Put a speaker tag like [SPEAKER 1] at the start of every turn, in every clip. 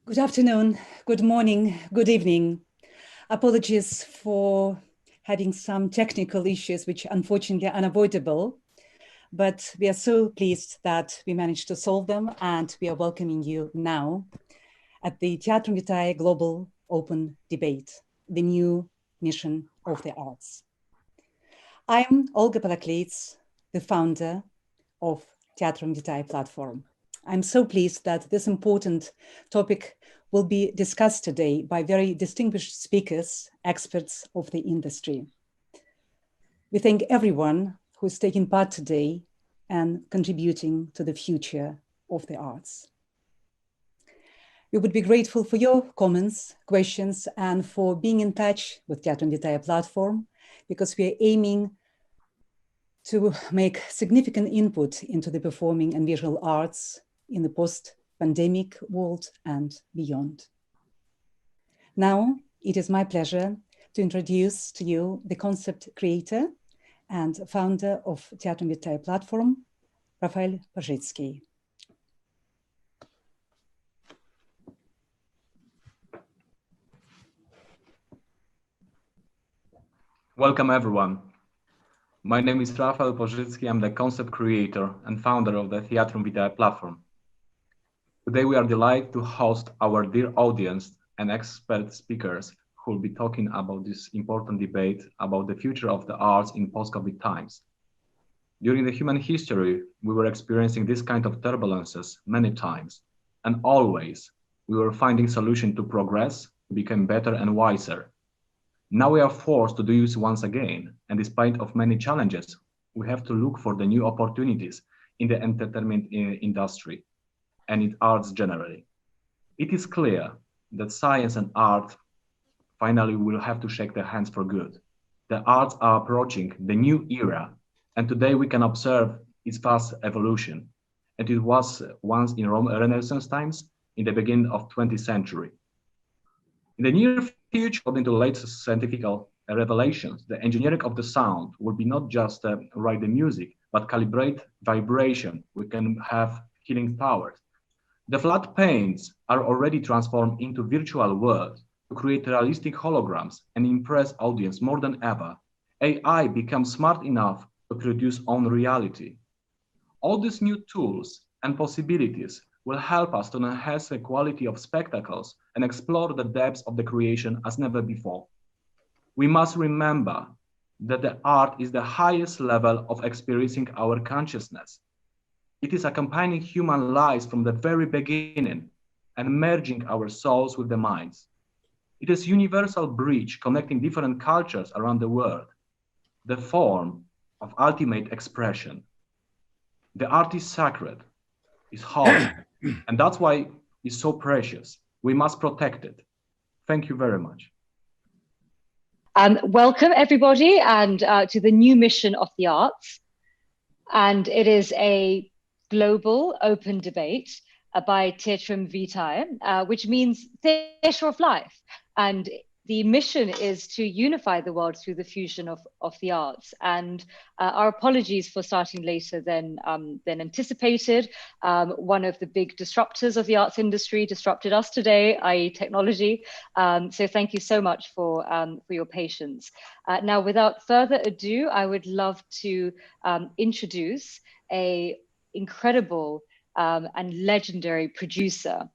[SPEAKER 1] Good afternoon, good morning, good evening. Apologies for having some technical issues, which unfortunately are unavoidable, but we are so pleased that we managed to solve them, and we are welcoming you now at the Teatrum Vitae Global Open Debate, the new mission of the arts. I'm Olga Palaklits, the founder of Teatrum Vitae platform. I'm so pleased that this important topic will be discussed today by very distinguished speakers, experts of the industry. We thank everyone who is taking part today and contributing to the future of the arts. We would be grateful for your comments, questions, and for being in touch with Teatrum Vitae platform, because we are aiming to make significant input into the performing and visual arts in the post-pandemic world and beyond. Now, it is my pleasure to introduce to you the concept creator and founder of Teatrum Vitae platform, Rafał Pajicki.
[SPEAKER 2] Welcome everyone. My name is Rafał Pajicki. I'm the concept creator and founder of the Teatrum Vitae platform. Today we are delighted to host our dear audience and expert speakers who will be talking about this important debate about the future of the arts in post-COVID times. During the human history, we were experiencing this kind of turbulences many times, and always we were finding solutions to progress, to become better and wiser. Now we are forced to do this once again, and despite of many challenges, we have to look for the new opportunities in the entertainment industry and in arts generally. It is clear that science and art finally will have to shake their hands for good. The arts are approaching the new era, and today we can observe its fast evolution. And it was once in Renaissance times, in the beginning of 20th century. In the near future, according to the latest scientific revelations, the engineering of the sound will be not just write the music, but calibrate vibration. We can have healing powers. The flat paints are already transformed into virtual worlds to create realistic holograms and impress audience more than ever. AI becomes smart enough to produce own reality. All these new tools and possibilities will help us to enhance the quality of spectacles and explore the depths of the creation as never before. We must remember that the art is the highest level of experiencing our consciousness. It is accompanying human lives from the very beginning and merging our souls with the minds. It is a universal bridge connecting different cultures around the world, the form of ultimate expression. The art is sacred, is holy, and that's why it's so precious. We must protect it. Thank you very much.
[SPEAKER 3] Welcome everybody and to the new mission of the arts. And it is a global open debate by Teatrum Vitae, which means theatre of life. And the mission is to unify the world through the fusion of the arts. And our apologies for starting later than anticipated. One of the big disruptors of the arts industry disrupted us today, i.e. technology. So thank you so much for your patience. Now, without further ado, I would love to introduce an incredible and legendary producer.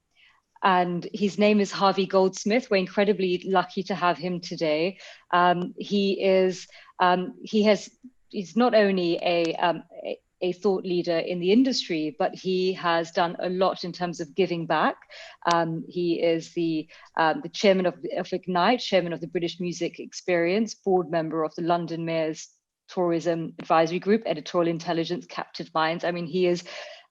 [SPEAKER 3] And his name is Harvey Goldsmith. We're incredibly lucky to have him today. He's not only a thought leader in the industry, but he has done a lot in terms of giving back. He is the chairman of Ignite, chairman of the British Music Experience, board member of the London Mayor's Tourism Advisory Group, Editorial Intelligence, Captive Minds. I mean, he is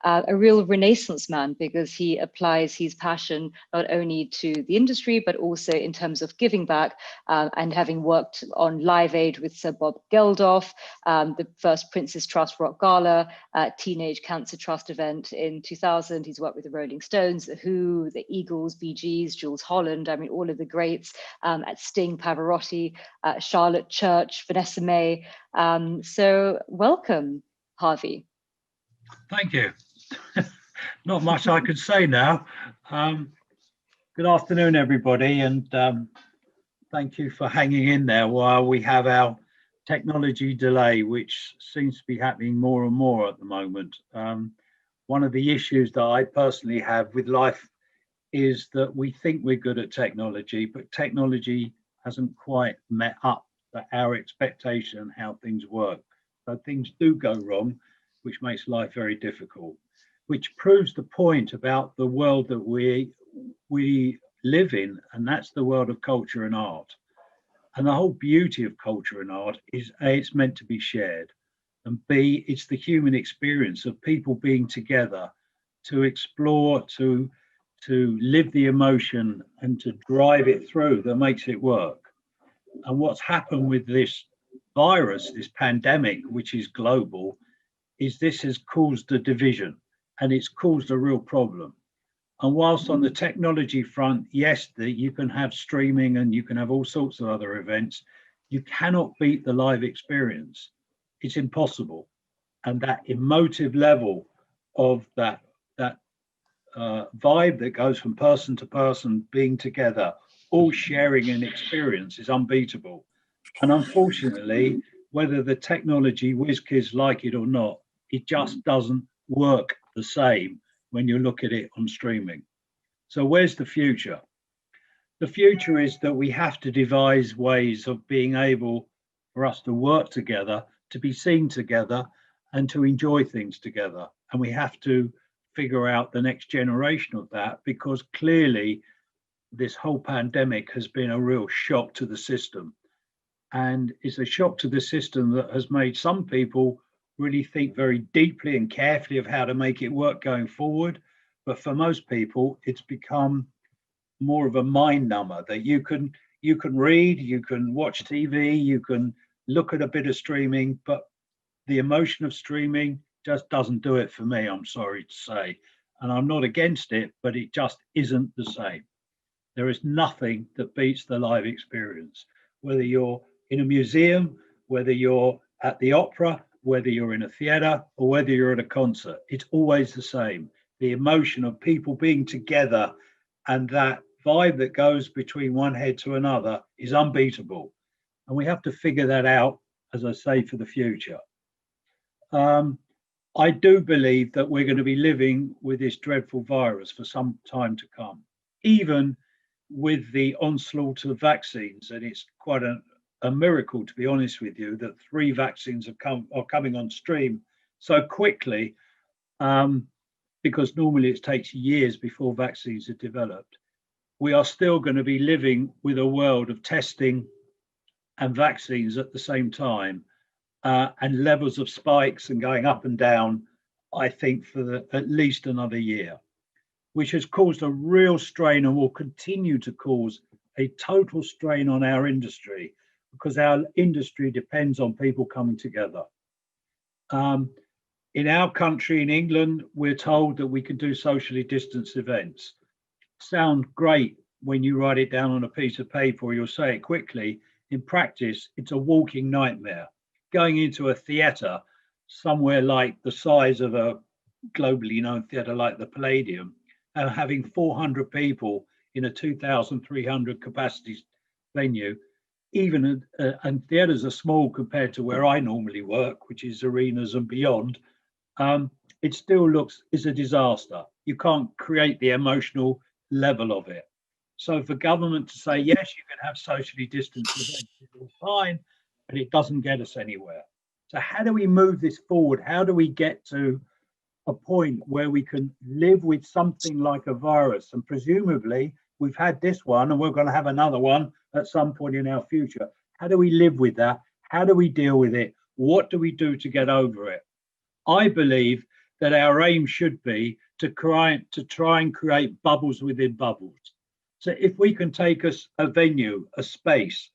[SPEAKER 3] a real Renaissance man because he applies his passion not only to the industry, but also in terms of giving back and having worked on Live Aid with Sir Bob Geldof, the first Prince's Trust Rock Gala, Teenage Cancer Trust event in 2000. He's worked with the Rolling Stones, The Who, the Eagles, Bee Gees, Jules Holland. I mean, all of the greats at Sting, Pavarotti, Charlotte Church, Vanessa May. So welcome, Harvey.
[SPEAKER 4] Thank you. Not much I could say now. Good afternoon, everybody, and thank you for hanging in there while we have our technology delay, which seems to be happening more and more at the moment. One of the issues that I personally have with life is that we think we're good at technology, but technology hasn't quite met up to our expectation of how things work. So things do go wrong, which makes life very difficult, which proves the point about the world that we live in, and that's the world of culture and art. And the whole beauty of culture and art is A, it's meant to be shared, and B, it's the human experience of people being together to explore, to live the emotion and to drive it through that makes it work. And what's happened with this virus, this pandemic, which is global, is this has caused a division, and it's caused a real problem. And whilst on the technology front, yes, you can have streaming and you can have all sorts of other events, you cannot beat the live experience. It's impossible. And that emotive level of that vibe that goes from person to person, being together, all sharing an experience is unbeatable. And unfortunately, whether the technology whiz kids like it or not, it just doesn't work the same when you look at it on streaming. So where's the future? The future is that we have to devise ways of being able for us to work together, to be seen together, and to enjoy things together. And we have to figure out the next generation of that, because clearly this whole pandemic has been a real shock to the system. And it's a shock to the system that has made some people really think very deeply and carefully of how to make it work going forward. But for most people, it's become more of a mind number that you can read, you can watch TV, you can look at a bit of streaming, but the emotion of streaming just doesn't do it for me, I'm sorry to say. And I'm not against it, but it just isn't the same. There is nothing that beats the live experience, whether you're in a museum, whether you're at the opera, whether you're in a theatre, or whether you're at a concert. It's always the same. The emotion of people being together and that vibe that goes between one head to another is unbeatable. And we have to figure that out, as I say, for the future. I do believe that we're going to be living with this dreadful virus for some time to come, even with the onslaught of vaccines. And it's quite a miracle, to be honest with you, that 3 vaccines are coming on stream so quickly, because normally it takes years before vaccines are developed. We are still going to be living with a world of testing and vaccines at the same time, and levels of spikes and going up and down, I think, for at least another year, which has caused a real strain and will continue to cause a total strain on our industry, because our industry depends on people coming together. In our country, in England, we're told that we can do socially distanced events. Sound great when you write it down on a piece of paper or you'll say it quickly. In practice, it's a walking nightmare. Going into a theatre somewhere like the size of a globally known theatre like the Palladium, and having 400 people in a 2,300 capacity venue, even and theatres are small compared to where I normally work, which is arenas and beyond, it still is a disaster. You can't create the emotional level of it. So for government to say, yes, you can have socially distanced events, it's all fine, but it doesn't get us anywhere. So how do we move this forward? How do we get to a point where we can live with something like a virus? And presumably we've had this one and we're going to have another one at some point in our future. How do we live with that? How do we deal with it? What do we do to get over it? I believe that our aim should be to try and create bubbles within bubbles. So if we can take a venue, a space,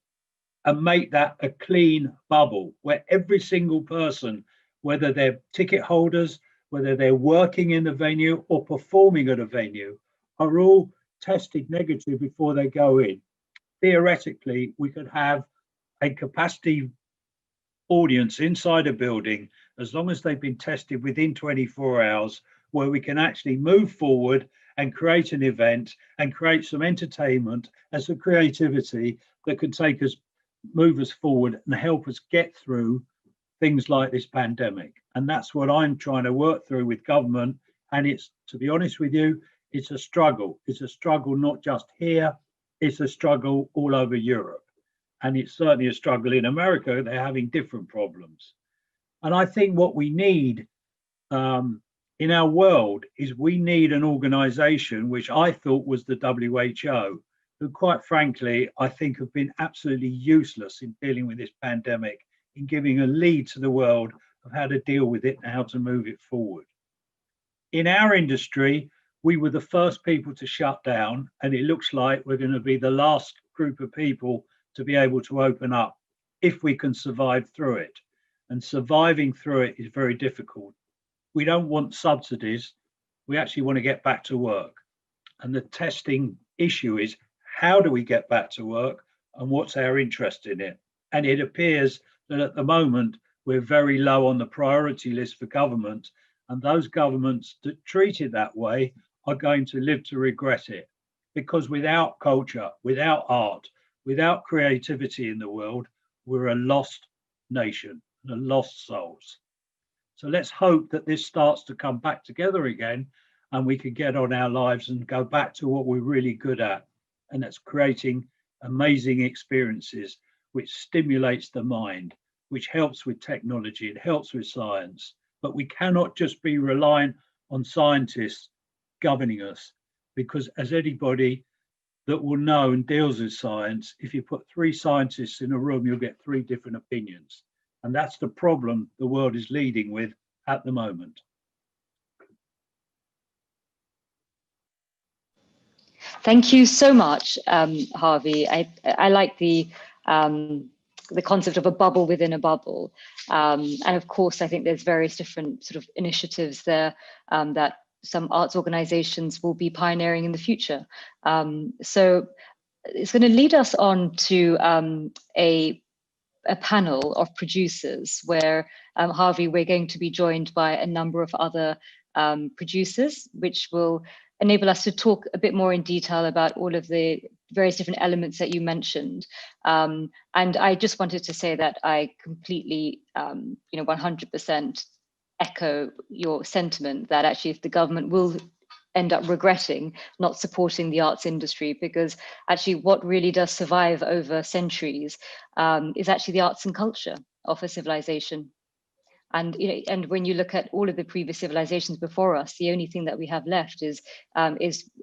[SPEAKER 4] and make that a clean bubble where every single person, whether they're ticket holders, whether they're working in the venue or performing at a venue, are all tested negative before they go in. Theoretically, we could have a capacity audience inside a building, as long as they've been tested within 24 hours, where we can actually move forward and create an event and create some entertainment and some creativity that can take us, move us forward and help us get through things like this pandemic. And that's what I'm trying to work through with government. And it's, to be honest with you, it's a struggle. It's a struggle not just here, it's a struggle all over Europe. And it's certainly a struggle in America. They're having different problems. And I think what we need in our world is we need an organization, which I thought was the WHO, who quite frankly, I think have been absolutely useless in dealing with this pandemic, in giving a lead to the world of how to deal with it and how to move it forward. In our industry, we were the first people to shut down, and it looks like we're going to be the last group of people to be able to open up if we can survive through it. And surviving through it is very difficult. We don't want subsidies. We actually want to get back to work. And the testing issue is, how do we get back to work and what's our interest in it? And it appears that at the moment, we're very low on the priority list for government. And those governments that treat it that way are going to live to regret it. Because without culture, without art, without creativity in the world, we're a lost nation and a lost souls. So let's hope that this starts to come back together again and we can get on our lives and go back to what we're really good at. And that's creating amazing experiences, which stimulates the mind, which helps with technology, it helps with science. But we cannot just be reliant on scientists governing us, because as anybody that will know and deals with science, if you put 3 scientists in a room, you'll get 3 different opinions. And that's the problem the world is leading with at the moment.
[SPEAKER 3] Thank you so much, Harvey. I like the concept of a bubble within a bubble. And of course, I think there's various different sort of initiatives there that some arts organizations will be pioneering in the future. So it's going to lead us on to a panel of producers where, Harvey, we're going to be joined by a number of other producers, which will enable us to talk a bit more in detail about all of the various different elements that you mentioned. And I just wanted to say that I completely, 100% echo your sentiment that actually if the government will end up regretting not supporting the arts industry, because actually what really does survive over centuries is actually the arts and culture of a civilization. And and when you look at all of the previous civilizations before us, the only thing that we have left is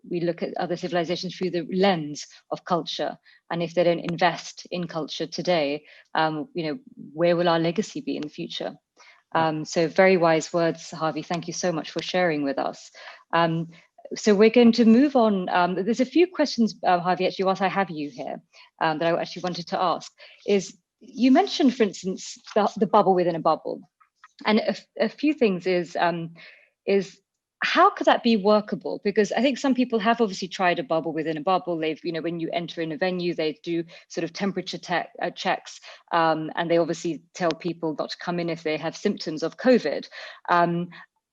[SPEAKER 3] we look at other civilizations through the lens of culture. And if they don't invest in culture today, where will our legacy be in the future? So very wise words, Harvey. Thank you so much for sharing with us. So we're going to move on. There's a few questions, Harvey, actually, whilst I have you here, that I actually wanted to ask. Is you mentioned, for instance, the bubble within a bubble. And a few things is how could that be workable? Because I think some people have obviously tried a bubble within a bubble. They've, when you enter in a venue, they do sort of temperature checks, and they obviously tell people not to come in if they have symptoms of COVID.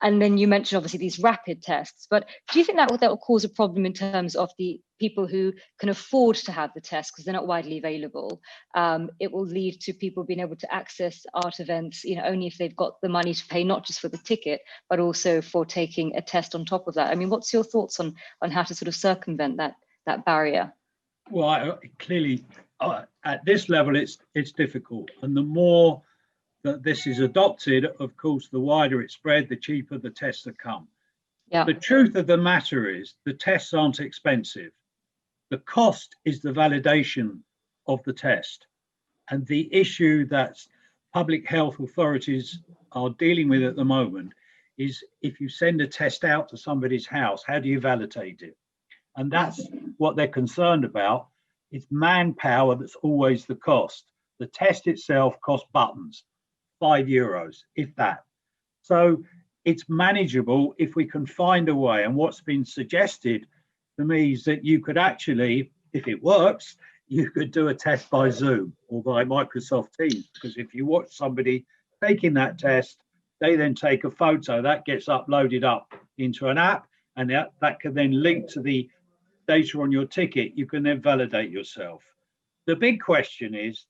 [SPEAKER 3] And then you mentioned obviously these rapid tests, but do you think that will cause a problem in terms of the people who can afford to have the test because they're not widely available? It will lead to people being able to access art events, only if they've got the money to pay, not just for the ticket, but also for taking a test on top of that. I mean, what's your thoughts on how to sort of circumvent that barrier?
[SPEAKER 4] Well, clearly at this level, it's difficult, and the more that this is adopted, of course, the wider it's spread, the cheaper the tests that come. Yeah. The truth of the matter is the tests aren't expensive. The cost is the validation of the test. And the issue that public health authorities are dealing with at the moment is if you send a test out to somebody's house, how do you validate it? And that's what they're concerned about. It's manpower that's always the cost. The test itself costs buttons. €5, if that. So it's manageable if we can find a way. And what's been suggested to me is that you could actually, if it works, you could do a test by Zoom or by Microsoft Teams. Because if you watch somebody taking that test, they then take a photo that gets uploaded up into an app, and that can then link to the data on your ticket. You can then validate yourself. The big question is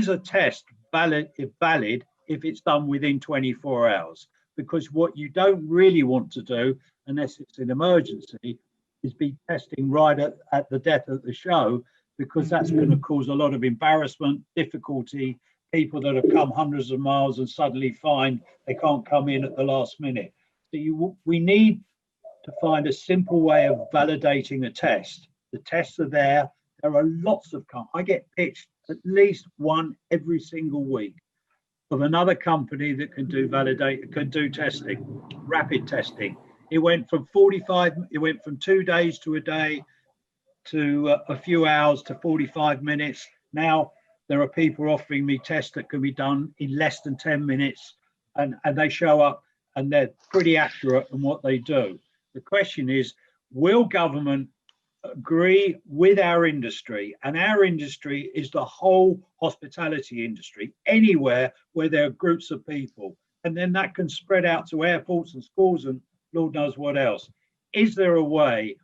[SPEAKER 4] a test valid if it's done within 24 hours? Because what you don't really want to do, unless it's an emergency, is be testing right at the death of the show, because that's going to cause a lot of embarrassment, difficulty, people that have come hundreds of miles and suddenly find they can't come in at the last minute. So we need to find a simple way of validating a test. The tests are there. There are lots of I get pitched at least one every single week of another company that can do testing, rapid testing. It went from 2 days to a day to a few hours to 45 minutes. Now there are people offering me tests that can be done in less than 10 minutes, and they show up and they're pretty accurate in what they do. The question is, will government agree with our industry? And our industry is the whole hospitality industry, anywhere where there are groups of people, and then that can spread out to airports and schools and Lord knows what else. Is there a way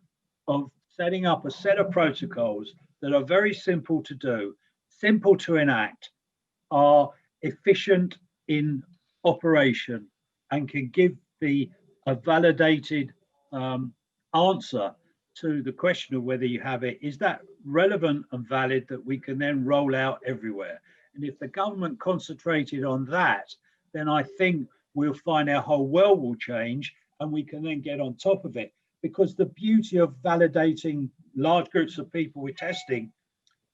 [SPEAKER 4] of setting up a set of protocols that are very simple to do, simple to enact, are efficient in operation, and can give a validated answer to the question of whether you have it? Is that relevant and valid that we can then roll out everywhere? And if the government concentrated on that, then I think we'll find our whole world will change, and we can then get on top of it. Because the beauty of validating large groups of people with testing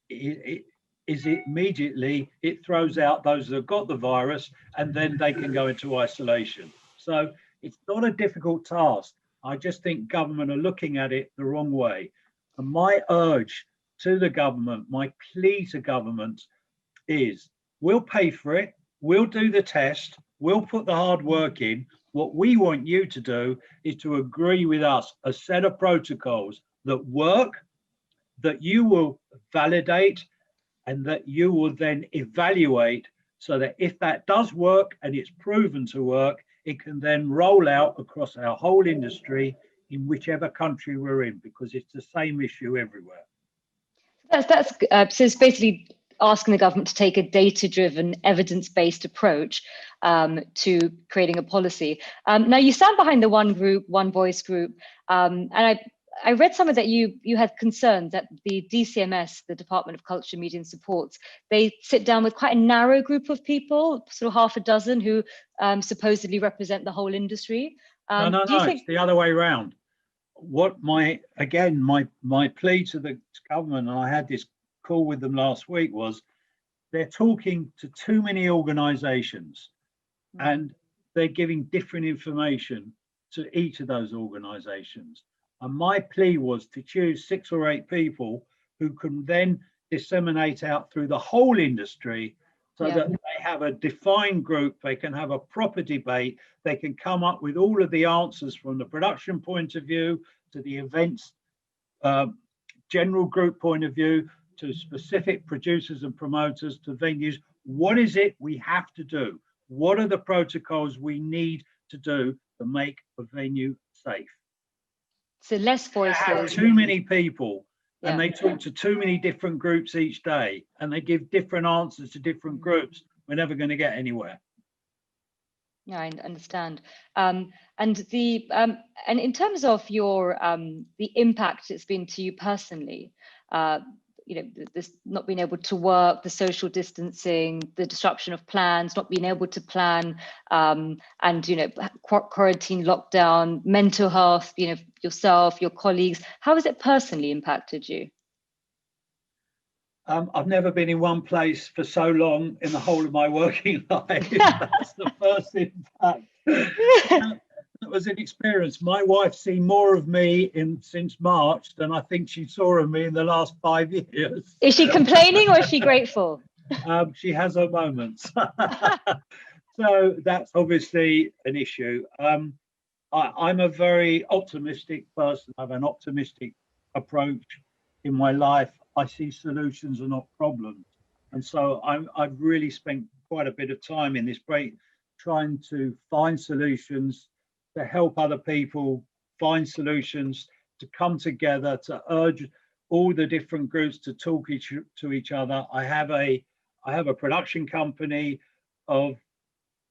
[SPEAKER 4] is immediately it throws out those that have got the virus, and then they can go into isolation. So it's not a difficult task. I just think government are looking at it the wrong way. And my urge to the government, my plea to government is, we'll pay for it, we'll do the test, we'll put the hard work in. What we want you to do is to agree with us a set of protocols that work, that you will validate, and that you will then evaluate, so that if that does work and it's proven to work, it can then roll out across our whole industry in whichever country we're in, because it's the same issue everywhere.
[SPEAKER 3] So it's basically asking the government to take a data-driven, evidence-based approach to creating a policy. Now, you stand behind the One Group, One Voice group, and I read somewhere that you had concerns that the DCMS, the Department of Culture, Media and Sports, they sit down with quite a narrow group of people, sort of half a dozen, who supposedly represent the whole industry.
[SPEAKER 4] No, it's the other way around. What my plea to the government, and I had this call with them last week, was they're talking to too many organizations, and they're giving different information to each of those organizations. And my plea was to choose 6 or 8 people who can then disseminate out through the whole industry, so that they have a defined group, they can have a proper debate, they can come up with all of the answers from the production point of view, to the events general group point of view, to specific producers and promoters, to venues. What is it we have to do? What are the protocols we need to do to make a venue safe?
[SPEAKER 3] So less voices.
[SPEAKER 4] Have too many people, and they talk to too many different groups each day, and they give different answers to different groups. We're never going to get anywhere.
[SPEAKER 3] Yeah, I understand. And in terms of your the impact it's been to you personally, this not being able to work, the social distancing, the disruption of plans, not being able to plan, and quarantine, lockdown, mental health, yourself, your colleagues. How has it personally impacted you?
[SPEAKER 4] I've never been in one place for so long in the whole of my working life. That's the first impact. It was an experience. My wife's seen more of me since March than I think she saw of me in the last 5 years.
[SPEAKER 3] Is she complaining or is she grateful?
[SPEAKER 4] She has her moments. So that's obviously an issue. I'm a very optimistic person. I have an optimistic approach in my life. I see solutions and not problems. And so I've really spent quite a bit of time in this break trying to find solutions to help other people find solutions, to come together, to urge all the different groups to talk to each other. I have a production company of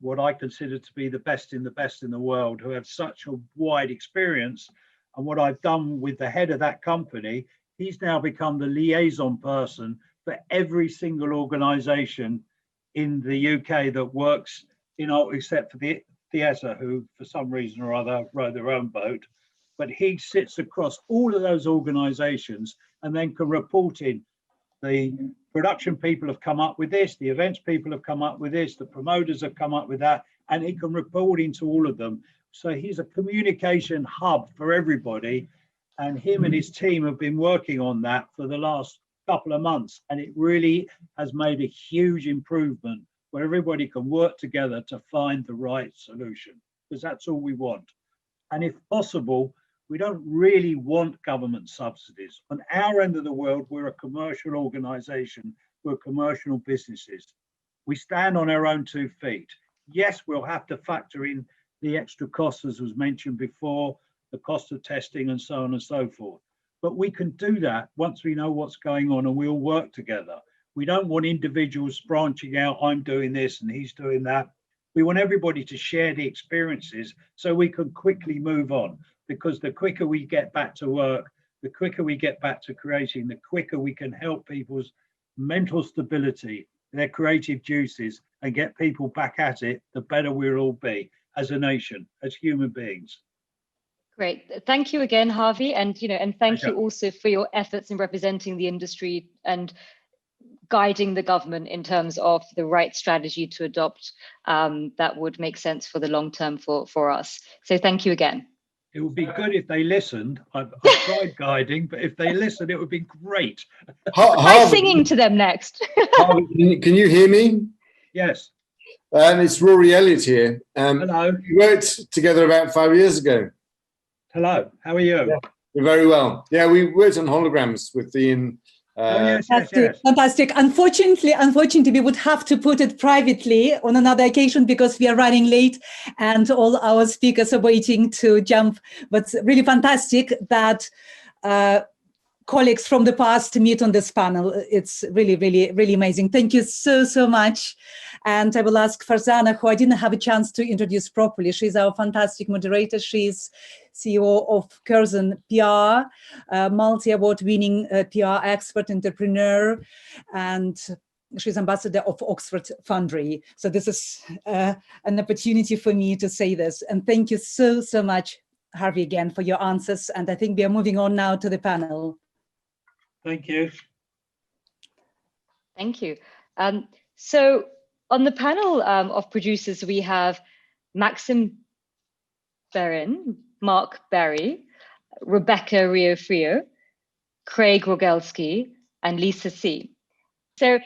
[SPEAKER 4] what I consider to be the best in the world, who have such a wide experience. And what I've done with the head of that company, he's now become the liaison person for every single organization in the UK that works, except for the theatre, who for some reason or other row their own boat. But he sits across all of those organizations and then can report in. The production people have come up with this, the events people have come up with this, the promoters have come up with that, and he can report into all of them. So he's a communication hub for everybody. And him and his team have been working on that for the last couple of months. And it really has made a huge improvement where everybody can work together to find the right solution, because that's all we want. And if possible, we don't really want government subsidies. On our end of the world, we're a commercial organization, we're commercial businesses. We stand on our own 2 feet. Yes, we'll have to factor in the extra costs, as was mentioned before, the cost of testing and so on and so forth. But we can do that once we know what's going on and we all work together. We don't want individuals branching out, I'm doing this and he's doing that. We want everybody to share the experiences so we can quickly move on, because the quicker we get back to work, the quicker we get back to creating, the quicker we can help people's mental stability, their creative juices, and get people back at it, the better we'll all be as a nation, as human beings.
[SPEAKER 3] Great. Thank you again, Harvey. And thank you also for your efforts in representing the industry and guiding the government in terms of the right strategy to adopt that would make sense for the long term for us. So thank you again.
[SPEAKER 4] It would be good if they listened. I've tried guiding, but if they listened, it would be great.
[SPEAKER 3] Try singing to them next.
[SPEAKER 5] Harvey, can you hear me?
[SPEAKER 4] Yes.
[SPEAKER 5] It's Rory Elliott here.
[SPEAKER 4] Hello.
[SPEAKER 5] We worked together about 5 years ago.
[SPEAKER 4] Hello. How are you?
[SPEAKER 5] Yeah, we're very well. Yeah, we worked on holograms with Ian.
[SPEAKER 4] Yes.
[SPEAKER 1] Fantastic. Unfortunately, we would have to put it privately on another occasion because we are running late and all our speakers are waiting to jump. But really fantastic that colleagues from the past meet on this panel. It's really, really, really amazing. Thank you so much. And I will ask Farzana, who I didn't have a chance to introduce properly. She's our fantastic moderator. She's CEO of Curzon PR, multi-award winning PR expert, entrepreneur, and she's ambassador of Oxford Foundry. So this is an opportunity for me to say this. And thank you so much, Harvey, again, for your answers. And I think we are moving on now to the panel.
[SPEAKER 4] Thank you.
[SPEAKER 3] Thank you. So on the panel of producers, we have Maxim Berin, Mark Berry, Rebecca Riofrio, Craig Rogalski, and Lisa C. So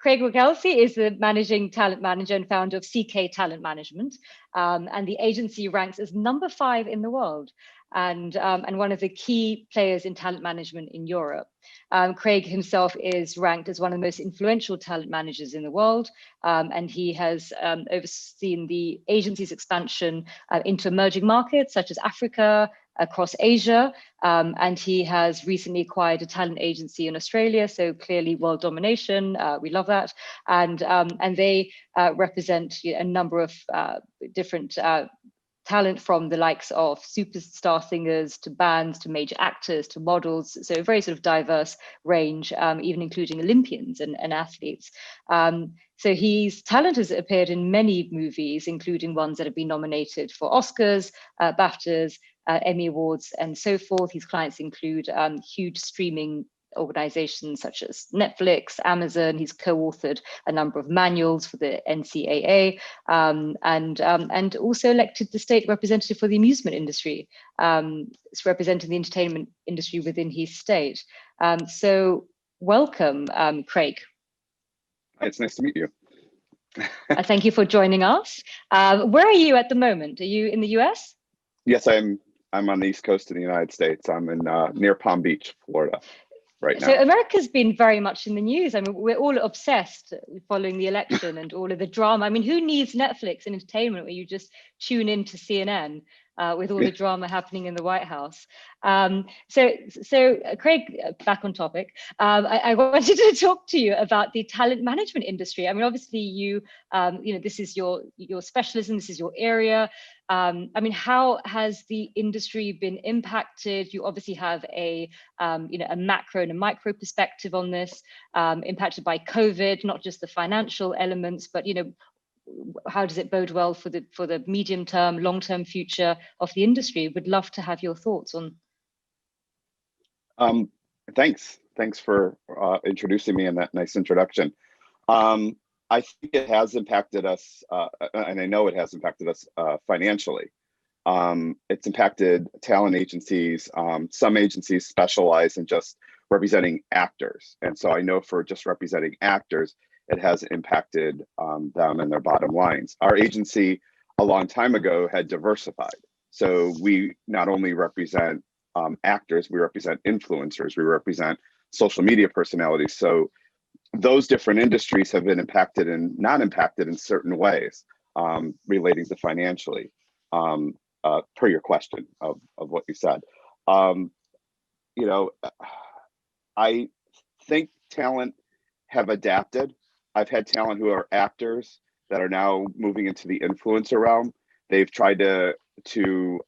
[SPEAKER 3] Craig Rogalski is the managing talent manager and founder of CK Talent Management, and the agency ranks as number 5 in the world, and one of the key players in talent management in Europe. Craig himself is ranked as one of the most influential talent managers in the world, and he has overseen the agency's expansion into emerging markets such as Africa, across Asia, and he has recently acquired a talent agency in Australia, so clearly world domination, we love that, and they represent a number of different talent, from the likes of superstar singers to bands to major actors to models, so a very sort of diverse range, even including Olympians and athletes. So his talent has appeared in many movies, including ones that have been nominated for Oscars, BAFTAs, Emmy Awards, and so forth. His clients include huge streaming organizations such as Netflix, Amazon. He's co-authored a number of manuals for the NCAA, and also elected the state representative for the amusement industry. It's representing the entertainment industry within his state. So welcome, Craig.
[SPEAKER 6] It's nice to meet you.
[SPEAKER 3] Thank you for joining us. Where are you at the moment? Are you in the US?
[SPEAKER 6] Yes, I'm on the East Coast of the United States. I'm in near Palm Beach, Florida. Right now.
[SPEAKER 3] So America's been very much in the news. I mean, we're all obsessed following the election and all of the drama. I mean, who needs Netflix and entertainment where you just tune in to CNN? with all the drama happening in the White House. So Craig, back on topic, I wanted to talk to you about the talent management industry. I mean, obviously you know, this is your specialism, this is your area. I mean, how has the industry been impacted? You obviously have a you know, a macro and a micro perspective on this, impacted by COVID, not just the financial elements, but you know, how does it bode well for the medium term, long term future of the industry? Would love to have your thoughts on.
[SPEAKER 6] Thanks for introducing me in that nice introduction. I think it has impacted us, and I know it has impacted us financially. It's impacted talent agencies. Some agencies specialize in just representing actors. And so I know for just representing actors, it has impacted them and their bottom lines. Our agency a long time ago had diversified. So we not only represent actors, we represent influencers, we represent social media personalities. So those different industries have been impacted and not impacted in certain ways relating to financially, per your question of what you said. You know, I think talent have adapted. I've had talent who are actors that are now moving into the influencer realm. They've tried to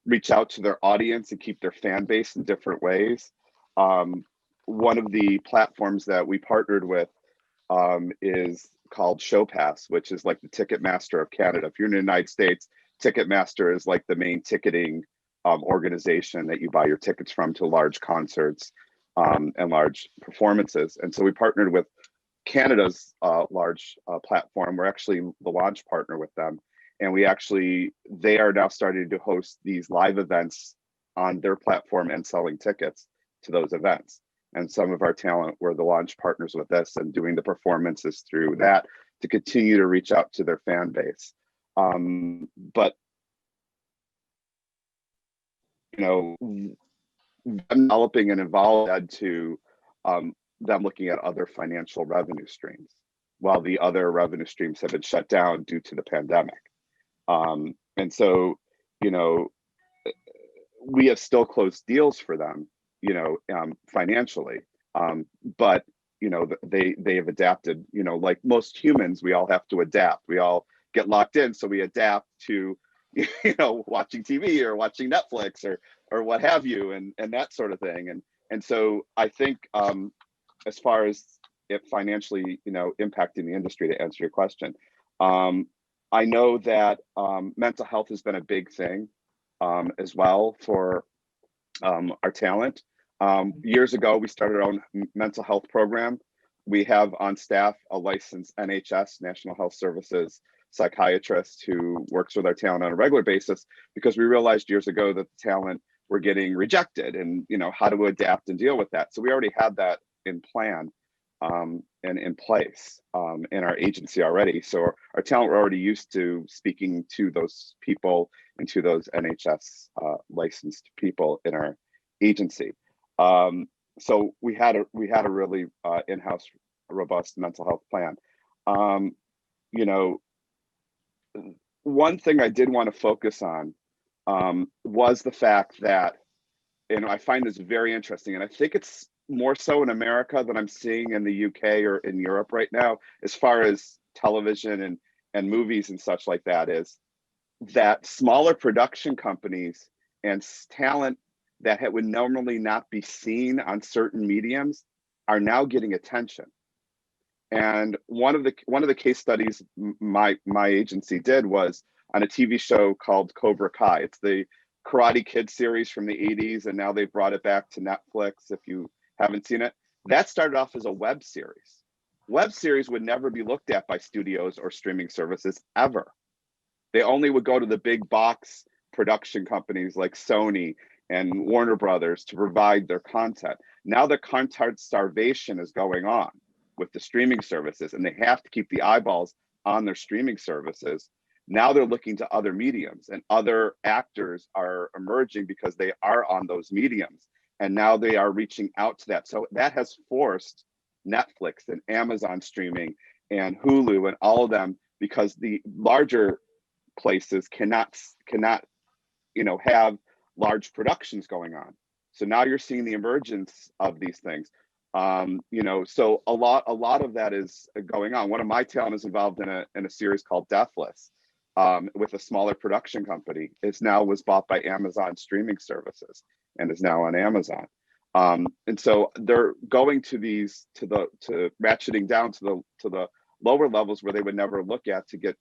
[SPEAKER 6] reach out to their audience and keep their fan base in different ways. One of the platforms that we partnered with is called ShowPass, which is like the Ticketmaster of Canada. If you're in the United States, Ticketmaster is like the main ticketing organization that you buy your tickets from to large concerts and large performances. And so we partnered with Canada's large platform. We're actually the launch partner with them. And they are now starting to host these live events on their platform and selling tickets to those events. And some of our talent were the launch partners with this and doing the performances through that to continue to reach out to their fan base. But, you know, developing and evolving led to them looking at other financial revenue streams, while the other revenue streams have been shut down due to the pandemic. And so, you know, we have still closed deals for them, you know, financially, but, you know, they have adapted, you know, like most humans, we all have to adapt. We all get locked in, so we adapt to, you know, watching TV or watching Netflix or what have you, and that sort of thing. And so I think as far as it financially, you know, impacting the industry, to answer your question, I know that mental health has been a big thing as well for our talent. Years ago, we started our own mental health program. We have on staff a licensed NHS, National Health Services psychiatrist who works with our talent on a regular basis, because we realized years ago that the talent were getting rejected and, you know, how to adapt and deal with that. So we already had that in plan and in place in our agency already. So our talent were already used to speaking to those people and to those NHS licensed people in our agency. So we had a really in-house robust mental health plan. You know, one thing I did want to focus on was the fact that, you know, I find this very interesting, and I think it's more so in America than I'm seeing in the UK or in Europe right now, as far as television and movies and such like that, is that smaller production companies and talent that would normally not be seen on certain mediums are now getting attention. And one of the case studies my agency did was on a TV show called Cobra Kai. It's the Karate Kid series from the 80s, and now they've brought it back to Netflix. If you haven't seen it, that started off as a web series. Web series would never be looked at by studios or streaming services ever. They only would go to the big box production companies like Sony and Warner Brothers to provide their content. Now the content starvation is going on with the streaming services, and they have to keep the eyeballs on their streaming services. Now they're looking to other mediums, and other actors are emerging because they are on those mediums. And now they are reaching out to that. So that has forced Netflix and Amazon streaming and Hulu and all of them, because the larger places cannot have large productions going on. So now you're seeing the emergence of these things. So a lot of that is going on. One of my talent is involved in a series called Deathless, with a smaller production company. It now was bought by Amazon streaming services and is now on Amazon. And so they're going to ratcheting down to the lower levels where they would never look at to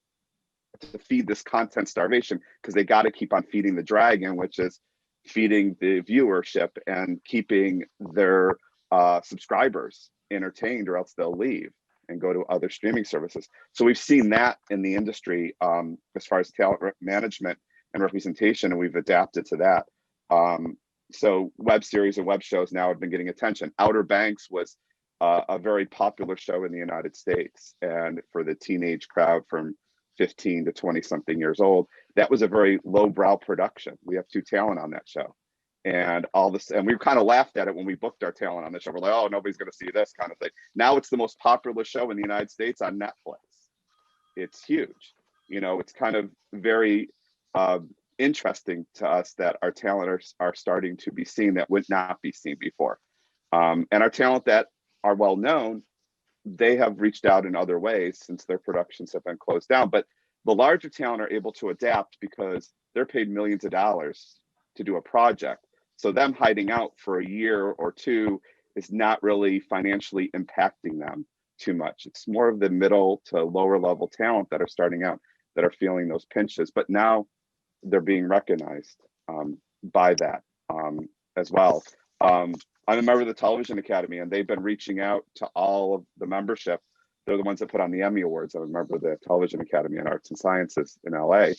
[SPEAKER 6] feed this content starvation, because they got to keep on feeding the dragon, which is feeding the viewership and keeping their subscribers entertained, or else they'll leave and go to other streaming services. So we've seen that in the industry as far as talent management and representation, and we've adapted to that. So web series and web shows now have been getting attention. Outer Banks was a very popular show in the United States, and for the teenage crowd from 15 to 20 something years old, that was a very lowbrow production. We have 2 talent on that show, and we kind of laughed at it when we booked our talent on the show. We're like, oh, nobody's going to see this kind of thing. Now it's the most popular show in the United States on Netflix. It's huge. It's kind of very interesting to us that our talent are starting to be seen that would not be seen before. And our talent that are well known, they have reached out in other ways since their productions have been closed down. But the larger talent are able to adapt because they're paid millions of dollars to do a project. So them hiding out for a year or 2 is not really financially impacting them too much. It's more of the middle to lower level talent that are starting out that are feeling those pinches. But now they're being recognized by that as well. I'm a member of the Television Academy, and they've been reaching out to all of the membership. They're the ones that put on the Emmy Awards. I'm a member of the Television Academy in Arts and Sciences in LA,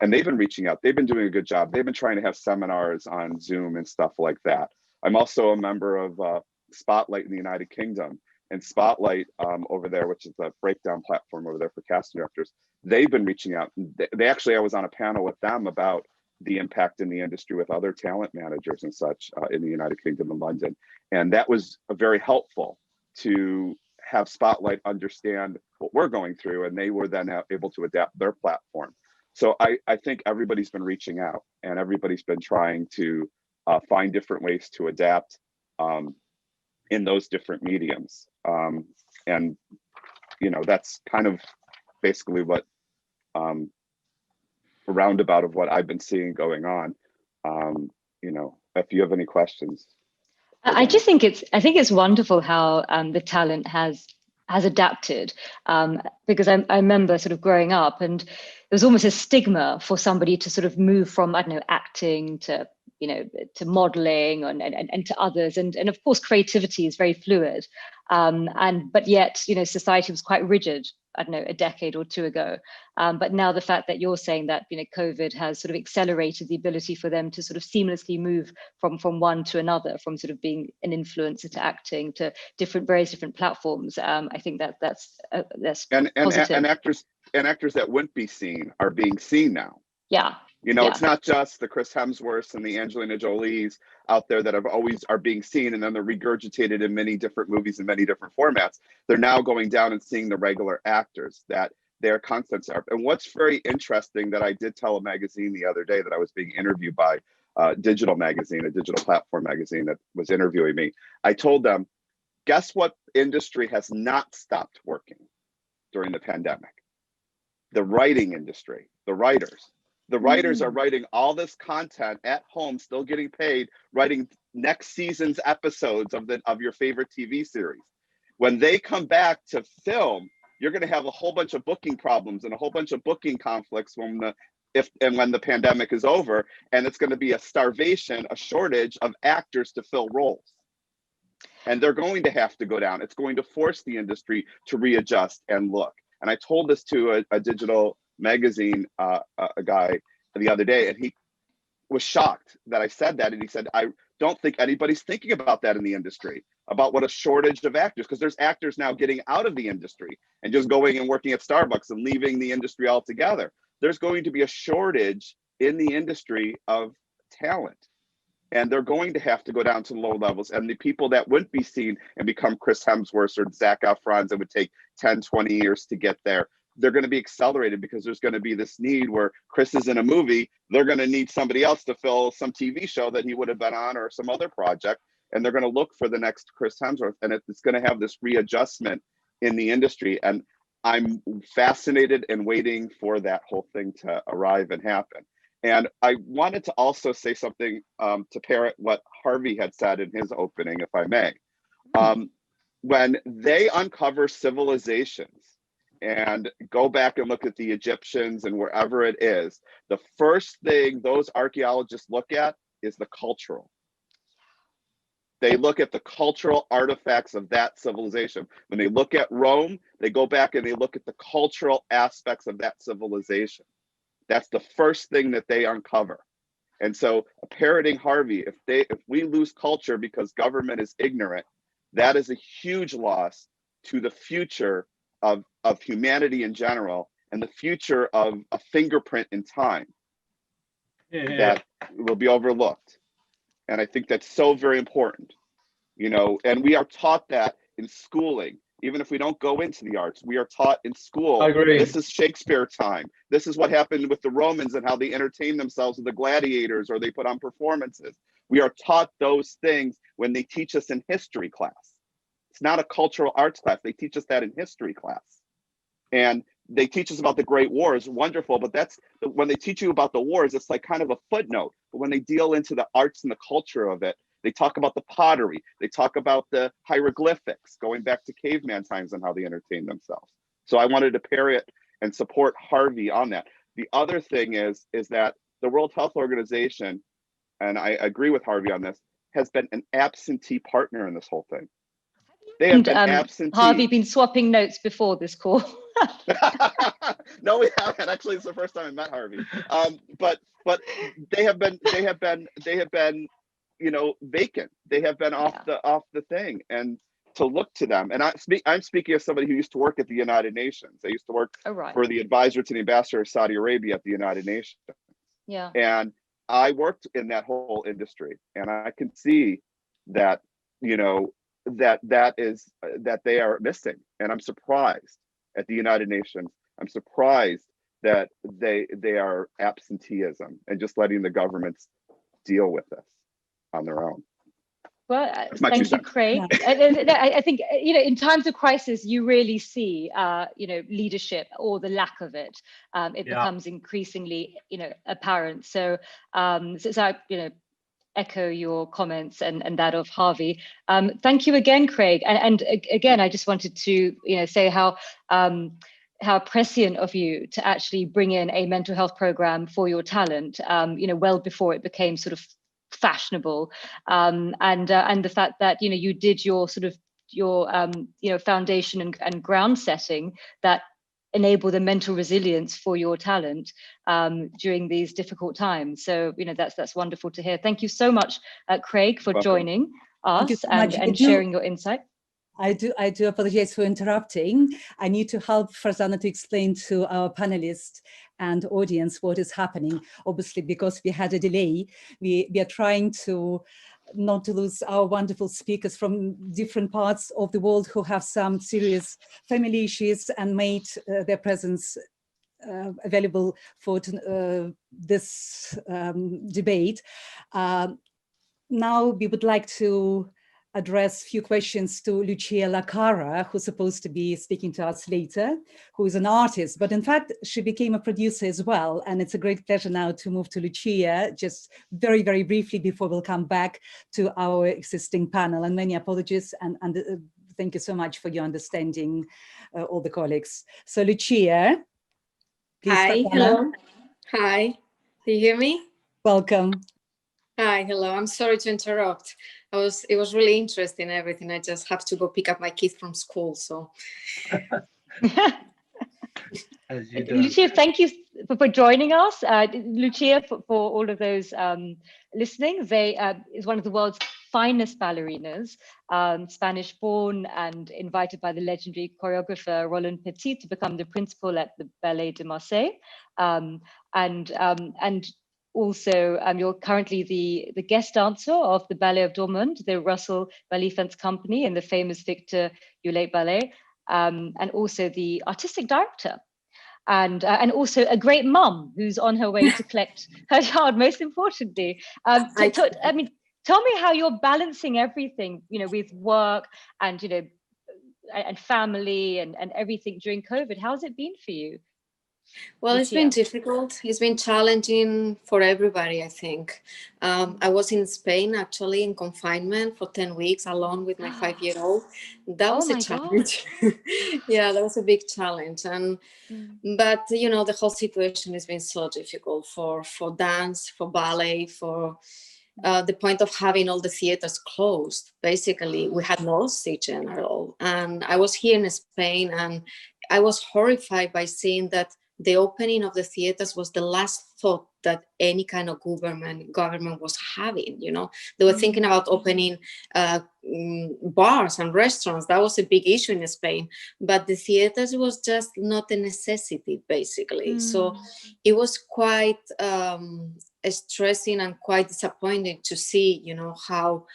[SPEAKER 6] and they've been reaching out. They've been doing a good job. They've been trying to have seminars on Zoom and stuff like that. I'm also a member of Spotlight in the United Kingdom, and Spotlight over there, which is a breakdown platform over there for casting directors. They've been reaching out. I was on a panel with them about the impact in the industry with other talent managers and such in the United Kingdom and London. And that was very helpful to have Spotlight understand what we're going through, and they were then able to adapt their platform. So I think everybody's been reaching out, and everybody's been trying to find different ways to adapt in those different mediums. And that's kind of basically what a roundabout of what I've been seeing going on. If you have any questions.
[SPEAKER 3] I think it's wonderful how the talent has adapted, because I remember sort of growing up, and there was almost a stigma for somebody to sort of move from, I don't know, acting to to modeling and to others, and of course creativity is very fluid, but yet society was quite rigid, I don't know, a decade or 2 ago. But now the fact that you're saying that COVID has sort of accelerated the ability for them to sort of seamlessly move from one to another, from sort of being an influencer to acting to various different platforms. I think that's positive.
[SPEAKER 6] And actors that wouldn't be seen are being seen now.
[SPEAKER 3] Yeah.
[SPEAKER 6] It's not just the Chris Hemsworths and the Angelina Jolies out there that are being seen, and then they're regurgitated in many different movies in many different formats. They're now going down and seeing the regular actors that their contents are. And what's very interesting that I did tell a magazine the other day that I was being interviewed by, Digital Magazine, a digital platform magazine that was interviewing me. I told them, guess what industry has not stopped working during the pandemic? The writing industry, the writers. The writers are writing all this content at home, still getting paid, writing next season's episodes of your favorite TV series. When they come back to film, you're going to have a whole bunch of booking problems and a whole bunch of booking conflicts when the pandemic is over, and it's going to be a shortage of actors to fill roles. And they're going to have to go down. It's going to force the industry to readjust and look. And I told this to a digital magazine a guy the other day, and he was shocked that I said that. And he said, I don't think anybody's thinking about that in the industry, about what a shortage of actors, because there's actors now getting out of the industry and just going and working at Starbucks and leaving the industry altogether. There's going to be a shortage in the industry of talent, and they're going to have to go down to low levels. And the people that wouldn't be seen and become Chris Hemsworth or Zac Efrons, that would take 10, 20 years to get there, they're going to be accelerated because there's going to be this need where Chris is in a movie, they're going to need somebody else to fill some TV show that he would have been on or some other project. And they're going to look for the next Chris Hemsworth, and it's going to have this readjustment in the industry. And I'm fascinated and waiting for that whole thing to arrive and happen. And I wanted to also say something to parrot what Harvey had said in his opening, if I may. When they uncover civilizations and go back and look at the Egyptians and wherever it is, the first thing those archaeologists look at is the cultural. They look at the cultural artifacts of that civilization. When they look at Rome, they go back and they look at the cultural aspects of that civilization. That's the first thing that they uncover. And so parroting Harvey, if we lose culture because government is ignorant, that is a huge loss to the future of humanity in general and the future of a fingerprint in time that will be overlooked. And I think that's so very important, you know, and we are taught that in schooling. Even if we don't go into the arts, we are taught in school.
[SPEAKER 4] I agree.
[SPEAKER 6] This is Shakespeare time. This is what happened with the Romans and how they entertained themselves with the gladiators or they put on performances. We are taught those things when they teach us in history class. It's not a cultural arts class. They teach us that in history class. And they teach us about the Great Wars, wonderful, but that's when they teach you about the wars, it's like kind of a footnote. But when they deal into the arts and the culture of it, they talk about the pottery. They talk about the hieroglyphics, going back to caveman times and how they entertained themselves. So I wanted to parrot and support Harvey on that. The other thing is that the World Health Organization, and I agree with Harvey on this, has been an absentee partner in this whole thing. They have been absentee.
[SPEAKER 3] Harvey been swapping notes before this call.
[SPEAKER 6] No, we haven't. Actually, it's the first time I met Harvey. But they have been, you know, vacant. They have been off the thing, and to look to them. And I'm speaking as somebody who used to work at the United Nations. I used to work for the advisor to the ambassador of Saudi Arabia at the United Nations.
[SPEAKER 3] Yeah.
[SPEAKER 6] And I worked in that whole industry, and I can see that, you know, that they are missing. And I'm surprised at the United Nations. I'm surprised that they are absenteeism and just letting the governments deal with this on their own.
[SPEAKER 3] Well, thank you, Craig. I think, you know, in times of crisis, you really see, you know, leadership or the lack of it. It becomes increasingly, you know, apparent. So, so I, you know, echo your comments and that of Harvey. Thank you again, Craig. And again, I just wanted to, you know, say how prescient of you to actually bring in a mental health program for your talent, you know, well before it became sort of fashionable, and the fact that, you know, you did your sort of your you know, foundation and ground setting that enable the mental resilience for your talent during these difficult times. So, you know, that's wonderful to hear. Thank you so much, Craig, for joining us and sharing your insight.
[SPEAKER 1] I do apologize for interrupting. I need to help Farzana to explain to our panelists and audience what is happening. Obviously, because we had a delay, we are trying to not to lose our wonderful speakers from different parts of the world who have some serious family issues and made their presence available for this debate. Now we would like to address a few questions to Lucia Lacara, who's supposed to be speaking to us later, who is an artist, but in fact, she became a producer as well. And it's a great pleasure now to move to Lucia, just very, very briefly before we'll come back to our existing panel. And many apologies, and thank you so much for your understanding, all the colleagues. So Lucia, please.
[SPEAKER 7] Hi, hello. Hi, do you hear me?
[SPEAKER 1] Welcome.
[SPEAKER 7] Hi, hello. I'm sorry to interrupt. It was really interesting, everything. I just have to go pick up my kids from school, so.
[SPEAKER 3] Lucia, thank you for joining us. Lucia, for all of those listening, they is one of the world's finest ballerinas, Spanish born and invited by the legendary choreographer Roland Petit to become the principal at the Ballet de Marseille. And also, you're currently the guest dancer of the Ballet of Dortmund, the Russell Ballet company, and the famous Victor Hulet Ballet, and also the artistic director. and also a great mum who's on her way to collect her child, most importantly. I mean, tell me how you're balancing everything, with work and, and family and everything during COVID. How's it been for you?
[SPEAKER 7] Well, it's been difficult. It's been challenging for everybody, I think. I was in Spain, actually, in confinement for 10 weeks alone with my 5-year-old. That was a challenge. Yeah, that was a big challenge. But, the whole situation has been so difficult for dance, for ballet, for the point of having all the theaters closed. Basically, we had no oxygen at all. And I was here in Spain, and I was horrified by seeing that the opening of the theaters was the last thought that any kind of government was having. They were thinking about opening bars and restaurants. That was a big issue in Spain, but the theaters was just not a necessity, basically. So it was quite stressing and quite disappointing to see, how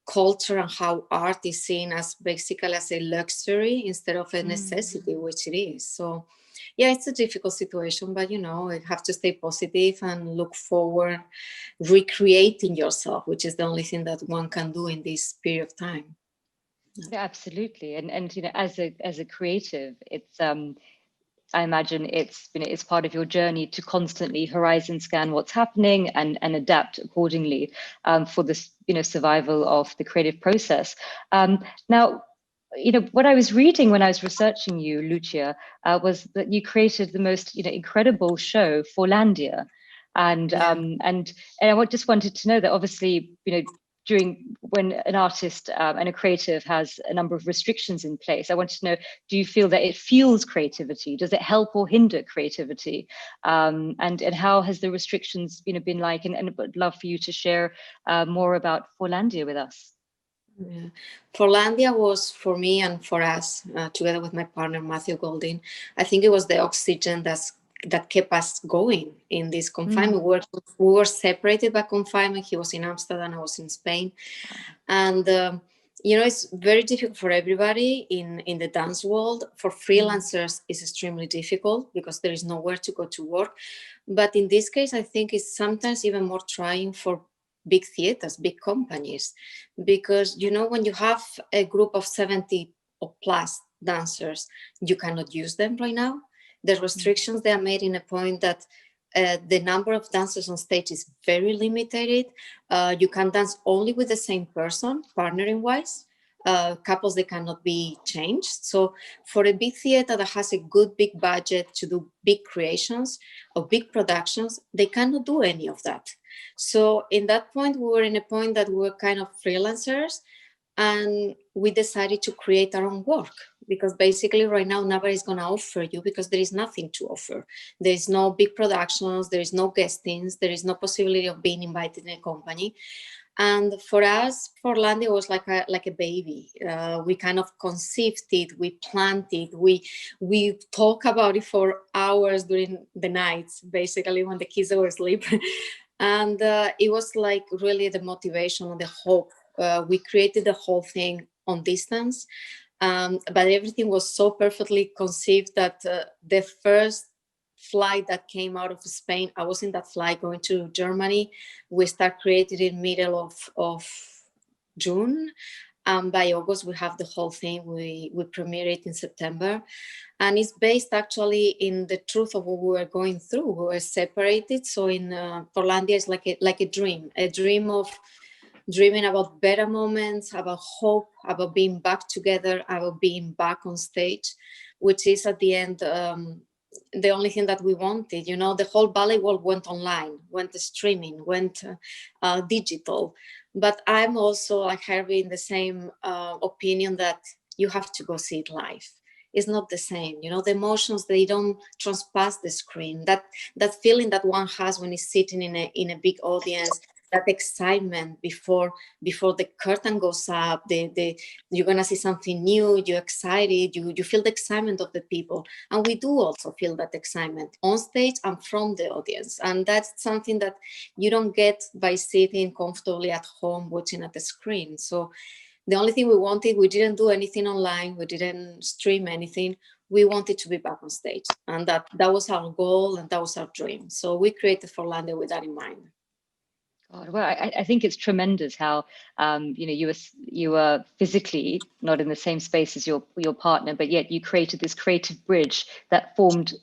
[SPEAKER 7] culture and how art is seen as basically as a luxury instead of a necessity, which it is. So yeah, it's a difficult situation, but you have to stay positive and look forward, recreating yourself, which is the only thing that one can do in this period of time.
[SPEAKER 3] Yeah, absolutely. And as a creative, it's I imagine it's part of your journey to constantly horizon scan what's happening and adapt accordingly for this survival of the creative process. Now, what I was reading when I was researching you, Lucia, was that you created the most incredible show, Forlandia, and I just wanted to know that obviously during when an artist and a creative has a number of restrictions in place, I wanted to know, do you feel that it fuels creativity? Does it help or hinder creativity? And how has the restrictions been like? And I'd love for you to share more about Forlandia with us.
[SPEAKER 7] Yeah. Forlandia was, for me and for us, together with my partner Matthew Golding, I think it was the oxygen that kept us going in this confinement. We were separated by confinement. He was in Amsterdam, I was in Spain. And it's very difficult for everybody in the dance world. For freelancers, it's extremely difficult because there is nowhere to go to work. But in this case, I think it's sometimes even more trying for big theaters, big companies, because when you have a group of 70 or plus dancers, you cannot use them right now. The restrictions they are made in a point that the number of dancers on stage is very limited. You can dance only with the same person, partnering wise. Couples, they cannot be changed. So for a big theater that has a good big budget to do big creations or big productions, they cannot do any of that. So in that point, we were in a point that we were kind of freelancers, and we decided to create our own work, because basically right now nobody's going to offer you, because there is nothing to offer. There is no big productions, there is no guestings, there is no possibility of being invited in a company. And for us, Forlandia was like a baby. We kind of conceived it, we planned it, we talk about it for hours during the nights, basically when the kids were asleep. And it was like really the motivation and the hope. We created the whole thing on distance, but everything was so perfectly conceived that the first flight that came out of Spain, I was in that flight going to Germany. We start creating in middle of June. By August, we have the whole thing. We premiere it in September. And it's based actually in the truth of what we were going through. We were separated. So in Forlandia, it's like a dream of dreaming about better moments, about hope, about being back together, about being back on stage, which is at the end the only thing that we wanted. The whole ballet world went online, went streaming, went digital. But I'm also, like Harvey, in the same opinion that you have to go see it live. It's not the same. The emotions, they don't transpass the screen. That feeling that one has when he's sitting in a big audience, that excitement before the curtain goes up, you're gonna see something new, you're excited, you feel the excitement of the people. And we do also feel that excitement on stage and from the audience. And that's something that you don't get by sitting comfortably at home watching at the screen. So the only thing we wanted, we didn't do anything online, we didn't stream anything. we wanted to be back on stage, and that was our goal and that was our dream. So we created Forlandia with that in mind.
[SPEAKER 3] God, well, I think it's tremendous how you were physically not in the same space as your partner, but yet you created this creative bridge that formed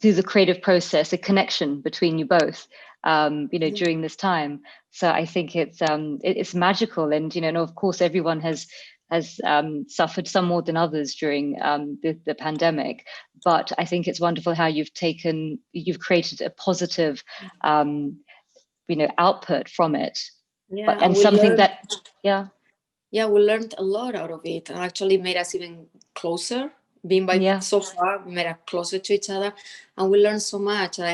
[SPEAKER 3] through the creative process a connection between you both, during this time. So I think it's magical, and and of course everyone has suffered some more than others during the pandemic. But I think it's wonderful how you've created a positive output from it.
[SPEAKER 7] Yeah,
[SPEAKER 3] and something that
[SPEAKER 7] we learned a lot out of it. It actually made us even closer. Being by so far, we made us closer to each other, and we learned so much. I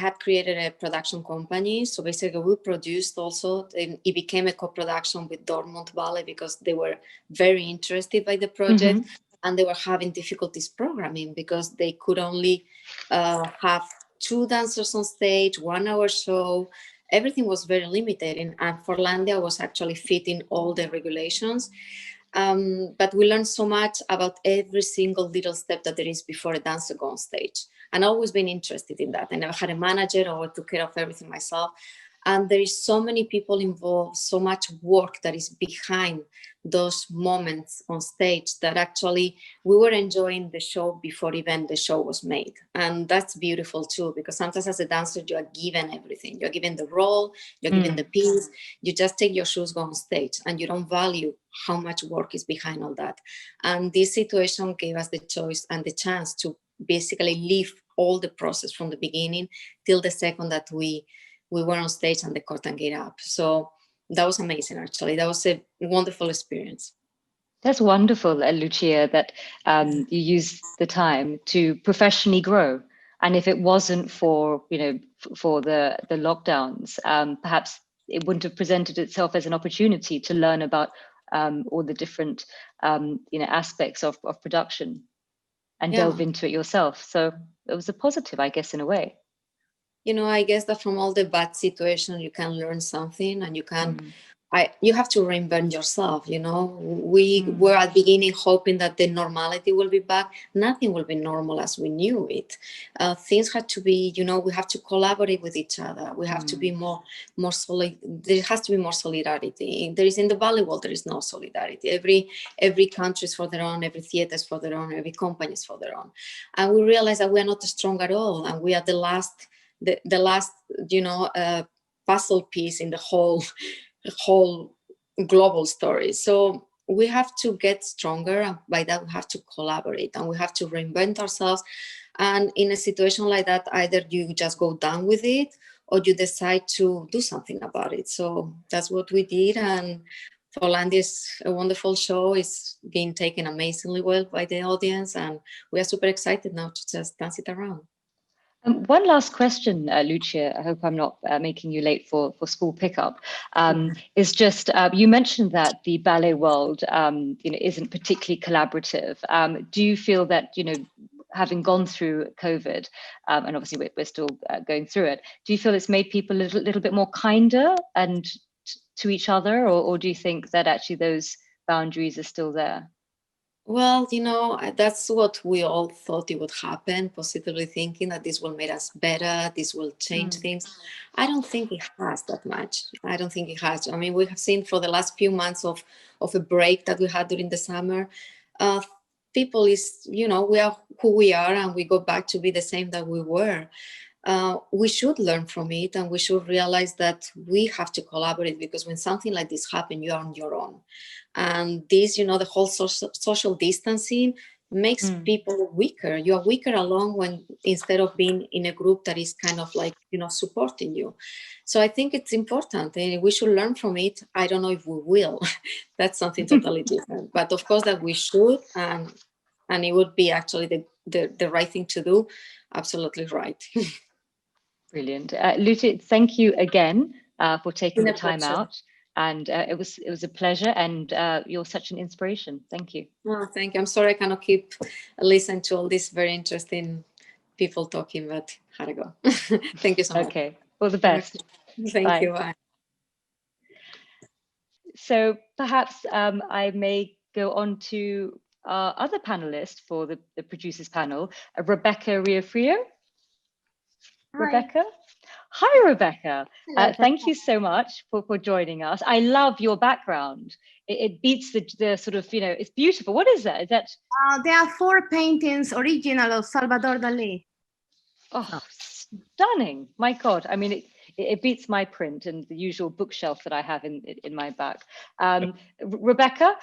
[SPEAKER 7] had created a production company, so basically we produced also, and it became a co-production with Dortmund Ballet because they were very interested by the project, and they were having difficulties programming because they could only have 2 dancers on stage, 1 hour show. Everything was very limited, and Forlandia was actually fitting all the regulations. But we learned so much about every single little step that there is before a dancer goes on stage. And I've always been interested in that. I never had a manager or took care of everything myself. And there is so many people involved, so much work that is behind those moments on stage that actually we were enjoying the show before even the show was made. And that's beautiful too, because sometimes as a dancer, you are given everything. You're given the role, you're given the piece, you just take your shoes, go on stage, and you don't value how much work is behind all that. And this situation gave us the choice and the chance to basically live all the process from the beginning till the second that we were on stage and the curtain get up. So that was amazing, actually. That was a wonderful experience.
[SPEAKER 3] That's wonderful, Lucia, that you use the time to professionally grow. And if it wasn't for, for the lockdowns, perhaps it wouldn't have presented itself as an opportunity to learn about all the different, aspects of production and delve into it yourself. So it was a positive, I guess, in a way.
[SPEAKER 7] I guess that from all the bad situations, you can learn something, and you can, you have to reinvent yourself. We were at the beginning hoping that the normality will be back. Nothing will be normal as we knew it. Things had to be, we have to collaborate with each other. We have to be more solid. There has to be more solidarity. There is in the ballet world, there is no solidarity. Every country is for their own, every theater is for their own, every company is for their own. And we realize that we are not strong at all. And we are the last, puzzle piece in the whole global story. So we have to get stronger, and by that we have to collaborate and we have to reinvent ourselves. And in a situation like that, either you just go down with it or you decide to do something about it. So that's what we did. And Forlandia is a wonderful show. It's being taken amazingly well by the audience, and we are super excited now to just dance it around.
[SPEAKER 3] One last question, Lucia. I hope I'm not making you late for school pickup. Is just you mentioned that the ballet world, isn't particularly collaborative. Do you feel that having gone through COVID, and obviously we're still going through it, do you feel it's made people a little bit more kinder and to each other, or do you think that actually those boundaries are still there?
[SPEAKER 7] Well, that's what we all thought it would happen, positively thinking that this will make us better, this will change things. I don't think it has that much. I don't think it has. I mean, we have seen for the last few months of a break that we had during the summer, people is, we are who we are, and we go back to be the same that we were. We should learn from it, and we should realize that we have to collaborate, because when something like this happens, you are on your own. And this, the whole social distancing makes people weaker. You are weaker alone when, instead of being in a group that is kind of like, supporting you. So I think it's important, and we should learn from it. I don't know if we will. That's something totally different. But of course that we should, and it would be actually the right thing to do. Absolutely right. Brilliant.
[SPEAKER 3] Lucia, thank you again for taking the time out. And it was a pleasure, and you're such an inspiration. Thank you.
[SPEAKER 7] Oh, thank you. I'm sorry I cannot keep listening to all these very interesting people talking, but had to go. Thank you so much.
[SPEAKER 3] Okay, all the best.
[SPEAKER 7] Thank you. Bye.
[SPEAKER 3] So perhaps I may go on to our other panelist for the producers panel, Rebecca Riofrio. Rebecca? Hi, Rebecca. Thank you so much for joining us. I love your background. It beats the sort of, it's beautiful. What is that? Is that?
[SPEAKER 8] There are 4 paintings original of Salvador Dali.
[SPEAKER 3] Oh, stunning. My God. I mean, it beats my print and the usual bookshelf that I have in my back. Rebecca,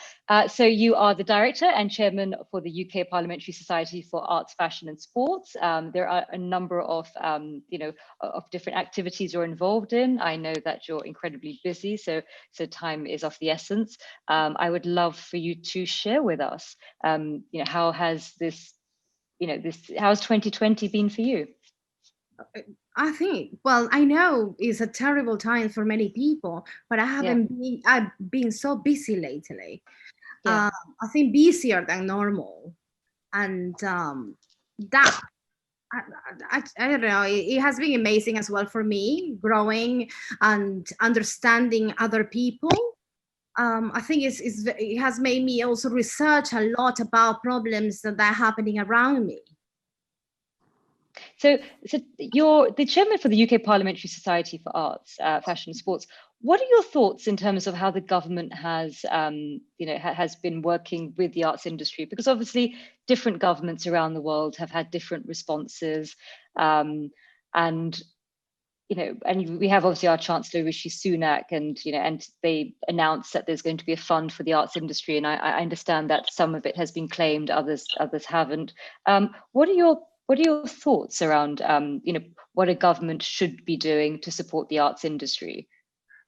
[SPEAKER 3] so you are the director and chairman for the UK Parliamentary Society for Arts, Fashion and Sports. There are a number of, of different activities you're involved in. I know that you're incredibly busy, so time is of the essence. I would love for you to share with us, how has how's 2020 been for you?
[SPEAKER 8] I think, well, I know it's a terrible time for many people, but I've been so busy lately. I think busier than normal. And that, I don't know, it has been amazing as well for me, growing and understanding other people. I think it has made me also research a lot about problems that are happening around me.
[SPEAKER 3] So you're the chairman for the UK Parliamentary Society for Arts, Fashion and Sports. What are your thoughts in terms of how the government has, has been working with the arts industry? Because obviously different governments around the world have had different responses. And we have obviously our Chancellor Rishi Sunak, and they announced that there's going to be a fund for the arts industry. And I understand that some of it has been claimed, others haven't. What are your thoughts around what a government should be doing to support the arts industry?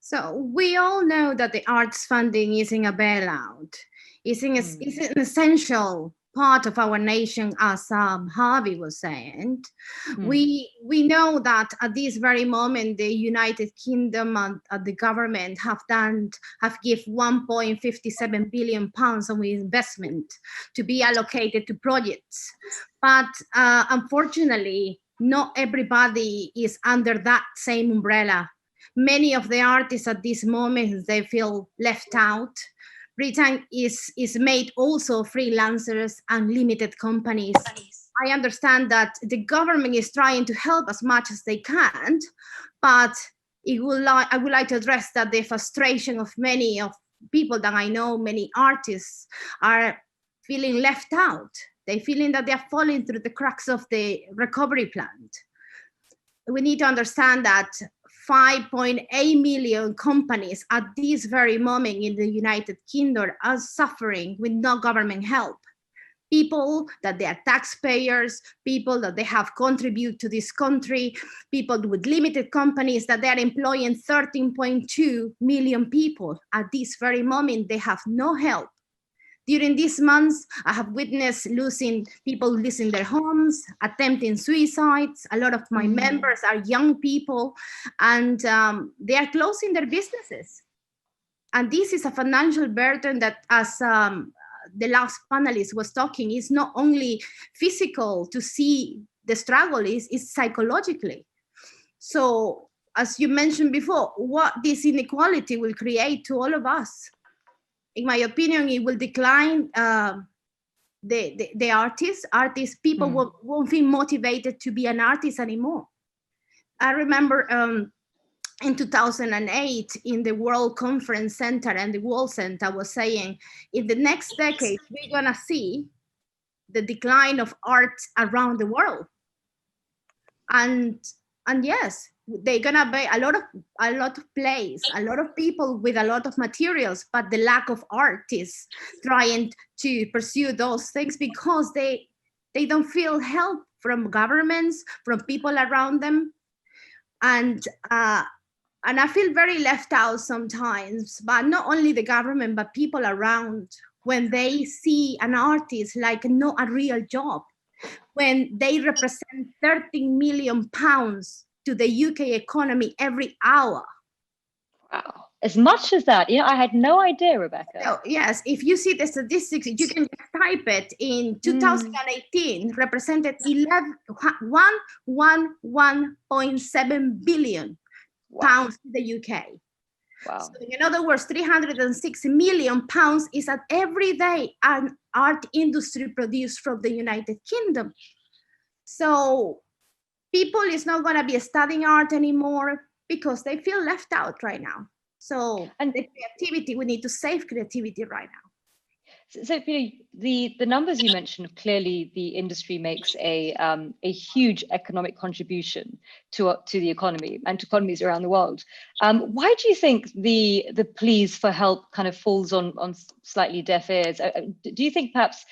[SPEAKER 8] So we all know that the arts funding isn't a bailout. It's an essential part of our nation, as Harvey was saying. We know that at this very moment, the United Kingdom and the government have given £1.57 billion of investment to be allocated to projects. But unfortunately, not everybody is under that same umbrella. Many of the artists at this moment, they feel left out. Britain is made also freelancers and limited companies. I understand that the government is trying to help as much as they can, but I would like to address that the frustration of many of people that I know, many artists, are feeling left out. They're feeling that they're falling through the cracks of the recovery plan. We need to understand that 5.8 million companies at this very moment in the United Kingdom are suffering with no government help. People that they are taxpayers, people that they have contributed to this country, people with limited companies that they are employing 13.2 million people. At this very moment, they have no help. During these months, I have witnessed people losing their homes, attempting suicides. A lot of my members are young people, and they are closing their businesses. And this is a financial burden that, as the last panelist was talking, is not only physical to see the struggle, is psychologically. So, as you mentioned before, what this inequality will create to all of us. In my opinion, it will decline the artists. People won't feel motivated to be an artist anymore. I remember in 2008 in the World Conference Center and the World Center was saying, in the next decade, we're gonna see the decline of art around the world. And yes, they're gonna be a lot of plays, a lot of people with a lot of materials, but the lack of artists trying to pursue those things because they don't feel help from governments, from people around them. And I feel very left out sometimes, but not only the government, but people around, when they see an artist like not a real job, when they represent 13 million pounds to the UK economy every hour.
[SPEAKER 3] Wow, as much as that? I had no idea, Rebecca.
[SPEAKER 8] So, yes, if you see the statistics, you can type it. In 2018, represented 1.7 billion pounds to the UK. Wow. So in other words, 360 million pounds is at every day an art industry produced from the United Kingdom. So people is not going to be studying art anymore because they feel left out right now. So, and the creativity, we need to save creativity right now.
[SPEAKER 3] So the numbers you mentioned, clearly the industry makes a huge economic contribution to the economy and to economies around the world. Why do you think the pleas for help kind of falls on slightly deaf ears? Do you think perhaps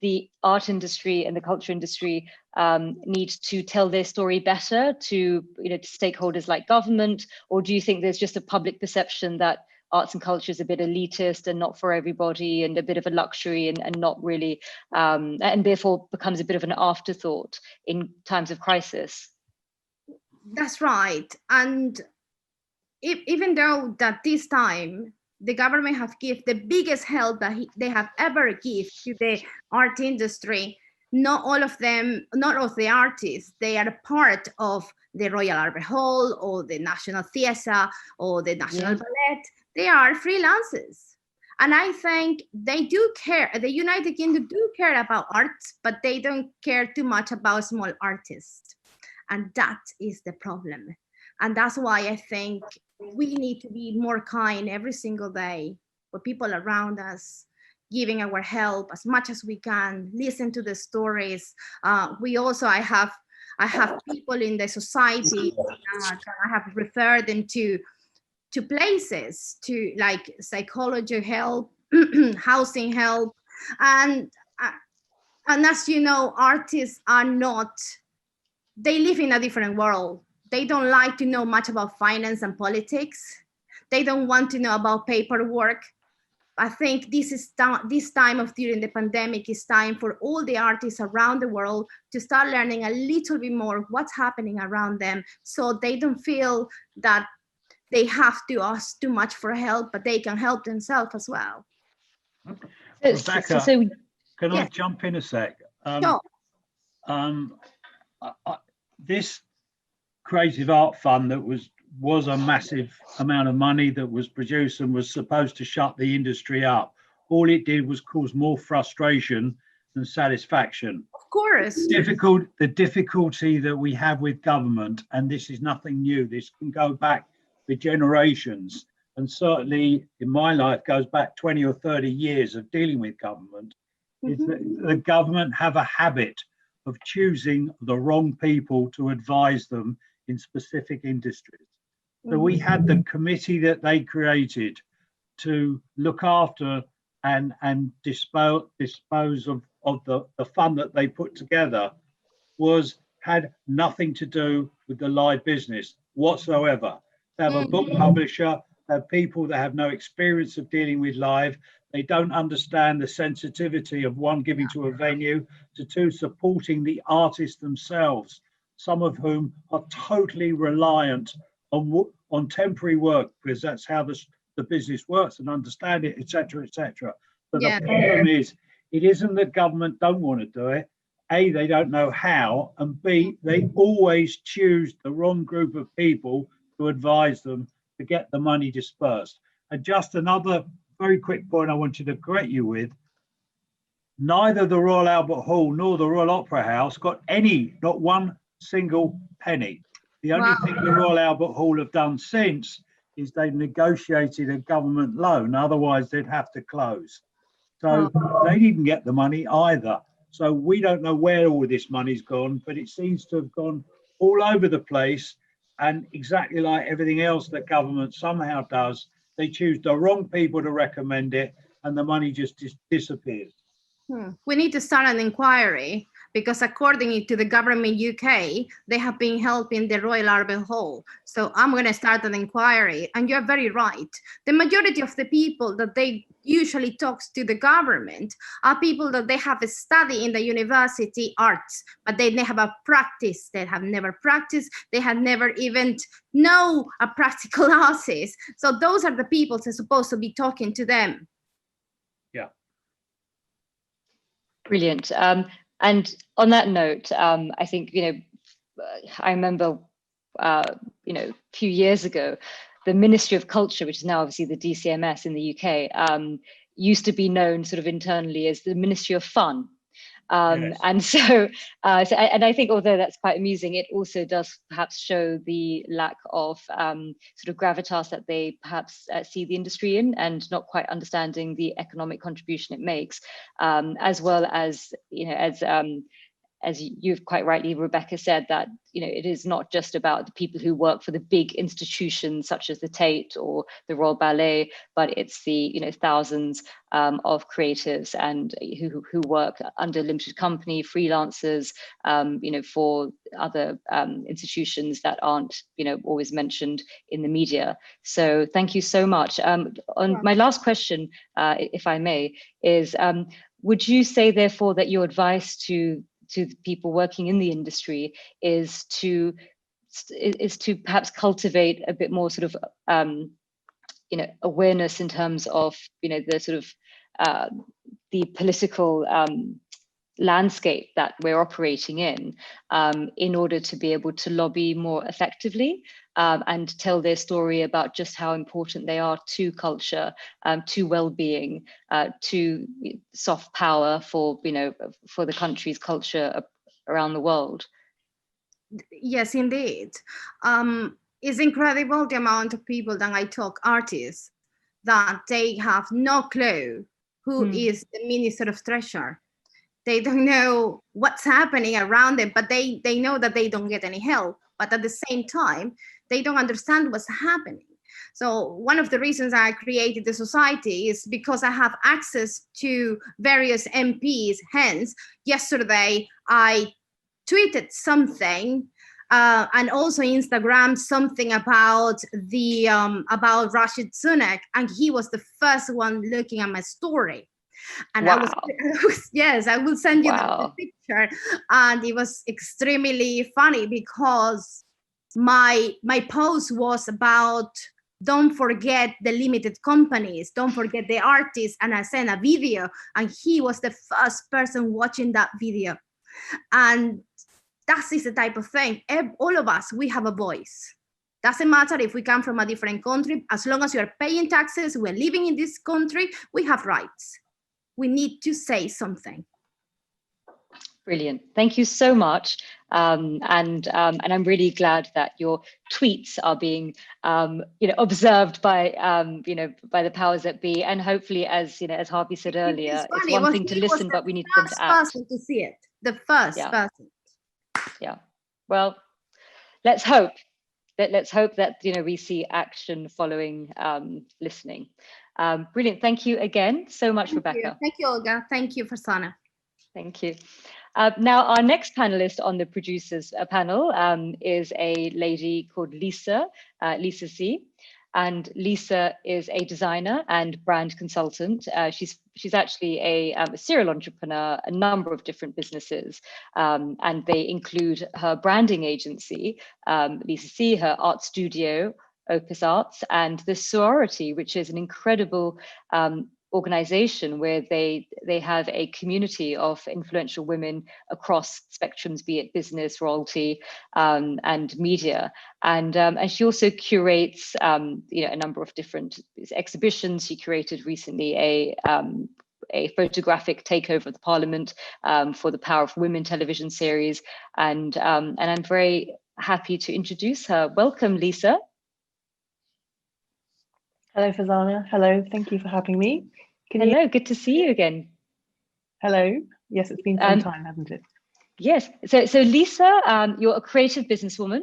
[SPEAKER 3] the art industry and the culture industry need to tell their story better to stakeholders like government, or do you think there's just a public perception that arts and culture is a bit elitist and not for everybody and a bit of a luxury and not really, and therefore becomes a bit of an afterthought in times of crisis?
[SPEAKER 8] That's right. And even though that this time the government have given the biggest help that they have ever given to the art industry, not all of them, not all of the artists, they are part of the Royal Albert Hall or the National Theatre or the National Ballet. They are freelancers. And I think they do care, the United Kingdom do care about arts, but they don't care too much about small artists. And that is the problem. And that's why I think we need to be more kind every single day with people around us, giving our help as much as we can, listen to the stories. We also, I have people in the society that I have referred them to places, to like psychology help, housing help. And as you know, artists are not, they live in a different world. They don't like to know much about finance and politics. They don't want to know about paperwork. I think this time of during the pandemic is time for all the artists around the world to start learning a little bit more what's happening around them, so they don't feel that they have to ask too much for help, but they can help themselves as well.
[SPEAKER 4] Rebecca, can I jump in a sec?
[SPEAKER 8] Sure.
[SPEAKER 4] This Creative Art Fund that was a massive amount of money that was produced and was supposed to shut the industry up. All it did was cause more frustration than satisfaction.
[SPEAKER 8] Of course.
[SPEAKER 4] The difficulty that we have with government, and this is nothing new, this can go back for generations, and certainly in my life goes back 20 or 30 years of dealing with government, is that the government have a habit of choosing the wrong people to advise them in specific industries. So we had the committee that they created to look after and dispose of the fund that they put together had nothing to do with the live business whatsoever. They have a book publisher, they have people that have no experience of dealing with live. They don't understand the sensitivity of one, giving to a venue, to two, supporting the artists themselves, some of whom are totally reliant on temporary work, because that's how the business works, and understand it, etc., etc. But the problem is, it isn't that government don't want to do it. A, they don't know how, and B, they always choose the wrong group of people to advise them to get the money dispersed. And just another very quick point I wanted to correct you with: neither the Royal Albert Hall nor the Royal Opera House got not one single penny. The only thing the Royal Albert Hall have done since is they've negotiated a government loan, otherwise they'd have to close. So they didn't get the money either. So we don't know where all this money's gone, but it seems to have gone all over the place. And exactly like everything else that government somehow does, they choose the wrong people to recommend it, and the money just disappears.
[SPEAKER 8] We need to start an inquiry, because according to the government UK, they have been helping the Royal Albert Hall. So I'm going to start an inquiry. And you're very right. The majority of the people that they usually talks to the government are people that they have studied in the university arts, but they never practiced. They have never practiced. They have never even know a practical artist. So those are the people that are supposed to be talking to them.
[SPEAKER 4] Yeah.
[SPEAKER 3] Brilliant. And on that note, I think, I remember, a few years ago, the Ministry of Culture, which is now obviously the DCMS in the UK, used to be known sort of internally as the Ministry of Fun.
[SPEAKER 4] Yes.
[SPEAKER 3] And so, and I think although that's quite amusing, it also does perhaps show the lack of sort of gravitas that they perhaps see the industry in, and not quite understanding the economic contribution it makes, as well as, you know, as you've quite rightly, Rebecca, said, that, you know, it is not just about the people who work for the big institutions such as the Tate or the Royal Ballet, but it's the, you know, thousands of creatives and who work under limited company, freelancers, you know, for other institutions that aren't, you know, always mentioned in the media. So thank you so much. My last question, if I may, is would you say therefore that your advice to the people working in the industry is to perhaps cultivate a bit more sort of you know, awareness in terms of, you know, the sort of the political landscape that we're operating in order to be able to lobby more effectively and tell their story about just how important they are to culture, to well-being, to soft power for, you know, for the country's culture around the world.
[SPEAKER 8] Yes, indeed. It's incredible the amount of people that I talk, artists, that they have no clue who is the Minister of Treasure. They don't know what's happening around them, but they know that they don't get any help. But at the same time, they don't understand what's happening. So one of the reasons I created the society is because I have access to various MPs. Hence, yesterday I tweeted something and also Instagram something about the about Rashid Sunak, and he was the first one looking at my story. And
[SPEAKER 3] wow.
[SPEAKER 8] I will send you
[SPEAKER 3] wow.
[SPEAKER 8] the picture. And it was extremely funny because my post was about, don't forget the limited companies, don't forget the artists. And I sent a video, and he was the first person watching that video. And that is the type of thing. All of us, we have a voice. Doesn't matter if we come from a different country, as long as you are paying taxes, we're living in this country, we have rights. We need to say something.
[SPEAKER 3] Brilliant. Thank you so much. And I'm really glad that your tweets are being, you know, observed by, you know, by the powers that be. And hopefully, as you know, as Harvey said earlier, it's one thing to listen, but we need them to act.
[SPEAKER 8] Person to see it. The first person.
[SPEAKER 3] Yeah. Well, let's hope that, you know, we see action following listening. Brilliant. Thank you again so much, Rebecca.
[SPEAKER 8] Thank you, Olga. Thank you, Farzana.
[SPEAKER 3] Thank you. Now, our next panelist on the producers panel is a lady called Lisa C. And Lisa is a designer and brand consultant. She's actually a serial entrepreneur, a number of different businesses, and they include her branding agency, Lisa C, her art studio, Opus Arts, and the Sorority, which is an incredible organization where they have a community of influential women across spectrums, be it business, royalty, and media. And she also curates you know, a number of different exhibitions. She curated recently a photographic takeover of the Parliament for the Power of Women television series. And I'm very happy to introduce her. Welcome, Lisa.
[SPEAKER 9] Hello, Farzana. Hello, thank you for having me.
[SPEAKER 3] Hello, good to see you again.
[SPEAKER 9] Hello. Yes, it's been some time, hasn't it?
[SPEAKER 3] Yes. So Lisa, you're a creative businesswoman,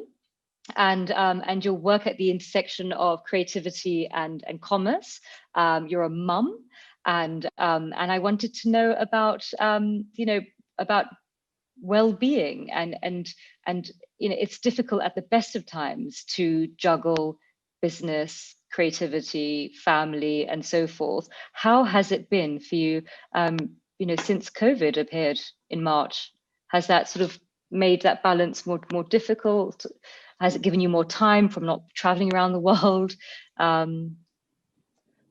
[SPEAKER 3] and your work at the intersection of creativity and commerce. You're a mum, and I wanted to know about you know, about well-being and you know, it's difficult at the best of times to juggle business, creativity, family, and so forth. How has it been for you, you know, since COVID appeared in March? Has that sort of made that balance more difficult? Has it given you more time from not traveling around the world?
[SPEAKER 9] Well,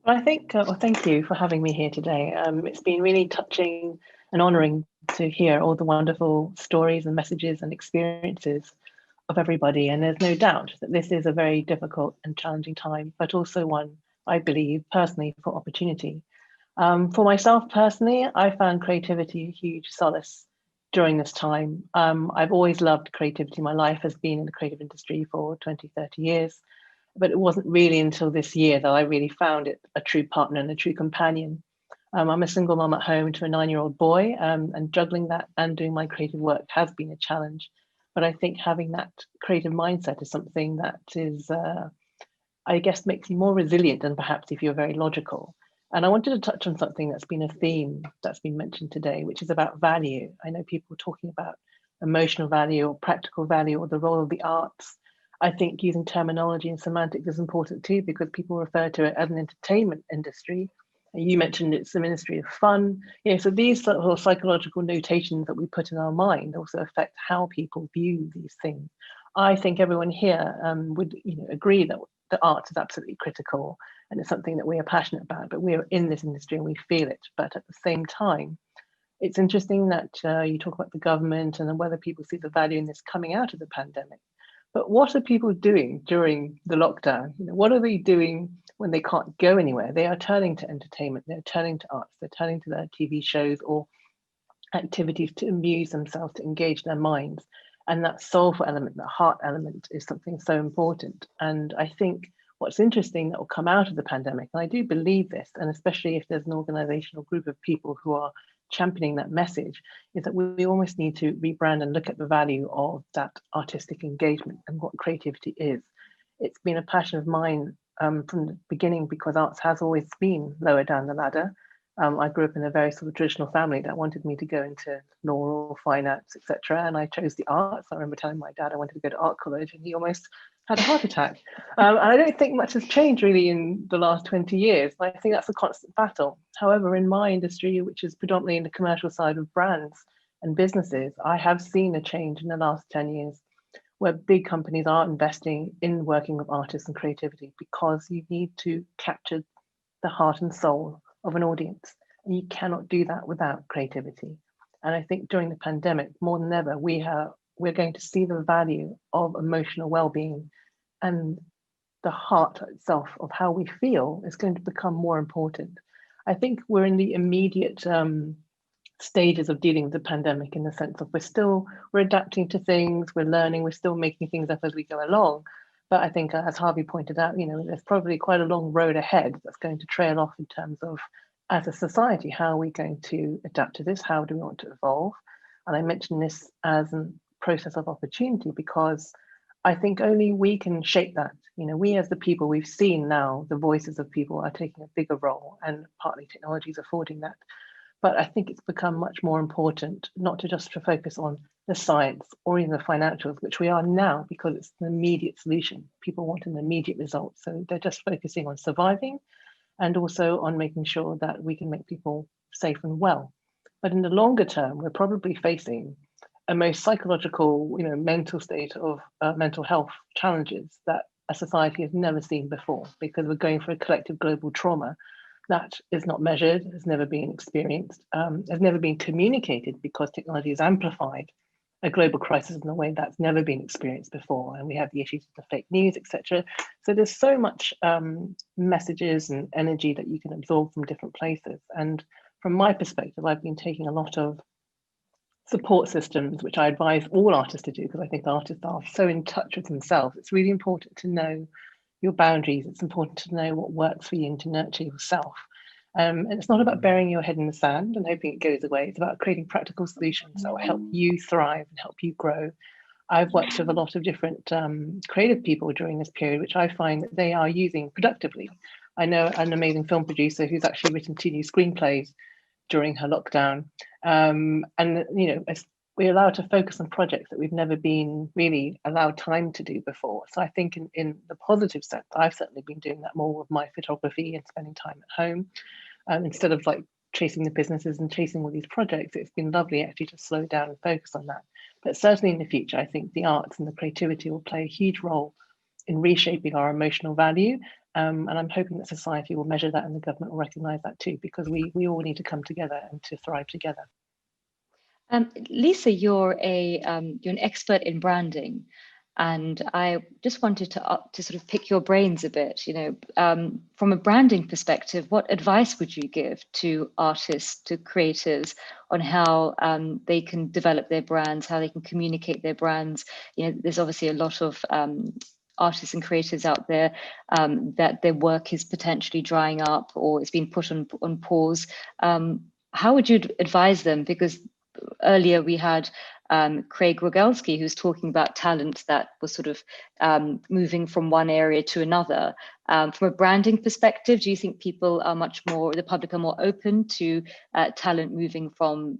[SPEAKER 9] I think, well, thank you for having me here today. It's been really touching and honouring to hear all the wonderful stories and messages and experiences of everybody. And there's no doubt that this is a very difficult and challenging time, but also one, I believe, personally, for opportunity. For myself personally, I found creativity a huge solace during this time. I've always loved creativity. My life has been in the creative industry for 20, 30 years, but it wasn't really until this year that I really found it a true partner and a true companion. I'm a single mom at home to a 9-year-old boy, and juggling that and doing my creative work has been a challenge. But I think having that creative mindset is something that is, I guess, makes you more resilient than perhaps if you're very logical. And I wanted to touch on something that's been a theme that's been mentioned today, which is about value. I know people talking about emotional value or practical value or the role of the arts. I think using terminology and semantics is important too, because people refer to it as an entertainment industry. You mentioned it's the Ministry of Fun. So these sort of psychological notations that we put in our mind also affect how people view these things. I think everyone here would agree that the arts is absolutely critical and it's something that we are passionate about, but we're in this industry and we feel it. But at the same time, it's interesting that you talk about the government and whether people see the value in this coming out of the pandemic. But what are people doing during the lockdown? What are they doing when they can't go anywhere? They are turning to entertainment, they're turning to arts, they're turning to their TV shows or activities to amuse themselves, to engage their minds. And that soulful element, that heart element is something so important. And I think what's interesting that will come out of the pandemic, and I do believe this, and especially if there's an organizational group of people who are championing that message, is that we almost need to rebrand and look at the value of that artistic engagement and what creativity is. It's been a passion of mine from the beginning, because arts has always been lower down the ladder. I grew up in a very sort of traditional family that wanted me to go into law or finance, etc. And I chose the arts. I remember telling my dad I wanted to go to art college, and he almost had a heart attack. And I don't think much has changed really in the last 20 years. I think that's a constant battle. However, in my industry, which is predominantly in the commercial side of brands and businesses, I have seen a change in the last 10 years where big companies are investing in working with artists and creativity, because you need to capture the heart and soul of an audience, and you cannot do that without creativity. And I think during the pandemic, more than ever, we're going to see the value of emotional well-being, and the heart itself of how we feel is going to become more important. I think we're in the immediate stages of dealing with the pandemic, in the sense of we're adapting to things, we're learning, we're still making things up as we go along. But I think, as Harvey pointed out, there's probably quite a long road ahead that's going to trail off in terms of, as a society, how are we going to adapt to this? How do we want to evolve? And I mention this as a process of opportunity, because I think only we can shape that. We as the people, we've seen now the voices of people are taking a bigger role, and partly technology is affording that. But I think it's become much more important not to just focus on the science or even the financials, which we are now, because it's an immediate solution. People want an immediate result. So they're just focusing on surviving, and also on making sure that we can make people safe and well. But in the longer term, we're probably facing a most psychological, mental state of mental health challenges that a society has never seen before, because we're going for a collective global trauma that is not measured, has never been experienced, has never been communicated, because technology has amplified a global crisis in a way that's never been experienced before. And we have the issues of the fake news, etc. So there's so much messages and energy that you can absorb from different places. And from my perspective, I've been taking a lot of support systems, which I advise all artists to do, because I think artists are so in touch with themselves. It's really important to know your boundaries. It's important to know what works for you and to nurture yourself. And it's not about burying your head in the sand and hoping it goes away. It's about creating practical solutions that will help you thrive and help you grow. I've worked with a lot of different creative people during this period, which I find that they are using productively. I know an amazing film producer who's actually written 2 new screenplays during her lockdown. We're allowed to focus on projects that we've never been really allowed time to do before. So I think in the positive sense, I've certainly been doing that more with my photography and spending time at home. Instead of chasing the businesses and chasing all these projects, it's been lovely actually to slow down and focus on that. But certainly in the future, I think the arts and the creativity will play a huge role in reshaping our emotional value. And I'm hoping that society will measure that and the government will recognise that too, because we all need to come together and to thrive together.
[SPEAKER 3] Lisa, you're an expert in branding. And I just wanted to sort of pick your brains a bit, from a branding perspective, what advice would you give to artists, to creators on how they can develop their brands, how they can communicate their brands? There's obviously a lot of artists and creators out there that their work is potentially drying up or it's been put on pause. How would you advise them? Because earlier we had Craig Rogalski, who's talking about talent that was sort of moving from one area to another. From a branding perspective, do you think people are the public are more open to talent moving from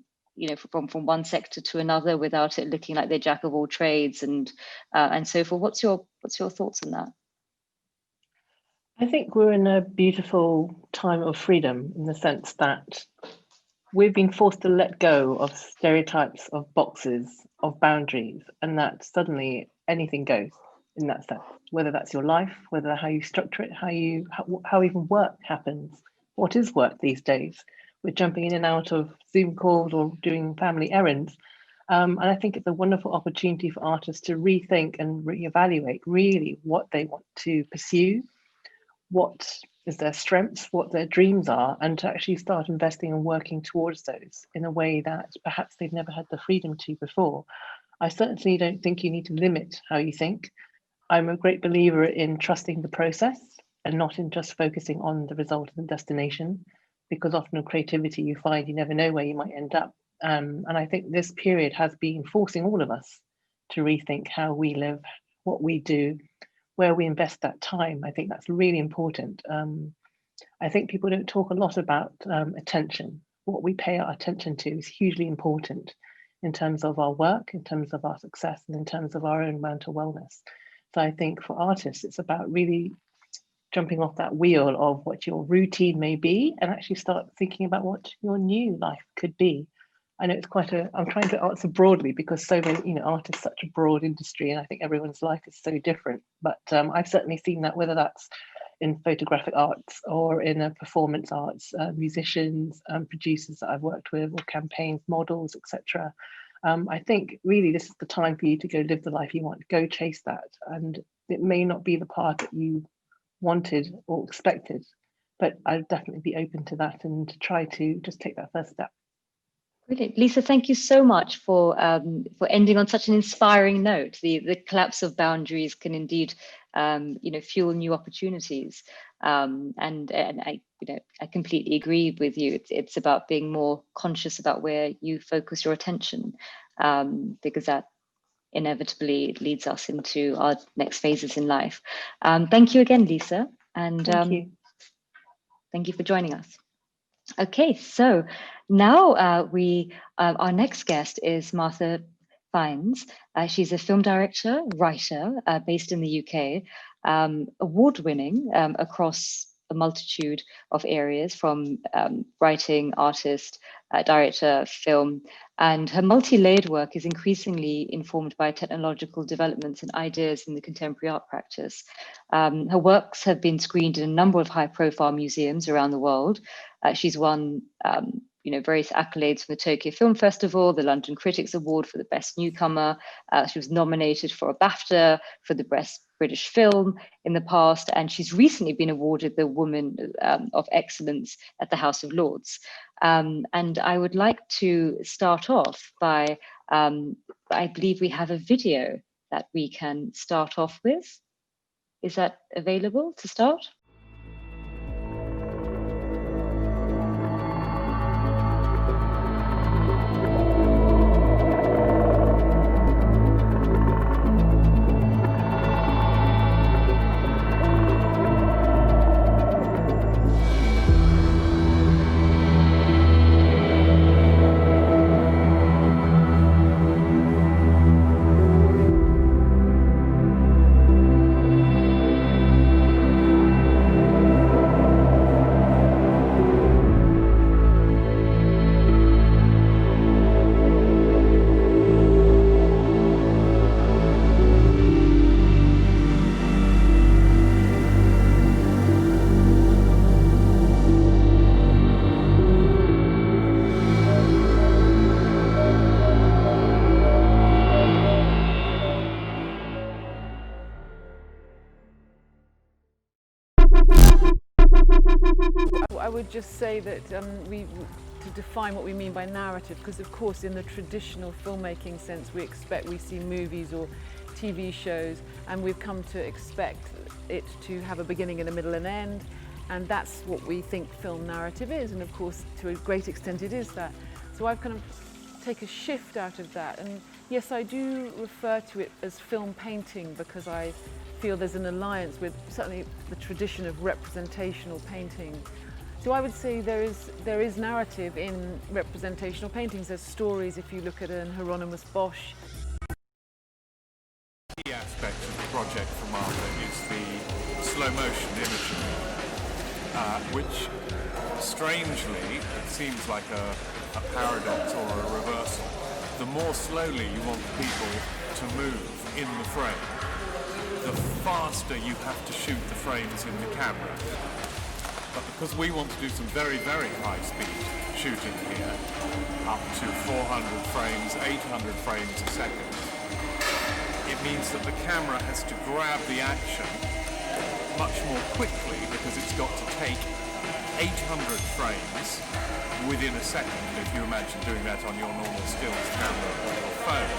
[SPEAKER 3] one sector to another without it looking like they're jack of all trades and so forth? What's your thoughts on that?
[SPEAKER 9] I think we're in a beautiful time of freedom in the sense that we've been forced to let go of stereotypes, of boxes, of boundaries, and that suddenly anything goes in that sense, whether that's your life, whether how you structure it, how even work happens. What is work these days? We're jumping in and out of Zoom calls or doing family errands. And I think it's a wonderful opportunity for artists to rethink and reevaluate really what they want to pursue, what is their strengths, what their dreams are, and to actually start investing and working towards those in a way that perhaps they've never had the freedom to before. I certainly don't think you need to limit how you think. I'm a great believer in trusting the process and not in just focusing on the result and the destination, because often in creativity you find you never know where you might end up. And I think this period has been forcing all of us to rethink how we live, what we do, where we invest that time. I think that's really important. I think people don't talk a lot about attention. What we pay our attention to is hugely important in terms of our work, in terms of our success, and in terms of our own mental wellness. So I think for artists, it's about really jumping off that wheel of what your routine may be and actually start thinking about what your new life could be. I know it's I'm trying to answer broadly because so many, art is such a broad industry and I think everyone's life is so different. But I've certainly seen that, whether that's in photographic arts or in performance arts, musicians, producers that I've worked with, or campaigns, models, etc. I think really this is the time for you to go live the life you want, go chase that. And it may not be the path that you wanted or expected, but I'd definitely be open to that and to try to just take that first step.
[SPEAKER 3] Brilliant. Lisa, thank you so much for ending on such an inspiring note. The collapse of boundaries can indeed fuel new opportunities. And I completely agree with you. It's about being more conscious about where you focus your attention, because that inevitably leads us into our next phases in life. Thank you again, Lisa. And thank you for joining us. Okay, so now our next guest is Martha Fiennes. She's a film director, writer, based in the UK, award-winning across a multitude of areas, from writing, artist, director, film, and her multi-layered work is increasingly informed by technological developments and ideas in the contemporary art practice. Her works have been screened in a number of high-profile museums around the world. She's won various accolades from the Tokyo Film Festival, the London Critics Award for the Best Newcomer. She was nominated for a BAFTA for the Best British Film in the past, and she's recently been awarded the Woman of Excellence at the House of Lords. And I would like to start off by, I believe we have a video that we can start off with. Is that available to start?
[SPEAKER 10] would just say that to define what we mean by narrative, because of course in the traditional filmmaking sense we see movies or TV shows, and we've come to expect it to have a beginning and a middle and end, and that's what we think film narrative is, and of course to a great extent it is that. So I've kind of taken a shift out of that, and yes, I do refer to it as film painting because I feel there's an alliance with certainly the tradition of representational painting. So I would say there is narrative in representational paintings. There's stories if you look at an Hieronymus Bosch.
[SPEAKER 11] Key aspect of the project for Martha is the slow motion imaging, which strangely, it seems like a paradox or a reversal. The more slowly you want people to move in the frame, the faster you have to shoot the frames in the camera. But because we want to do some very, very high speed shooting here, up to 400 frames, 800 frames a second, it means that the camera has to grab the action much more quickly because it's got to take 800 frames within a second. If you imagine doing that on your normal stills camera or your phone,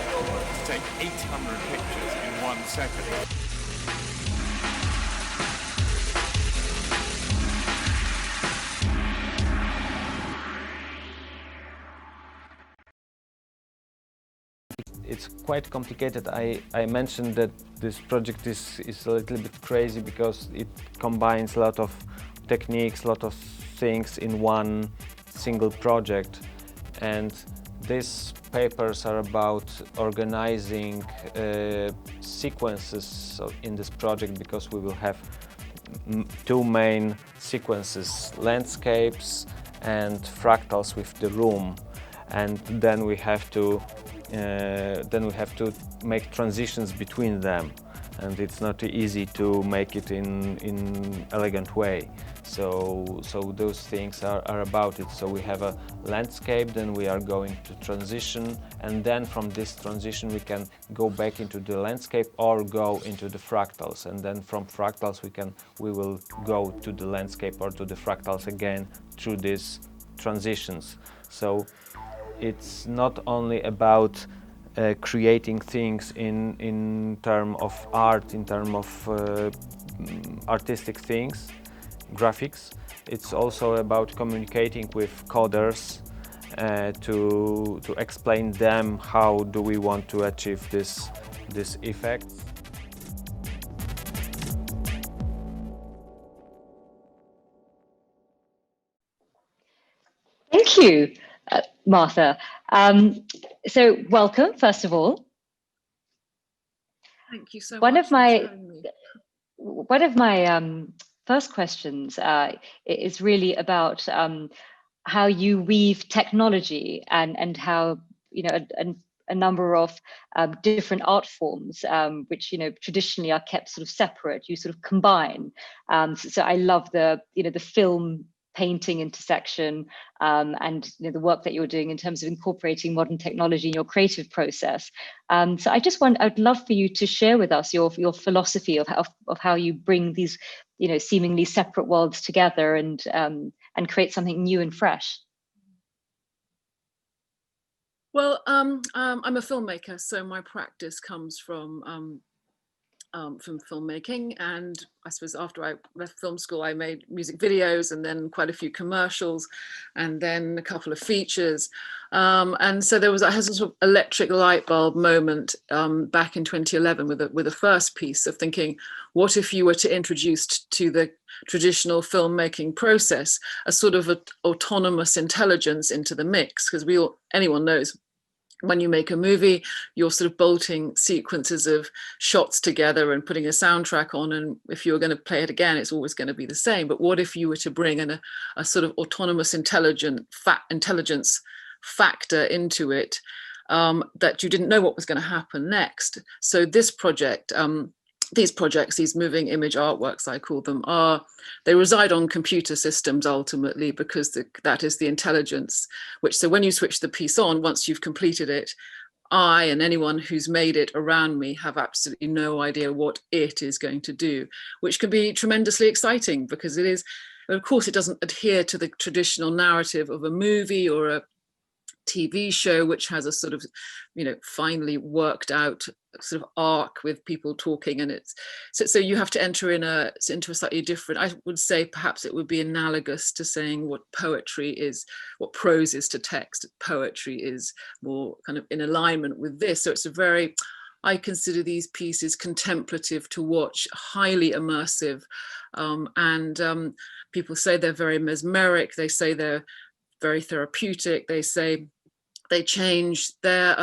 [SPEAKER 11] to take 800 pictures in 1 second.
[SPEAKER 12] It's quite complicated. I mentioned that this project is a little bit crazy because it combines a lot of techniques, a lot of things in one single project, and these papers are about organizing sequences in this project, because we will have two main sequences, landscapes and fractals with the room, and then we have to make transitions between them, and it's not easy to make it in elegant way. So those things are about it. So we have a landscape, then we are going to transition, and then from this transition we can go back into the landscape or go into the fractals, and then from fractals we will go to the landscape or to the fractals again through these transitions. So it's not only about creating things in terms of art, in terms of artistic things, graphics. It's also about communicating with coders to explain them how do we want to achieve this effect.
[SPEAKER 3] Thank you, Martha. So welcome, first of all.
[SPEAKER 13] Thank you so much for having me.
[SPEAKER 3] One of my first questions is really about how you weave technology and how, you know, a number of different art forms, which, you know, traditionally are kept sort of separate, you sort of combine. So I love the film painting intersection, and the work that you're doing in terms of incorporating modern technology in your creative process. So I'd love for you to share with us your philosophy of how you bring these, seemingly separate worlds together and create something new and fresh.
[SPEAKER 13] Well, I'm a filmmaker, so my practice comes from filmmaking, and I suppose after I left film school I made music videos and then quite a few commercials and then a couple of features, and so I had a sort of electric light bulb moment back in 2011 with the first piece of thinking, what if you were to introduce to the traditional filmmaking process a sort of autonomous intelligence into the mix? Because anyone knows, when you make a movie, you're sort of bolting sequences of shots together and putting a soundtrack on, and if you were going to play it again, it's always going to be the same. But what if you were to bring in a sort of autonomous intelligence factor into it, that you didn't know what was going to happen next? So this project, these moving image artworks, I call them, they reside on computer systems ultimately, because that is the intelligence so when you switch the piece on, once you've completed it, I and anyone who's made it around me have absolutely no idea what it is going to do, which can be tremendously exciting, because it is But of course, it doesn't adhere to the traditional narrative of a movie or a TV show, which has a sort of, finely worked out sort of arc with people talking, and it's so you have to enter into a slightly different. I would say perhaps it would be analogous to saying what poetry is, what prose is to text. Poetry is more kind of in alignment with this. So it's a very, I consider these pieces contemplative to watch, highly immersive, and people say they're very mesmeric. They say they're very therapeutic. They say they change their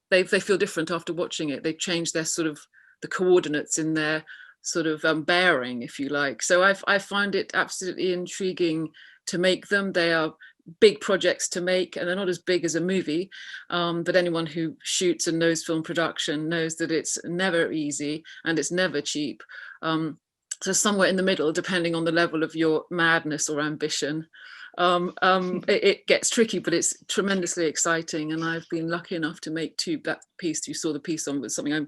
[SPEAKER 13] they feel different after watching it. They change their sort of the coordinates in their sort of bearing, if you like. So I find it absolutely intriguing to make them. They are big projects to make, and they're not as big as a movie, but anyone who shoots and knows film production knows that it's never easy and it's never cheap. So somewhere in the middle, depending on the level of your madness or ambition, it gets tricky, but it's tremendously exciting. And I've been lucky enough to make that piece you saw the piece on was something I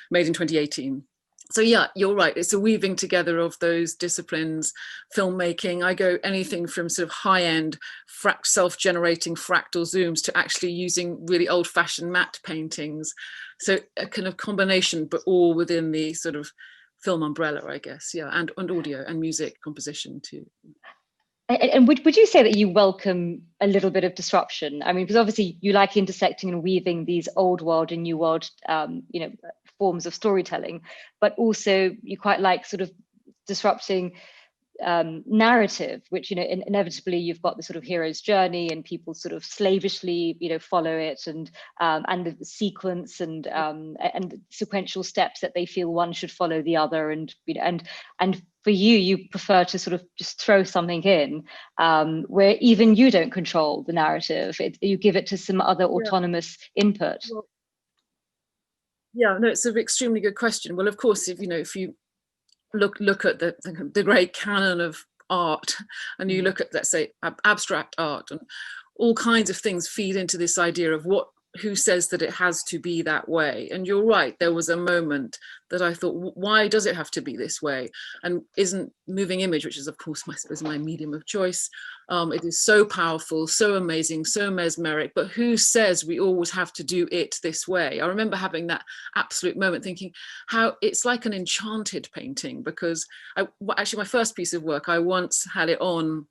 [SPEAKER 13] made in 2018. So yeah, you're right. It's a weaving together of those disciplines, filmmaking. I go anything from sort of high-end self-generating fractal zooms to actually using really old-fashioned matte paintings. So a kind of combination, but all within the sort of film umbrella, I guess. Yeah, and audio and music composition too.
[SPEAKER 3] And would you say that you welcome a little bit of disruption? I mean, because obviously you like intersecting and weaving these old world and new world, forms of storytelling, but also you quite like sort of disrupting narrative, which inevitably you've got the sort of hero's journey and people sort of slavishly follow it, and the sequence and sequential steps that they feel one should follow the other, and for you prefer to sort of just throw something in where even you don't control the narrative. You give it to some other autonomous input.
[SPEAKER 13] Well, yeah, no, it's an extremely good question. Well, of course, if you look at the great canon of art, and you look at, let's say, abstract art, and all kinds of things feed into this idea of who says that it has to be that way. And you're right, there was a moment that I thought, why does it have to be this way? And isn't moving image, which is of course my medium of choice, it is so powerful, so amazing, so mesmeric, but who says we always have to do it this way? I remember having that absolute moment thinking how it's like an enchanted painting, because actually my first piece of work, I once had it on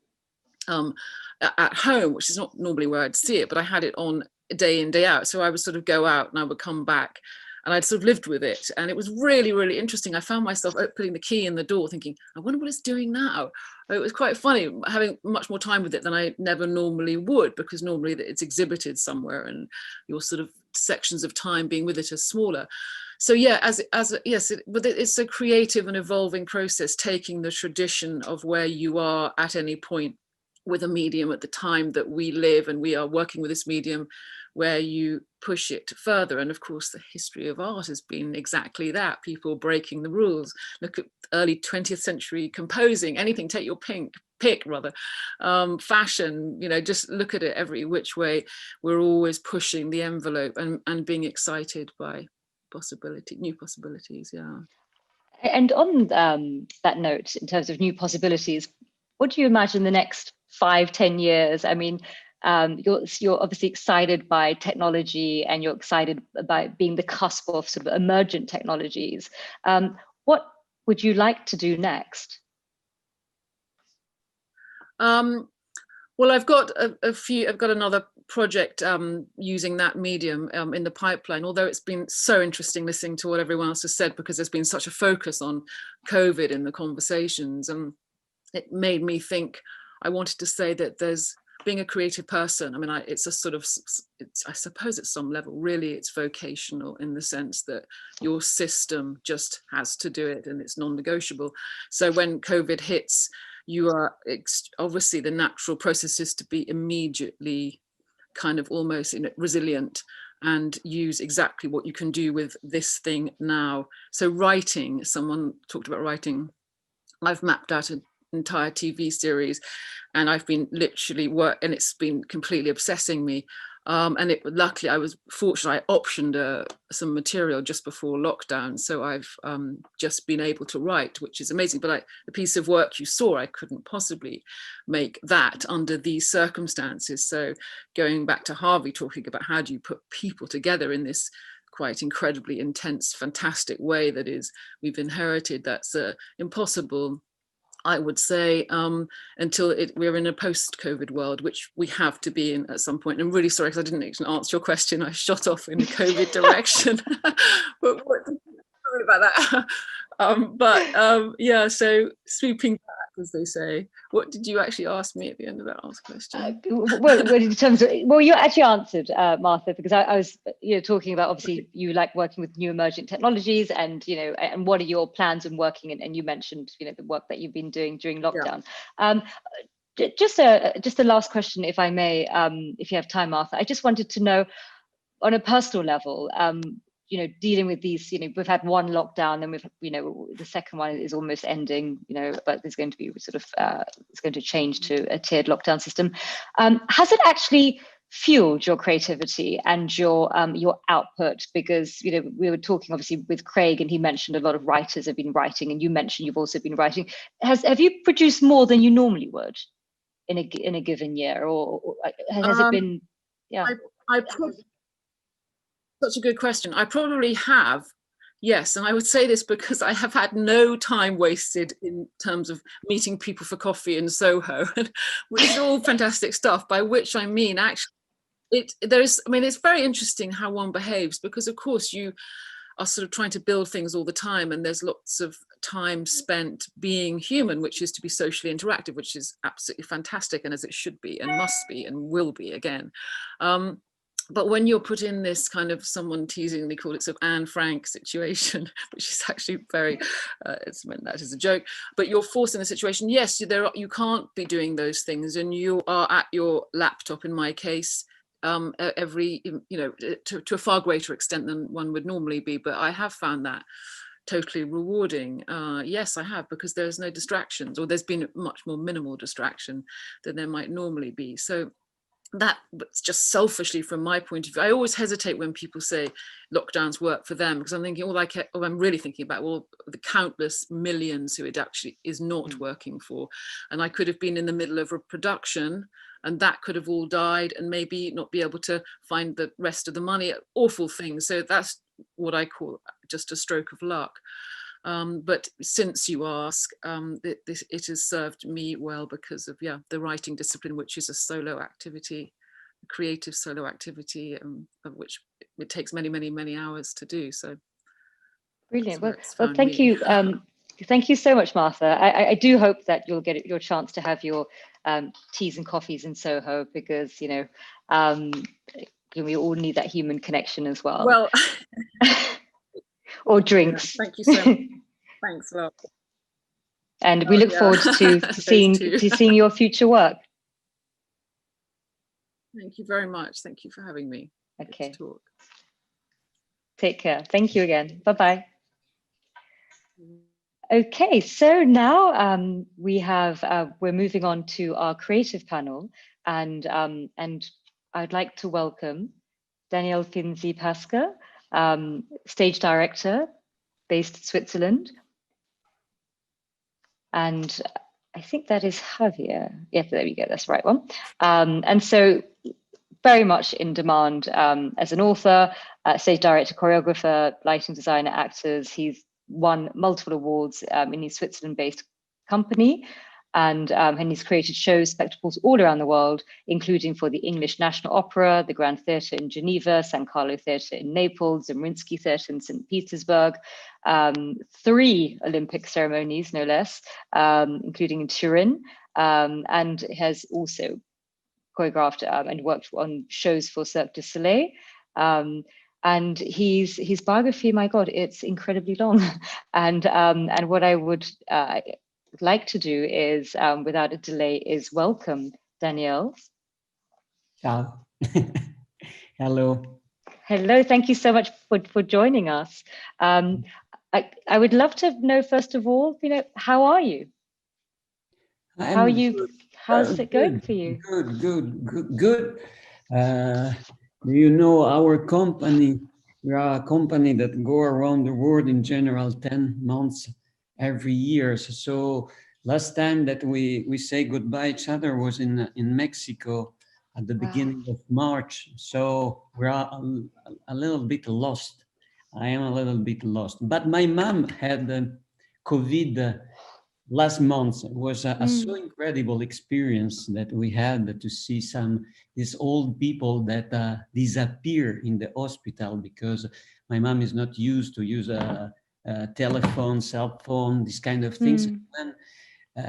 [SPEAKER 13] at home, which is not normally where I'd see it, but I had it on day in, day out. So I would sort of go out and I would come back, and I'd sort of lived with it. And it was really, really interesting. I found myself putting the key in the door thinking, I wonder what it's doing now. It was quite funny having much more time with it than I never normally would, because normally it's exhibited somewhere and your sort of sections of time being with it are smaller. So yeah, but it's a creative and evolving process, taking the tradition of where you are at any point with a medium at the time that we live, and we are working with this medium, where you push it further. And of course, the history of art has been exactly that, people breaking the rules. Look at early 20th century composing, anything, take your pick rather, fashion, just look at it every which way. We're always pushing the envelope and being excited by new possibilities, yeah.
[SPEAKER 3] And on that note, in terms of new possibilities, what do you imagine the next 5-10 years? I mean, you're obviously excited by technology, and you're excited by being the cusp of sort of emergent technologies. What would you like to do next?
[SPEAKER 13] Well, I've got I've got another project using that medium in the pipeline, although it's been so interesting listening to what everyone else has said, because there's been such a focus on COVID in the conversations, and it made me think. I wanted to say that there's being a creative person. I mean, it's a sort of, I suppose at some level, really it's vocational, in the sense that your system just has to do it and it's non-negotiable. So when COVID hits, you are obviously the natural process is to be immediately kind of almost resilient and use exactly what you can do with this thing now. So writing, someone talked about writing. I've mapped out an entire TV series, and I've been literally and it's been completely obsessing me And luckily, I was fortunate. I optioned some material just before lockdown, so I've just been able to write, which is amazing. But the piece of work you saw, I couldn't possibly make that under these circumstances. So going back to Harvey, talking about how do you put people together in this quite incredibly intense, fantastic way that is we've inherited, that's impossible, I would say, until we're in a post-COVID world, which we have to be in at some point. I'm really sorry because I didn't answer your question. I shot off in the COVID direction. But sorry about that. Yeah, so swooping back, as they say. What did you actually ask me at the end of that last question?
[SPEAKER 3] Well, in terms of, well, you actually answered, Martha, because I was, talking about, obviously you like working with new emergent technologies, and and what are your plans in working, and you mentioned the work that you've been doing during lockdown. Yeah. Just a last question, if I may, if you have time, Martha. I just wanted to know, on a personal level, dealing with these, we've had one lockdown, and we've, the second one is almost ending, but there's going to be sort of, it's going to change to a tiered lockdown system. Has it actually fueled your creativity and your output? Because, we were talking obviously with Craig, and he mentioned a lot of writers have been writing, and you mentioned you've also been writing. Have you produced more than you normally would in a given year, or has it been, yeah?
[SPEAKER 13] Such a good question. I probably have, yes. And I would say this because I have had no time wasted in terms of meeting people for coffee in Soho, which is all fantastic stuff, by which I mean, actually, it's very interesting how one behaves, because of course you are sort of trying to build things all the time, and there's lots of time spent being human, which is to be socially interactive, which is absolutely fantastic, and as it should be and must be and will be again. But when you're put in this kind of, someone teasingly called it sort of Anne Frank situation, which is actually very, it's meant that as a joke, but you're forced in a situation, yes, you can't be doing those things, and you are at your laptop, in my case, every, to a far greater extent than one would normally be. But I have found that totally rewarding. Yes, I have, because there's no distractions, or there's been much more minimal distraction than there might normally be. So that's just selfishly from my point of view. I always hesitate when people say lockdowns work for them, because I'm thinking, I'm really thinking about, the countless millions who it actually is not working for. And I could have been in the middle of a production, and that could have all died, and maybe not be able to find the rest of the money. Awful things. So that's what I call just a stroke of luck. But since you ask, it has served me well because of the writing discipline, which is a solo activity, a creative solo activity, of which it takes many, many, many hours to do. So
[SPEAKER 3] brilliant. Well, thank you. Thank you so much, Martha. I do hope that you'll get your chance to have your teas and coffees in Soho, because we all need that human connection as well.
[SPEAKER 13] Well.
[SPEAKER 3] Or drinks.
[SPEAKER 13] Thank you so much. Thanks a lot.
[SPEAKER 3] And we look forward to seeing your future work.
[SPEAKER 13] Thank you very much. Thank you for having me.
[SPEAKER 3] Okay.
[SPEAKER 13] Talk.
[SPEAKER 3] Take care. Thank you again. Bye-bye. Okay, so now we're moving on to our creative panel, and I'd like to welcome Danielle Finzi-Pasca, stage director based in Switzerland, and I think that is Javier. Yeah, there we go, that's the right one. And so very much in demand as an author, stage director, choreographer, lighting designer, actors. He's won multiple awards in his Switzerland-based company, and he's created shows, spectacles all around the world, including for the English National Opera, the Grand Theatre in Geneva, San Carlo Theatre in Naples, Zemrinsky Theatre in St. Petersburg, 3 Olympic ceremonies, no less, including in Turin, and has also choreographed and worked on shows for Cirque du Soleil. And his biography, my God, it's incredibly long. And what I would like to do is, without a delay, is welcome Danielle.
[SPEAKER 14] Ciao. Hello.
[SPEAKER 3] Hello, thank you so much for joining us. I would love to know, first of all, how are you? How's it going for you?
[SPEAKER 14] Good. You know, our company, we are a company that go around the world in general 10 months every year. So last time that we say goodbye each other was in Mexico at the beginning of March. So we're a little bit lost. I am a little bit lost. But my mom had COVID last month. It was a so incredible experience that we had to see these old people that disappear in the hospital because my mom is not used to use a telephone, cell phone, these kind of things. When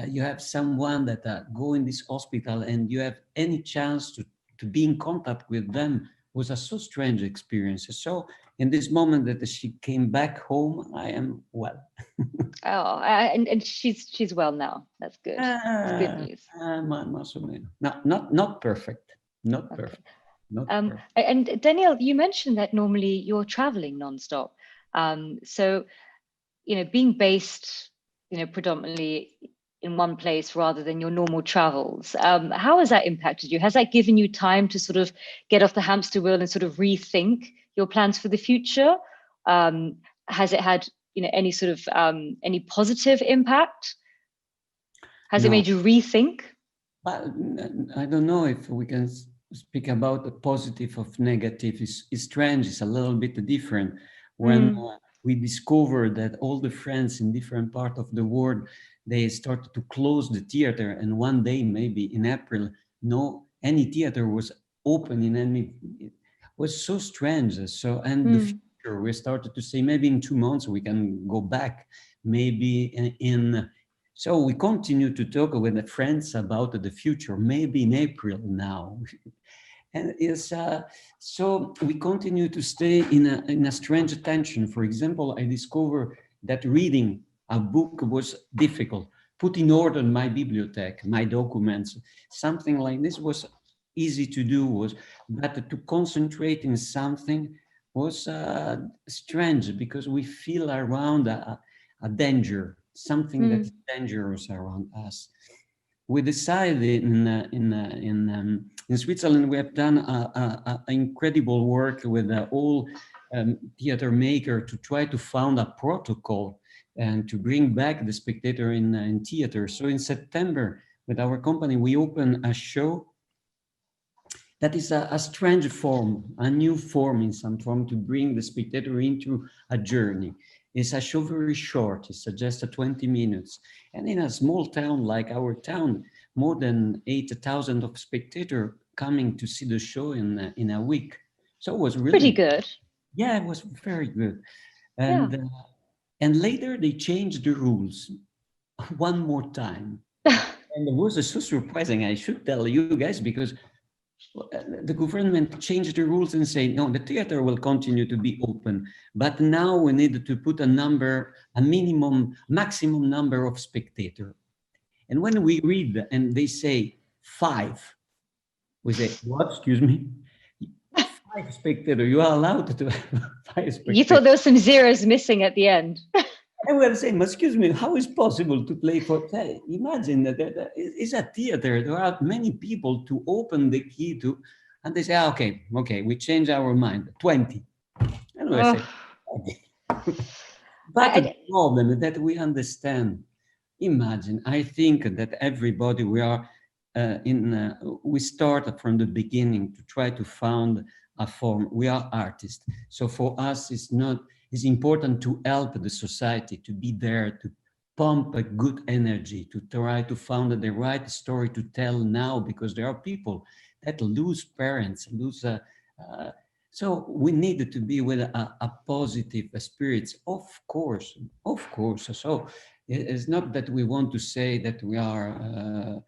[SPEAKER 14] you have someone that go in this hospital and you have any chance to be in contact with them was a so strange experience. So in this moment that she came back home, I am well.
[SPEAKER 3] And she's well now. That's good. That's good news.
[SPEAKER 14] Not perfect. Not perfect. Perfect.
[SPEAKER 3] And Danielle, you mentioned that normally you're traveling nonstop. So, being based, predominantly in one place rather than your normal travels, how has that impacted you? Has that given you time to sort of get off the hamster wheel and sort of rethink your plans for the future? Has it had any sort of any positive impact? Has it made you rethink?
[SPEAKER 14] I don't know if we can speak about the positive of negative. It's strange. It's a little bit different. When we discovered that all the friends in different parts of the world, they started to close the theater, and one day, maybe in April, any theater was open in any. It was so strange. So and the future, we started to say maybe in 2 months we can go back. Maybe so we continue to talk with the friends about the future. Maybe in April now. And so we continue to stay in a strange tension. For example, I discovered that reading a book was difficult. Put in order my bibliothèque, my documents, something like this was easy to do. But to concentrate in something was strange because we feel around a danger, something that's dangerous around us. We decided in Switzerland, we have done incredible work with all theater maker to try to found a protocol and to bring back the spectator in theater. So in September, with our company, we opened a show that is a strange form, a new form in some form to bring the spectator into a journey. It's a show very short, it's just 20 minutes. And in a small town like our town, more than 8,000 of spectators coming to see the show in a week. So it was really
[SPEAKER 3] pretty good.
[SPEAKER 14] Yeah, it was very good. And later they changed the rules one more time. And it was so surprising, I should tell you guys, because the government changed the rules and say, no, the theater will continue to be open, but now we need to put maximum number of spectators. And when we read and they say 5, we say, what, excuse me? 5 spectators, you are allowed to have 5 spectators.
[SPEAKER 3] You thought there was some zeros missing at the end.
[SPEAKER 14] And we are saying, excuse me, how is possible to play for, imagine that it's a theater, there are many people to open the key to, and they say, okay, we change our mind, 20. And we say, okay. But the problem that we understand, imagine, I think that everybody, we start from the beginning to try to found a form. We are artists. So for us, it's important to help the society, to be there, to pump a good energy, to try to find the right story to tell now, because there are people that lose parents, so we need to be with a positive spirit, of course. So it's not that we want to say that we are,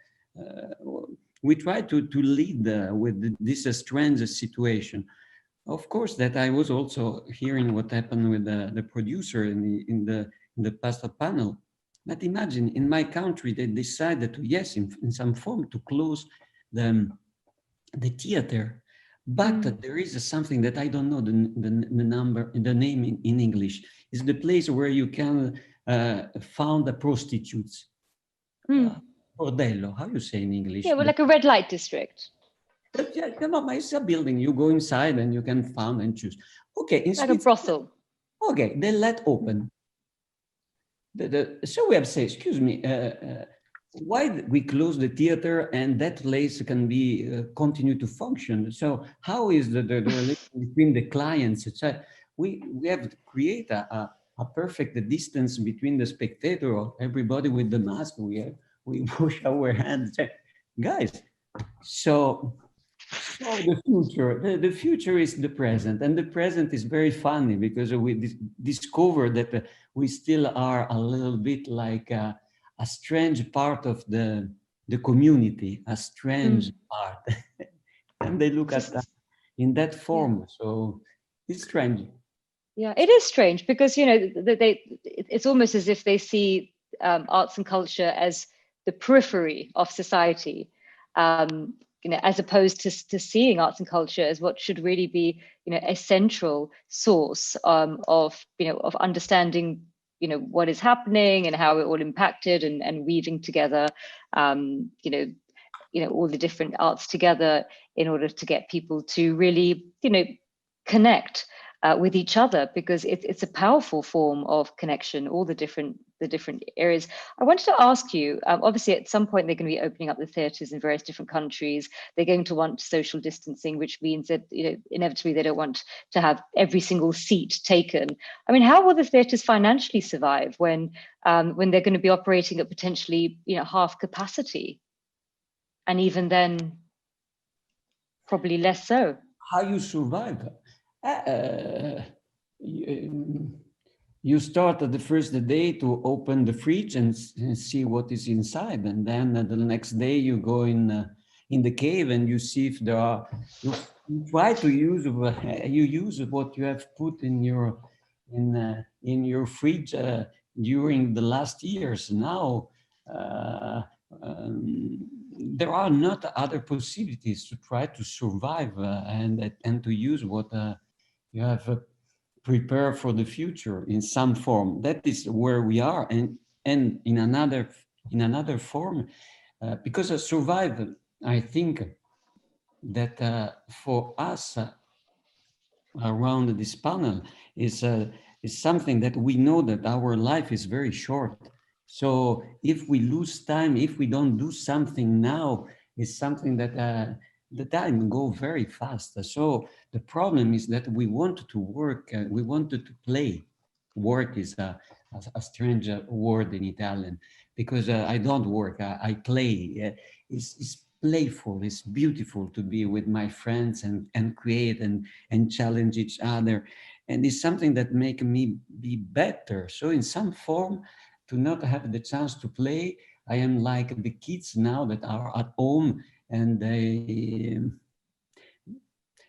[SPEAKER 14] we try to lead with this strange situation. Of course, that I was also hearing what happened with the producer in the past panel. But imagine, in my country, they decided to, yes, in some form, to close the theater. But there is something that I don't know the name in English. It's the place where you can found the prostitutes. Bordello, how you say in English?
[SPEAKER 3] Yeah, well, like a red light district.
[SPEAKER 14] Yeah, come on, it's a building. You go inside and you can find and choose. Okay, in
[SPEAKER 3] like a brothel.
[SPEAKER 14] Okay, they let open. So we have to say, excuse me, why we close the theater and that place can be continue to function? So how is the relation between the clients? We have to create a perfect distance between the spectator, everybody with the mask. We push our hands, guys. So the future is the present, and the present is very funny because we discover that we still are a little bit like a strange part of the community, a strange part, and they look at that in that form. So it's strange.
[SPEAKER 3] Yeah, it is strange because it's almost as if they see arts and culture as the periphery of society. As opposed to seeing arts and culture as what should really be, a central source of understanding, what is happening and how it all impacted and weaving together, all the different arts together in order to get people to really, connect with each other, because it's a powerful form of connection, all the different areas. I wanted to ask you, obviously at some point they're going to be opening up the theatres in various different countries. They're going to want social distancing, which means that inevitably they don't want to have every single seat taken. I mean, how will the theatres financially survive when they're going to be operating at potentially half capacity, and even then probably less so?
[SPEAKER 14] How you survive? You start at the first day to open the fridge and see what is inside, and then the next day you go in the cave and you see if there are. You try to use what you have put in your fridge during the last years. Now there are not other possibilities to try to survive and to use what you have prepared for the future in some form. That is where we are, and in another form, because of survival, I think that for us around this panel is something that we know that our life is very short. So if we lose time, if we don't do something now, it's something that the time go very fast. So the problem is that we want to work, we wanted to play. Work is a strange word in Italian, because I don't work, I play. It's playful, it's beautiful to be with my friends and create and challenge each other. And it's something that make me be better. So in some form, to not have the chance to play, I am like the kids now that are at home, and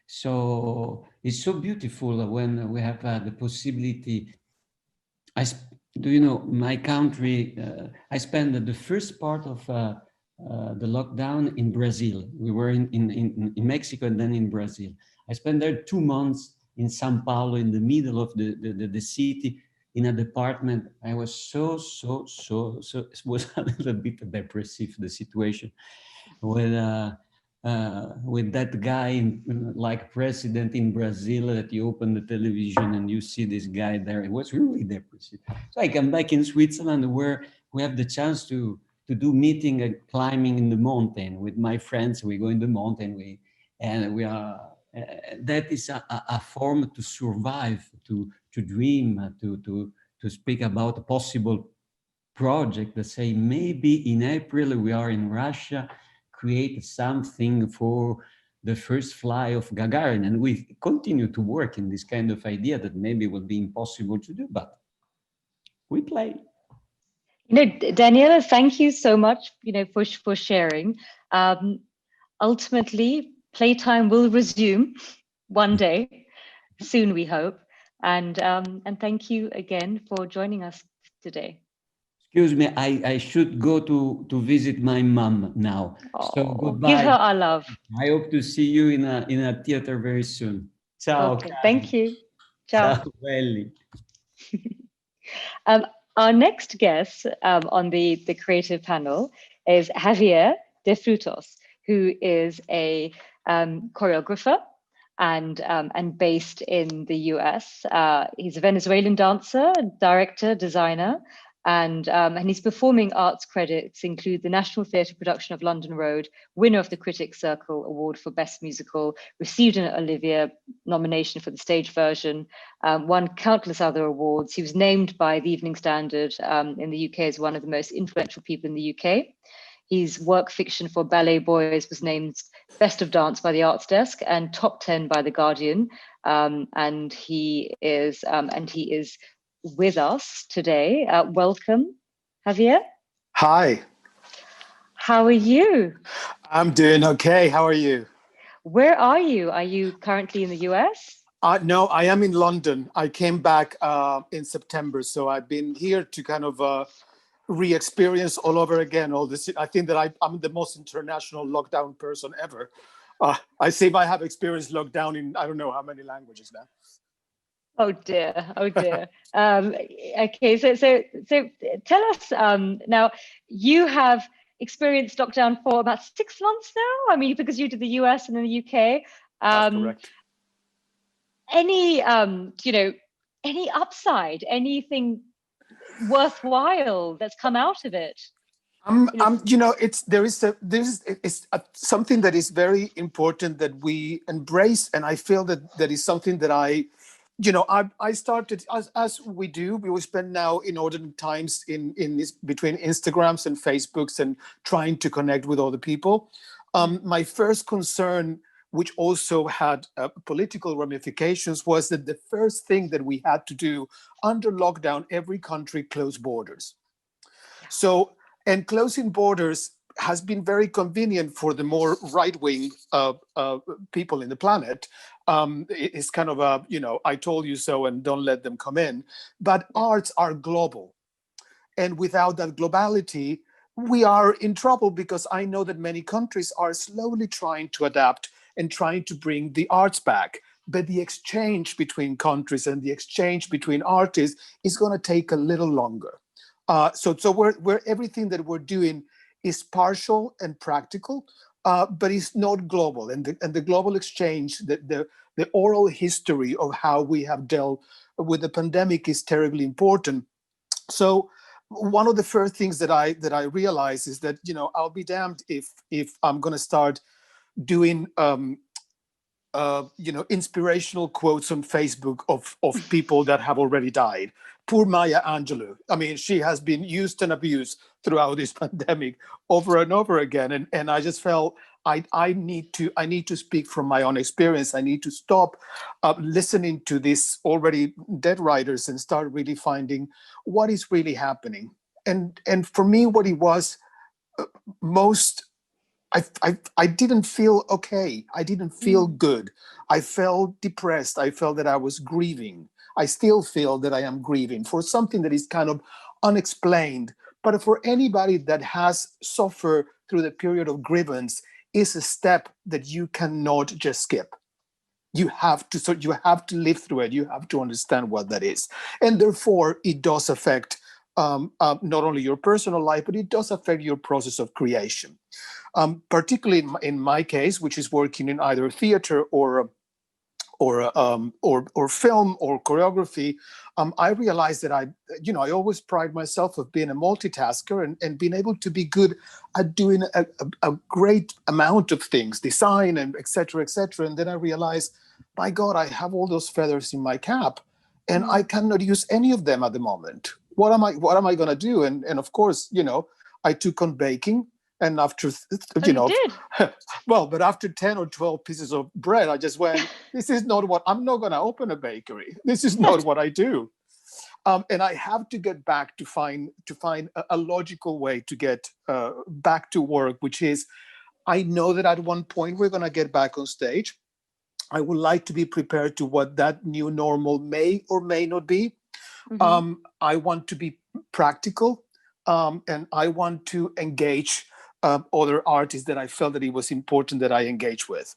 [SPEAKER 14] so it's so beautiful when we have the possibility. My country, I spent the first part of the lockdown in Brazil. We were in Mexico and then in Brazil. I spent there 2 months in Sao Paulo, in the middle of the city, in a department. I was so it was a little bit depressive, the situation, with that guy like president in Brazil, that you open the television and you see this guy there. It was really depressive. So I come back in Switzerland, where we have the chance to do meeting and climbing in the mountain with my friends. We go in the mountain, we are that is a form to survive, to dream, to speak about a possible project, that say maybe in April we are in Russia, create something for the first flight of Gagarin. And we continue to work in this kind of idea that maybe will be impossible to do, but we play.
[SPEAKER 3] Daniela, thank you so much, for sharing. Ultimately, playtime will resume one day, soon we hope. And thank you again for joining us today.
[SPEAKER 14] Excuse me, I should go to visit my mom now. So goodbye.
[SPEAKER 3] Give her our love.
[SPEAKER 14] I hope to see you in a theater very soon. Ciao.
[SPEAKER 3] Okay, thank you. Ciao.
[SPEAKER 14] Ciao belli.
[SPEAKER 3] Our next guest on the creative panel is Javier de Frutos, who is a choreographer and based in the US. He's a Venezuelan dancer, director, designer, and his performing arts credits include the National Theatre production of London Road, winner of the Critics' Circle Award for Best Musical, received an Olivier nomination for the stage version, won countless other awards. He was named by the Evening Standard in the UK as one of the most influential people in the UK. His work fiction for Ballet Boys was named Best of Dance by the Arts Desk and Top 10 by The Guardian. And he is with us today. Welcome, Javier.
[SPEAKER 15] Hi.
[SPEAKER 3] How are you?
[SPEAKER 15] I'm doing okay. How are you?
[SPEAKER 3] Where are you? Are you currently in the US?
[SPEAKER 15] No, I am in London. I came back in September, so I've been here to kind of re-experience all over again all this. I think that I'm the most international lockdown person ever. I seem I have experienced lockdown in I don't know how many languages now.
[SPEAKER 3] Oh dear, oh dear. Okay, so tell us now. You have experienced lockdown for about 6 months now. I mean, because you did the US and then the UK.
[SPEAKER 15] That's correct.
[SPEAKER 3] Any any upside, anything worthwhile that's come out of it?
[SPEAKER 15] There is something that is very important that we embrace, and I feel that is something that I started as we do. We will spend now inordinate times in this between Instagrams and Facebooks and trying to connect with other people. My first concern, which also had political ramifications, was that the first thing that we had to do under lockdown, every country closed borders. So, and closing borders has been very convenient for the more right-wing people in the planet. It's kind of a, I told you so and don't let them come in. But arts are global. And without that globality, we are in trouble, because I know that many countries are slowly trying to adapt and trying to bring the arts back. But the exchange between countries and the exchange between artists is going to take a little longer. So we're everything that we're doing is partial and practical, but it's not global. And the global exchange, the oral history of how we have dealt with the pandemic is terribly important. So one of the first things that I realized is that, I'll be damned if I'm going to start doing inspirational quotes on Facebook of people that have already died. Poor Maya Angelou. I mean, she has been used and abused throughout this pandemic over and over again. And I just felt I need to speak from my own experience. I need to stop listening to these already dead writers and start really finding what is really happening. And for me, what it was most, I didn't feel okay. I didn't feel good. I felt depressed. I felt that I was grieving. I still feel that I am grieving for something that is kind of unexplained. But for anybody that has suffered through the period of grievance, is a step that you cannot just skip. You have to live through it. You have to understand what that is. And therefore, it does affect not only your personal life, but it does affect your process of creation. Particularly in my case, which is working in either theater or film or choreography, I realized that I always pride myself of being a multitasker and being able to be good at doing a great amount of things, design and et cetera, et cetera. And then I realized, my God, I have all those feathers in my cap and I cannot use any of them at the moment. What am I going to do? And of course, I took on baking. And after, but after 10 or 12 pieces of bread, I just went, this is not what, I'm not going to open a bakery. This is not what I do. And I have to get back to find a logical way to get back to work, which is, I know that at one point we're going to get back on stage. I would like to be prepared to what that new normal may or may not be. Mm-hmm. I want to be practical, and I want to engage other artists that I felt that it was important that I engage with.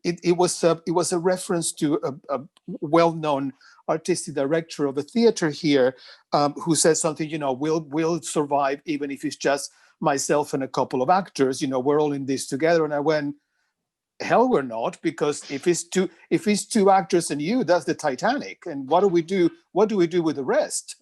[SPEAKER 15] It was a reference to a well-known artistic director of a theater here who says something, we'll survive even if it's just myself and a couple of actors, we're all in this together. And I went, hell, we're not, because if it's two actors and you, that's the Titanic. And what do we do? What do we do with the rest?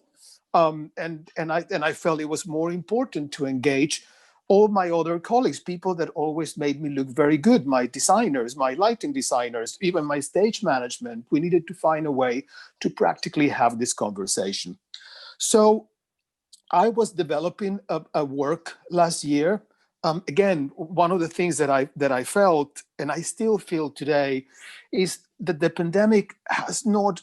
[SPEAKER 15] And I felt it was more important to engage all my other colleagues, people that always made me look very good, my designers, my lighting designers, even my stage management. We needed to find a way to practically have this conversation. So I was developing a work last year. Again, one of the things that I felt, and I still feel today, is that the pandemic has not,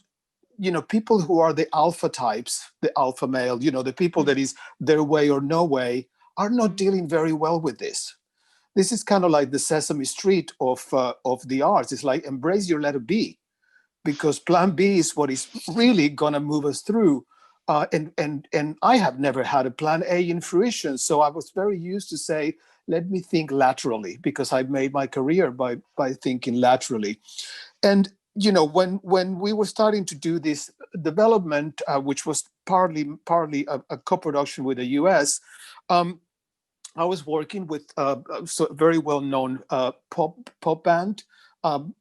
[SPEAKER 15] people who are the alpha types, the alpha male, the people that is their way or no way, are not dealing very well with this. This is kind of like the Sesame Street of the arts. It's like, embrace your letter B, because plan B is what is really gonna move us through. And I have never had a plan A in fruition. So I was very used to say, let me think laterally, because I made my career by thinking laterally. And when we were starting to do this development, which was partly a co-production with the US, I was working with a very well-known pop band,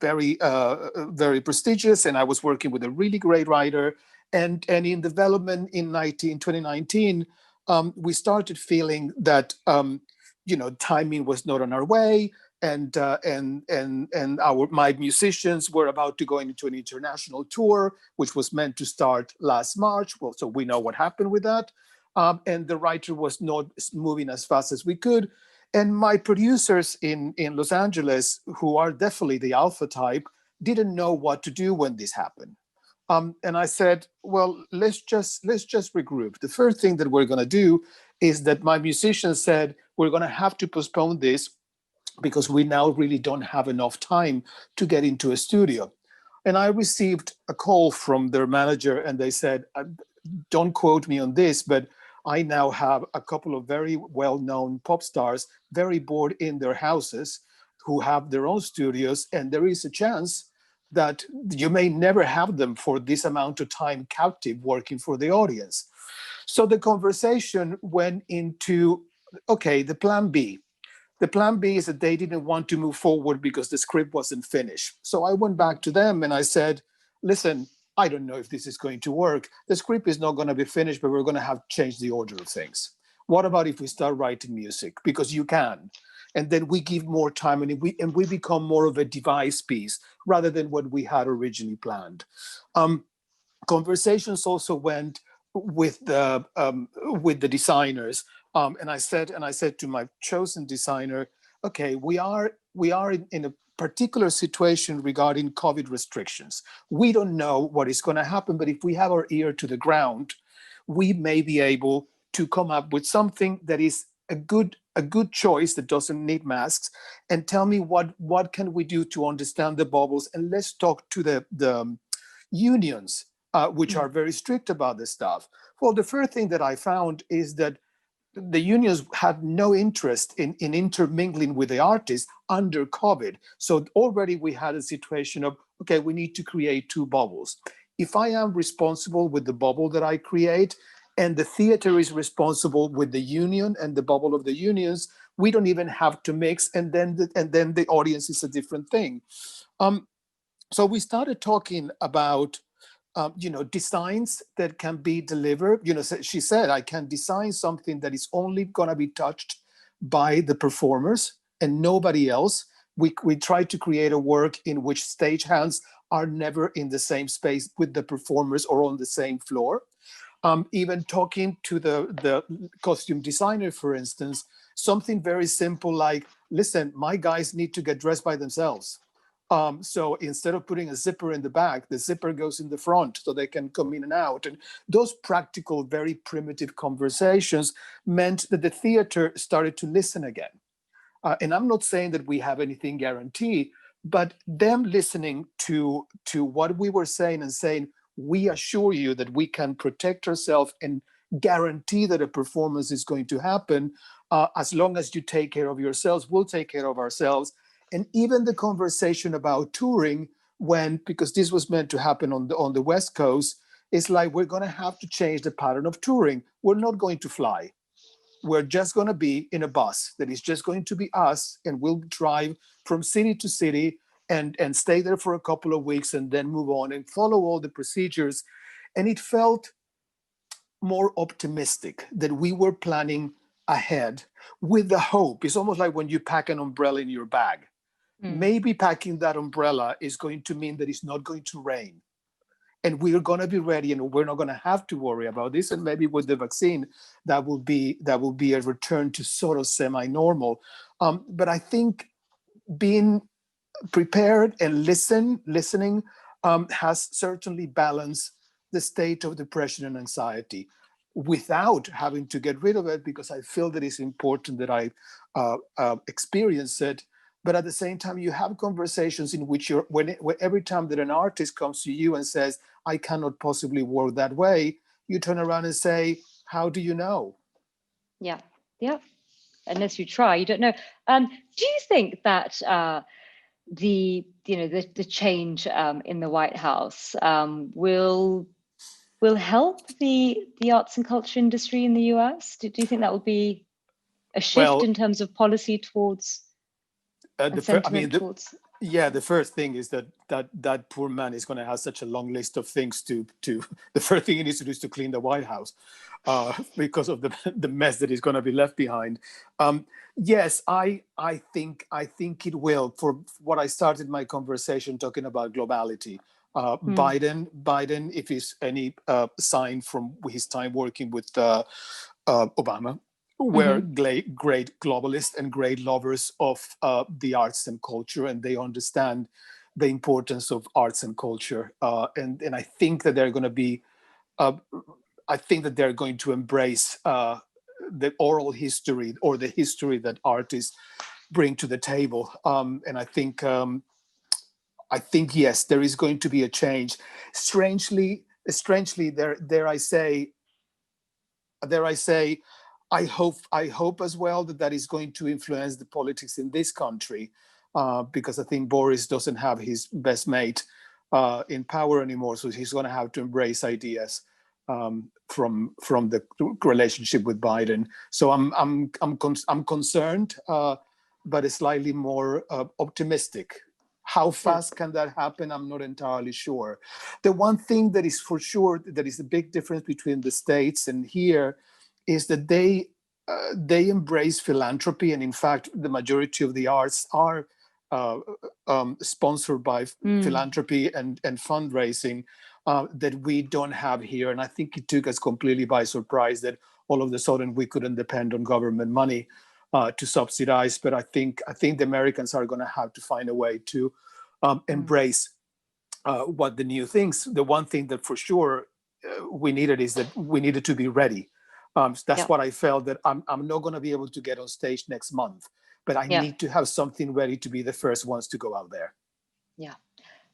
[SPEAKER 15] very prestigious, and I was working with a really great writer. And in development in 2019, we started feeling that timing was not on our way, and my musicians were about to go into an international tour, which was meant to start last March. Well, so we know what happened with that. And the writer was not moving as fast as we could. And my producers in Los Angeles, who are definitely the alpha type, didn't know what to do when this happened. And I said, well, let's just regroup. The first thing that we're going to do is that my musicians said, we're going to have to postpone this because we now really don't have enough time to get into a studio. And I received a call from their manager, and they said, don't quote me on this, but I now have a couple of very well-known pop stars very bored in their houses who have their own studios, and there is a chance that you may never have them for this amount of time captive working for the audience. So the conversation went into, okay, the plan B. The plan B is that they didn't want to move forward because the script wasn't finished. So I went back to them and I said, listen, I don't know if this is going to work. The script is not going to be finished, but we're going to have to change the order of things. What about if we start writing music? Because you can. And then we give more time and we become more of a device piece rather than what we had originally planned. Conversations also went with the designers. And I said to my chosen designer, okay, we are in a particular situation regarding COVID restrictions. We don't know what is going to happen, but if we have our ear to the ground, we may be able to come up with something that is a good choice that doesn't need masks. And tell me what can we do to understand the bubbles, and let's talk to the unions, which are very strict about this stuff. Well, the first thing that I found is that the unions had no interest in intermingling with the artists under COVID. So already we had a situation of, okay, we need to create two bubbles. If I am responsible with the bubble that I create, and the theater is responsible with the union and the bubble of the unions, we don't even have to mix, and then the audience is a different thing. So we started talking about designs that can be delivered. She said, I can design something that is only going to be touched by the performers and nobody else. We try to create a work in which stagehands are never in the same space with the performers or on the same floor. Even talking to the costume designer, for instance, something very simple like, listen, my guys need to get dressed by themselves. So instead of putting a zipper in the back, the zipper goes in the front so they can come in and out. And those practical, very primitive conversations meant that the theater started to listen again. And I'm not saying that we have anything guaranteed, but them listening to what we were saying and saying, we assure you that we can protect ourselves and guarantee that a performance is going to happen. As long as you take care of yourselves, we'll take care of ourselves. And even the conversation about touring, because this was meant to happen on the West Coast, is like, we're going to have to change the pattern of touring. We're not going to fly. we're just going to be in a bus that is just going to be us, and we'll drive from city to city and stay there for a couple of weeks and then move on and follow all the procedures. And it felt more optimistic that we were planning ahead with the hope. It's almost like when you pack an umbrella in your bag. Maybe packing that umbrella is going to mean that it's not going to rain. And we're going to be ready, and we're not going to have to worry about this. And maybe with the vaccine, that will be a return to sort of semi-normal. But I think being prepared and listening has certainly balanced the state of depression and anxiety without having to get rid of it, because I feel that it's important that I experience it. But at the same time, you have conversations in which every time that an artist comes to you and says, I cannot possibly work that way, you turn around and say, how do you know?
[SPEAKER 3] Yeah. Unless you try, you don't know. Do you think that the change in the White House will help the arts and culture industry in the US? Do you think that will be a shift in terms of policy towards?
[SPEAKER 15] The first thing is that poor man is going to have such a long list of things to the first thing he needs to do is to clean the White House because of the mess that is going to be left behind. Yes, I think it will. For what I started my conversation talking about globality, Biden, if it's any sign from his time working with Obama, were great globalists and great lovers of the arts and culture, and they understand the importance of arts and culture. And I think that they're going to be, I think that they're going to embrace the oral history or the history that artists bring to the table. And I think yes, there is going to be a change. Strangely, dare I say, I hope as well that is going to influence the politics in this country, because I think Boris doesn't have his best mate in power anymore, so he's going to have to embrace ideas from the relationship with Biden. So I'm concerned, but slightly more optimistic. How fast can that happen? I'm not entirely sure. The one thing that is for sure that is a big difference between the States and here is that they embrace philanthropy, and in fact, the majority of the arts are sponsored by philanthropy and fundraising that we don't have here. And I think it took us completely by surprise that all of a sudden we couldn't depend on government money to subsidize. But I think the Americans are going to have to find a way to embrace what the new things. The one thing that for sure we needed is that we needed to be ready. That's what I felt, that I'm not going to be able to get on stage next month, but I need to have something ready to be the first ones to go out there. Yeah.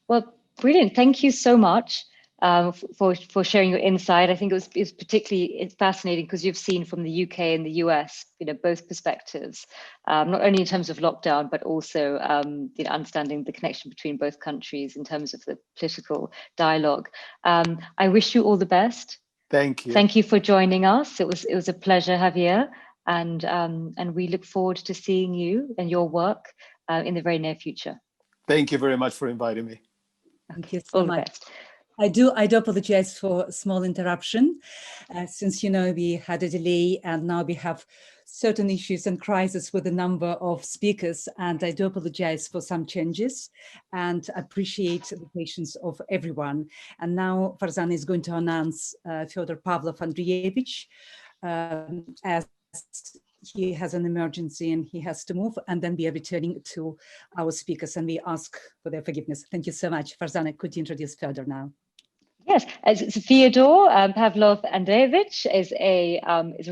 [SPEAKER 3] Well, brilliant. Thank you so much for sharing your insight. I think it was particularly fascinating because you've seen from the UK and the US, both perspectives, not only in terms of lockdown, but also understanding the connection between both countries in terms of the political dialogue. I wish you all the best.
[SPEAKER 15] Thank you.
[SPEAKER 3] Thank you for joining us. It was a pleasure, Javier, and we look forward to seeing you and your work in the very near future.
[SPEAKER 15] Thank you very much for inviting me.
[SPEAKER 1] Thank you so much. I do apologize for a small interruption, since we had a delay and now we have certain issues and crises with the number of speakers, and I do apologize for some changes and appreciate the patience of everyone. And now Farzana is going to announce Fyodor Pavlov-Andreevich as he has an emergency and he has to move, and then we are returning to our speakers and we ask for their forgiveness. Thank you so much. Farzana, could you introduce Fyodor now?
[SPEAKER 3] Yes, Fyodor Pavlov-Andreevich is a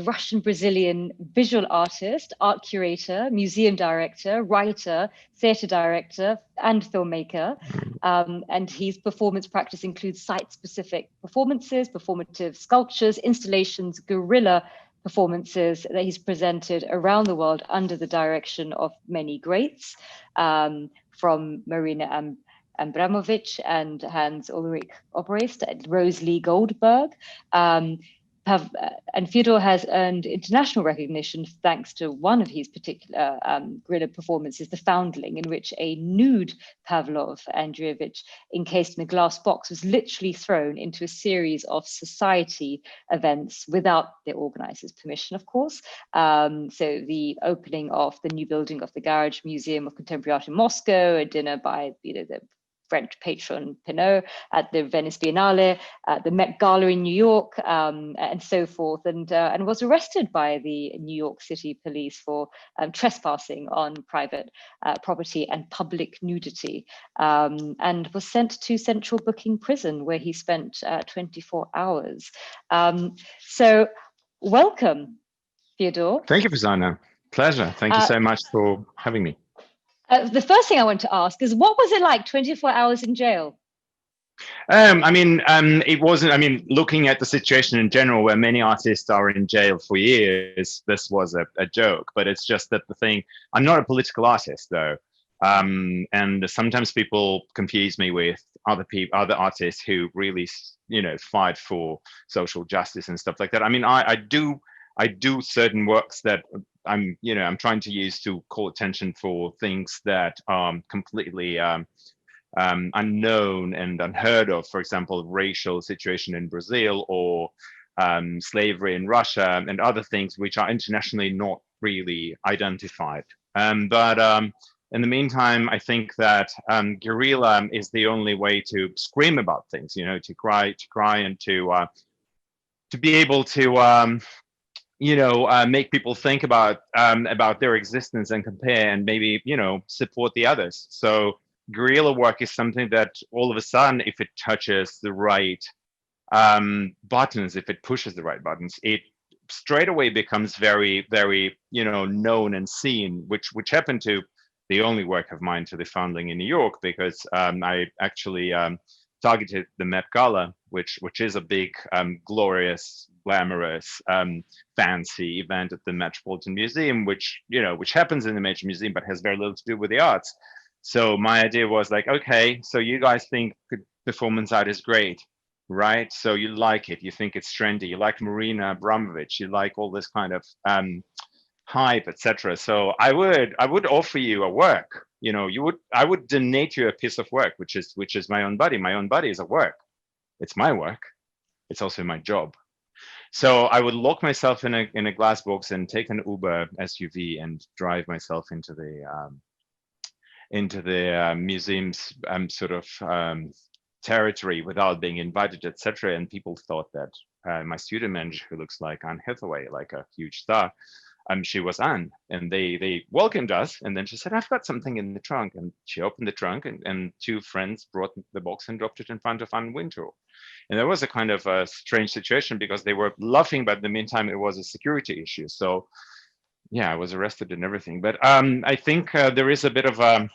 [SPEAKER 3] Russian-Brazilian visual artist, art curator, museum director, writer, theatre director, and filmmaker. And his performance practice includes site-specific performances, performative sculptures, installations, guerrilla performances that he's presented around the world under the direction of many greats, from Marina Abramovich and Hans Ulrich Obrist and Rose Lee Goldberg. And Fyodor has earned international recognition thanks to one of his particular guerrilla performances, The Foundling, in which a nude Pavlov Andreevich, encased in a glass box, was literally thrown into a series of society events without their organizers' permission, of course. So the opening of the new building of the Garage Museum of Contemporary Art in Moscow, a dinner by the French patron Pinault at the Venice Biennale, the Met Gala in New York, and so forth, and was arrested by the New York City police for trespassing on private property and public nudity, and was sent to Central Booking Prison, where he spent 24 hours. So welcome, Fyodor.
[SPEAKER 16] Thank you, Susanna. Pleasure. Thank you so much for having me.
[SPEAKER 3] The first thing I want to ask is, what was it like 24 hours in jail?
[SPEAKER 16] It wasn't, looking at the situation in general, where many artists are in jail for years, this was a joke, but it's just that the thing, I'm not a political artist though. And sometimes people confuse me with other artists who really, fight for social justice and stuff like that. I do certain works that I'm trying to use to call attention for things that are completely unknown and unheard of. For example, racial situation in Brazil, or slavery in Russia, and other things which are internationally not really identified. But in the meantime, I think that guerrilla is the only way to scream about things. To cry, and to be able to make people think about their existence and compare, and maybe, support the others. So guerrilla work is something that all of a sudden, if it touches the right buttons, if it pushes the right buttons, it straight away becomes very, very, known and seen, which happened to the only work of mine, To the Foundling in New York, because I actually targeted the Met Gala, which is a big, glorious, glamorous, fancy event at the Metropolitan Museum, which happens in the major museum, but has very little to do with the arts. So my idea was like, okay, so you guys think performance art is great, right? So you like it, you think it's trendy, you like Marina Abramovich, you like all this kind of hype, etc. So I would offer you a work. I would donate you a piece of work, which is my own body. My own body is a work. It's my work. It's also my job. So I would lock myself in a glass box and take an Uber SUV and drive myself into the museum's territory without being invited, etc. And people thought that my studio manager, who looks like Anne Hathaway, like a huge star, she was Anne, and they welcomed us. And then she said, "I've got something in the trunk." And she opened the trunk, and two friends brought the box and dropped it in front of Anne Wintour. And there was a kind of a strange situation, because they were laughing, but in the meantime, it was a security issue. So yeah, I was arrested and everything. But I think there is a bit of a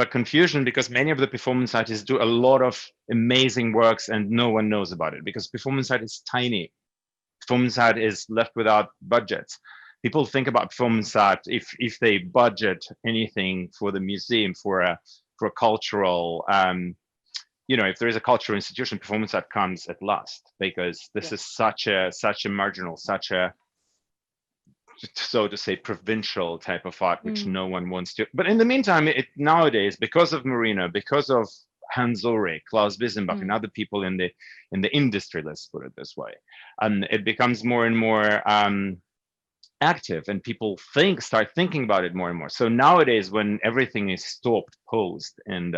[SPEAKER 16] confusion, because many of the performance artists do a lot of amazing works and no one knows about it, because performance art is tiny. Performance art is left without budgets. People think about performance art if they budget anything for the museum, for a cultural, if there is a cultural institution, performance art comes at last, because this is such a marginal, such a, so to say, provincial type of art, which no one wants to. But in the meantime, nowadays, because of Marina, because of Hans Ulrich, Klaus Wiesenbach, and other people in the industry, let's put it this way, it becomes more and more active, and people start thinking about it more and more. So nowadays, when everything is stopped, paused, and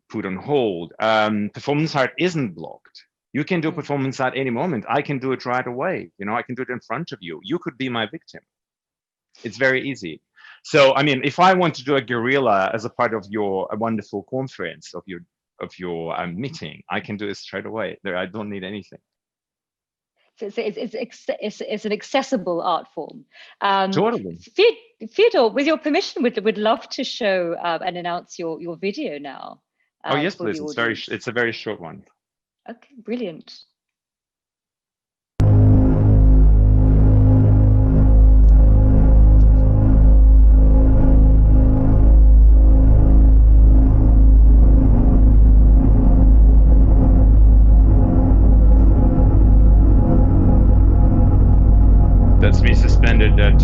[SPEAKER 16] put on hold, performance art isn't blocked. You can do performance art any moment. I can do it right away. I can do it in front of you. You could be my victim. It's very easy. So, if I want to do a guerrilla as a part of a wonderful conference, of your meeting, I can do it straight away. I don't need anything.
[SPEAKER 3] So it's an accessible art form.
[SPEAKER 16] Totally.
[SPEAKER 3] Fyodor, with your permission, would love to show and announce your video now.
[SPEAKER 16] Oh yes, please. It's a very short one.
[SPEAKER 3] Okay, brilliant.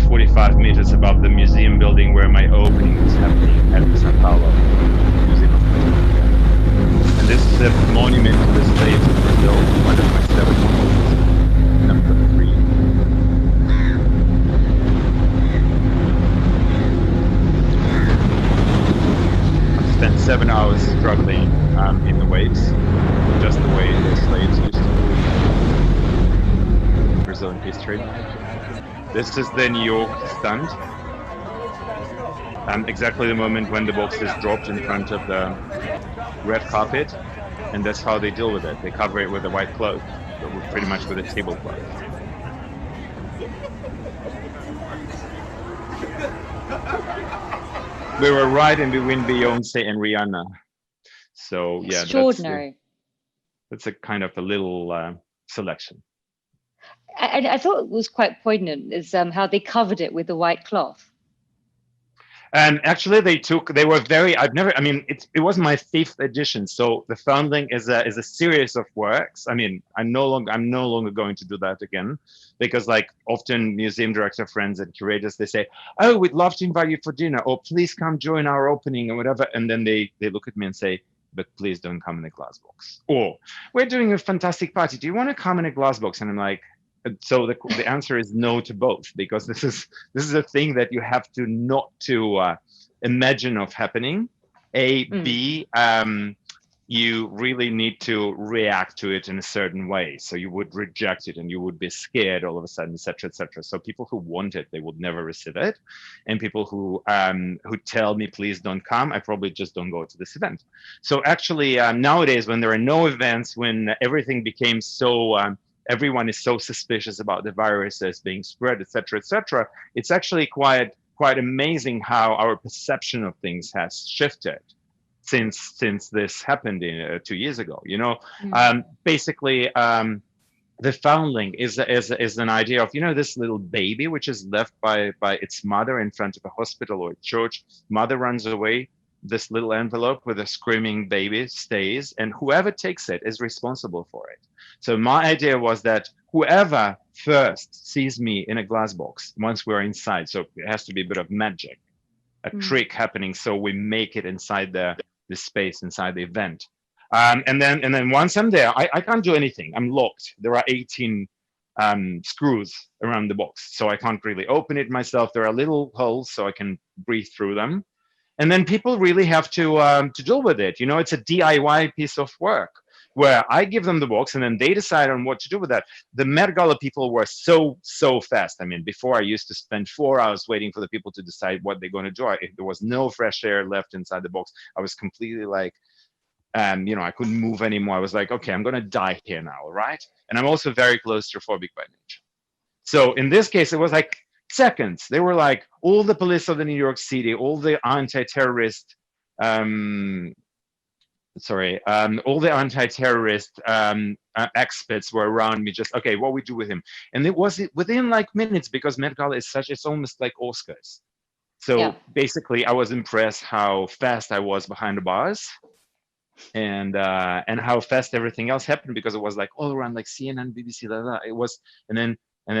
[SPEAKER 16] 45 meters above the museum building where my opening was happening at the Sao Paulo Museum of Painting. And this is a monument to the slaves of Brazil, one of my 7 monuments, number 3. I spent 7 hours struggling in the waves, just the way the slaves used to do in Brazilian history. This is the New York stunt. Exactly the moment when the box is dropped in front of the red carpet, and that's how they deal with it. They cover it with a white cloth, pretty much with a tablecloth. We were right in between Beyonce and Rihanna. So yeah,
[SPEAKER 3] extraordinary.
[SPEAKER 16] That's a kind of a little selection.
[SPEAKER 3] I thought it was quite poignant is how they covered it with the white cloth.
[SPEAKER 16] And actually they were very, it was my 5th edition. So the Foundling is a series of works. I mean, I'm no longer going to do that again, because like often museum director friends and curators, they say, oh, we'd love to invite you for dinner, or please come join our opening or whatever. And then they look at me and say, but please don't come in a glass box. Or we're doing a fantastic party. Do you want to come in a glass box? And I'm like, so the answer is no to both, because this is a thing that you have to not to imagine of happening. B, you really need to react to it in a certain way. So you would reject it and you would be scared all of a sudden, etc., etc. So people who want it, they would never receive it. And people who tell me, please don't come, I probably just don't go to this event. So actually nowadays, when there are no events, when everything became so, everyone is so suspicious about the virus as being spread, etc., etc., it's actually quite amazing how our perception of things has shifted since this happened 2 years ago. You know, basically, the Foundling is an idea of, you know, this little baby which is left by its mother in front of a hospital or a church. Mother runs away. This little envelope with a screaming baby stays, and whoever takes it is responsible for it. So my idea was that whoever first sees me in a glass box, once we're inside, so it has to be a bit of magic, a trick happening. So we make it inside the space, inside the event. And then once I'm there, I can't do anything. I'm locked. There are 18 screws around the box, so I can't really open it myself. There are little holes so I can breathe through them. And then people really have to deal with it. You know, it's a DIY piece of work where I give them the box and then they decide on what to do with that. The Met Gala people were so fast. I mean, before I used to spend 4 hours waiting for the people to decide what they're going to do. There was no fresh air left inside the box. I was completely like, you know, I couldn't move anymore. I was like, okay, I'm going to die here now, right? And I'm also very claustrophobic by nature. So in this case, it was like seconds. They were like, all the police of the New York City, all the anti-terrorist, all the anti-terrorist experts were around me, just, okay, what we do with him? And it was within like minutes, because Met Gala is it's almost like Oscars. So basically I was impressed how fast I was behind the bars, and how fast everything else happened, because it was like all around, like CNN, BBC, blah, blah. It was, and then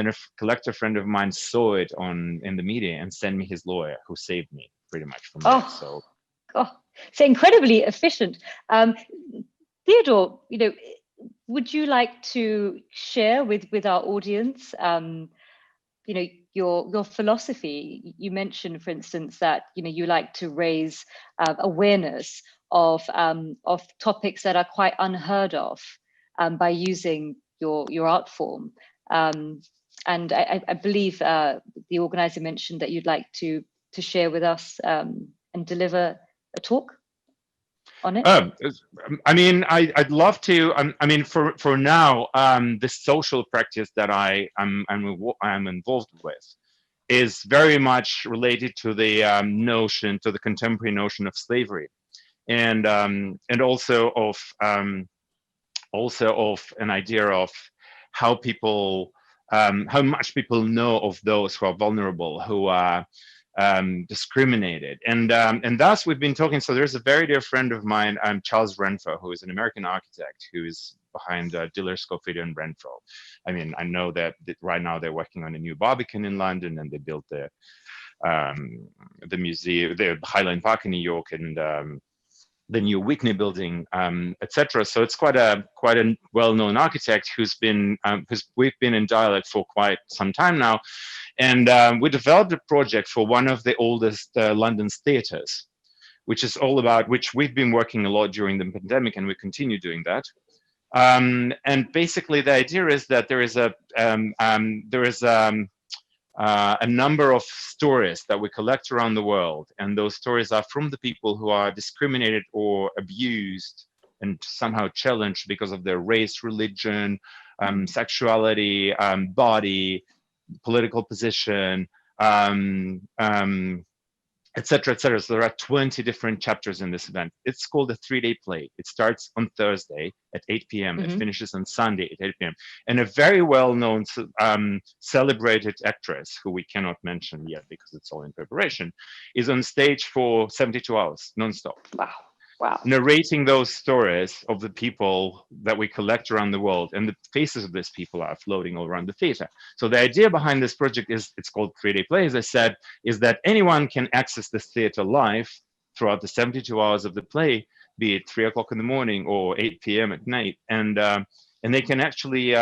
[SPEAKER 16] a collector friend of mine saw it in the media and sent me his lawyer, who saved me pretty much from that. So
[SPEAKER 3] incredibly efficient. Theodore, you know, would you like to share with our audience, you know, your philosophy? You mentioned, for instance, that, you know, you like to raise awareness of topics that are quite unheard of by using your art form. And I believe the organizer mentioned that you'd like to share with us and deliver a talk on it.
[SPEAKER 16] I mean, I'd love to. I mean, for now, the social practice that I'm involved with is very much related to the to the contemporary notion of slavery, and also of an idea of how much people know of those who are vulnerable, who discriminated. And thus we've been talking. So there's a very dear friend of mine, Charles Renfro, who is an American architect who is behind Diller, Scofield, and Renfro. I mean, I know that right now they're working on a new Barbican in London, and they built the museum, the Highland Park in New York, and the new Whitney building, etc. So it's quite a well-known architect who's we've been in dialogue for quite some time now, and we developed a project for one of the oldest London's theatres, which is all about, which we've been working a lot during the pandemic, and we continue doing that. And basically, the idea is that there is a number of stories that we collect around the world, and those stories are from the people who are discriminated or abused and somehow challenged because of their race, religion, sexuality, body, political position, etc., etc. So there are 20 different chapters in this event. It's called a 3-day play. It starts on Thursday at 8 p.m.
[SPEAKER 3] Mm-hmm.
[SPEAKER 16] It finishes on Sunday at 8 p.m. And a very well-known, celebrated actress, who we cannot mention yet because it's all in preparation, is on stage for 72 hours, nonstop.
[SPEAKER 3] Wow. Wow.
[SPEAKER 16] Narrating those stories of the people that we collect around the world, and the faces of these people are floating all around the theater. So the idea behind this project is, it's called 3-day play, as I said, is that anyone can access this theater live throughout the 72 hours of the play, be it 3 o'clock in the morning or 8 p.m. at night, and they can actually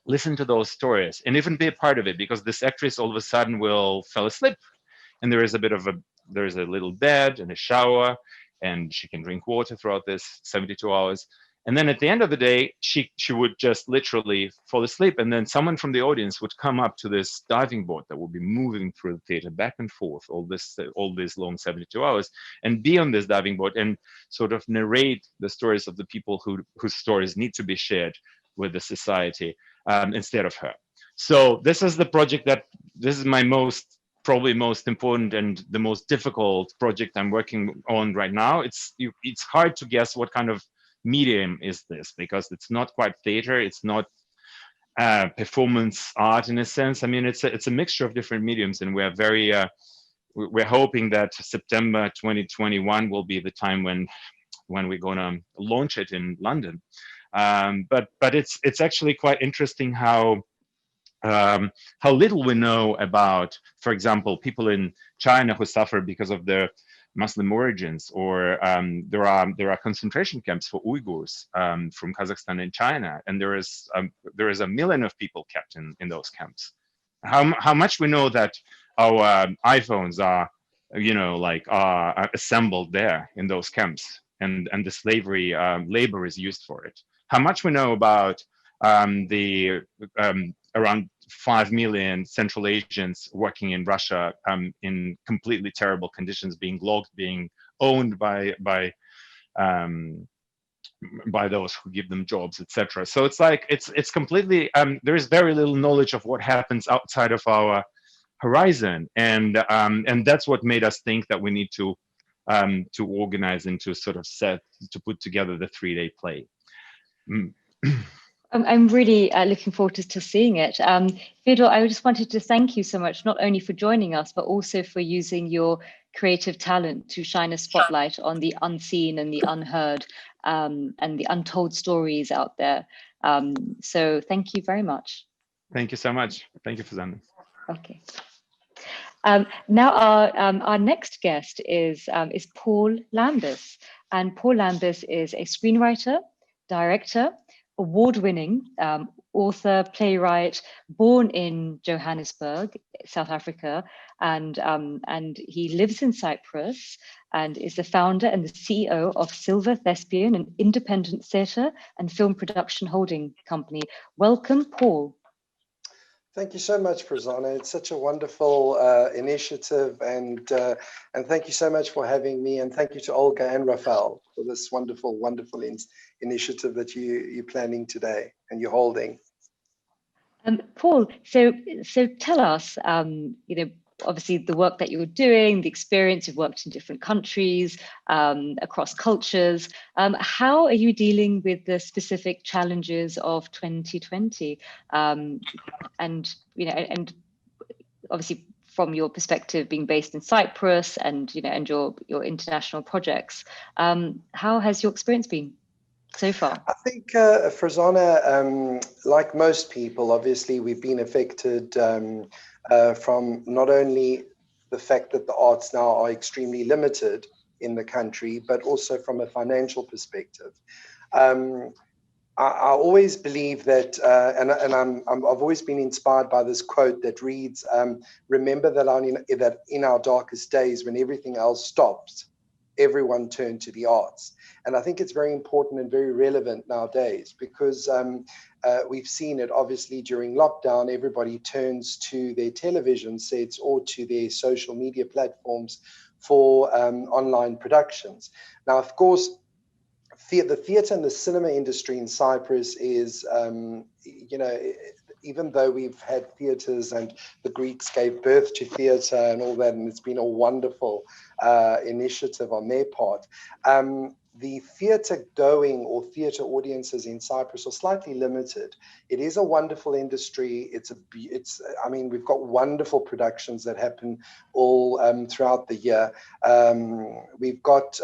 [SPEAKER 16] listen to those stories and even be a part of it, because this actress all of a sudden will fall asleep, and there is a little bed and a shower, and she can drink water throughout this 72 hours. And then at the end of the day, she would just literally fall asleep, and then someone from the audience would come up to this diving board that would be moving through the theater back and forth all these long 72 hours, and be on this diving board and sort of narrate the stories of the people whose stories need to be shared with the society instead of her. So this is the project this is my probably most important and the most difficult project I'm working on right now. It's hard to guess what kind of medium is this, because it's not quite theater, it's not performance art in a sense. I mean, it's a mixture of different mediums, and we're very we're hoping that September 2021 will be the time when we're gonna launch it in London. But it's actually quite interesting how little we know about, for example, people in China who suffer because of their Muslim origins, or there are concentration camps for Uyghurs from Kazakhstan and China, and there is 1 million of people kept in those camps. How much we know that our iPhones are assembled there in those camps, and the slavery labor is used for it. How much we know about around 5 million Central Asians working in Russia in completely terrible conditions, being locked, being owned by those who give them jobs, etc. So it's like it's completely there is very little knowledge of what happens outside of our horizon, and that's what made us think that we need to organize and to sort of put together the 3-day play.
[SPEAKER 3] I'm really looking forward to seeing it. Fedor, I just wanted to thank you so much, not only for joining us, but also for using your creative talent to shine a spotlight on the unseen and the unheard and the untold stories out there. So thank you very much.
[SPEAKER 16] Thank you so much. Thank you, Fazana.
[SPEAKER 3] Okay. Now our next guest is Paul Lambis, and Paul Lambis is a screenwriter, director, award-winning author, playwright, born in Johannesburg, South Africa, and he lives in Cyprus and is the founder and the CEO of Silver Thespian, an independent theatre and film production holding company. Welcome, Paul.
[SPEAKER 17] Thank you so much, Prasanna. It's such a wonderful initiative, and thank you so much for having me, and thank you to Olga and Rafael for this wonderful initiative that you're planning today and you're holding.
[SPEAKER 3] Paul, so tell us, obviously the work that you're doing, the experience, you've worked in different countries, across cultures. How are you dealing with the specific challenges of 2020? And obviously from your perspective, being based in Cyprus and and your international projects, how has your experience been so far?
[SPEAKER 17] I think, Farzana, like most people, obviously we've been affected from not only the fact that the arts now are extremely limited in the country, but also from a financial perspective. I always believe that, and I've always been inspired by this quote that reads, "Remember that in our darkest days, when everything else stopped, everyone turned to the arts." And I think it's very important and very relevant nowadays, because we've seen it obviously during lockdown. Everybody turns to their television sets or to their social media platforms for online productions. Now, of course, the theatre and the cinema industry in Cyprus is, even though we've had theatres and the Greeks gave birth to theatre and all that, and it's been a wonderful initiative on their part, the theatre going or theatre audiences in Cyprus are slightly limited. It is a wonderful industry. I mean, we've got wonderful productions that happen all throughout the year. We've got,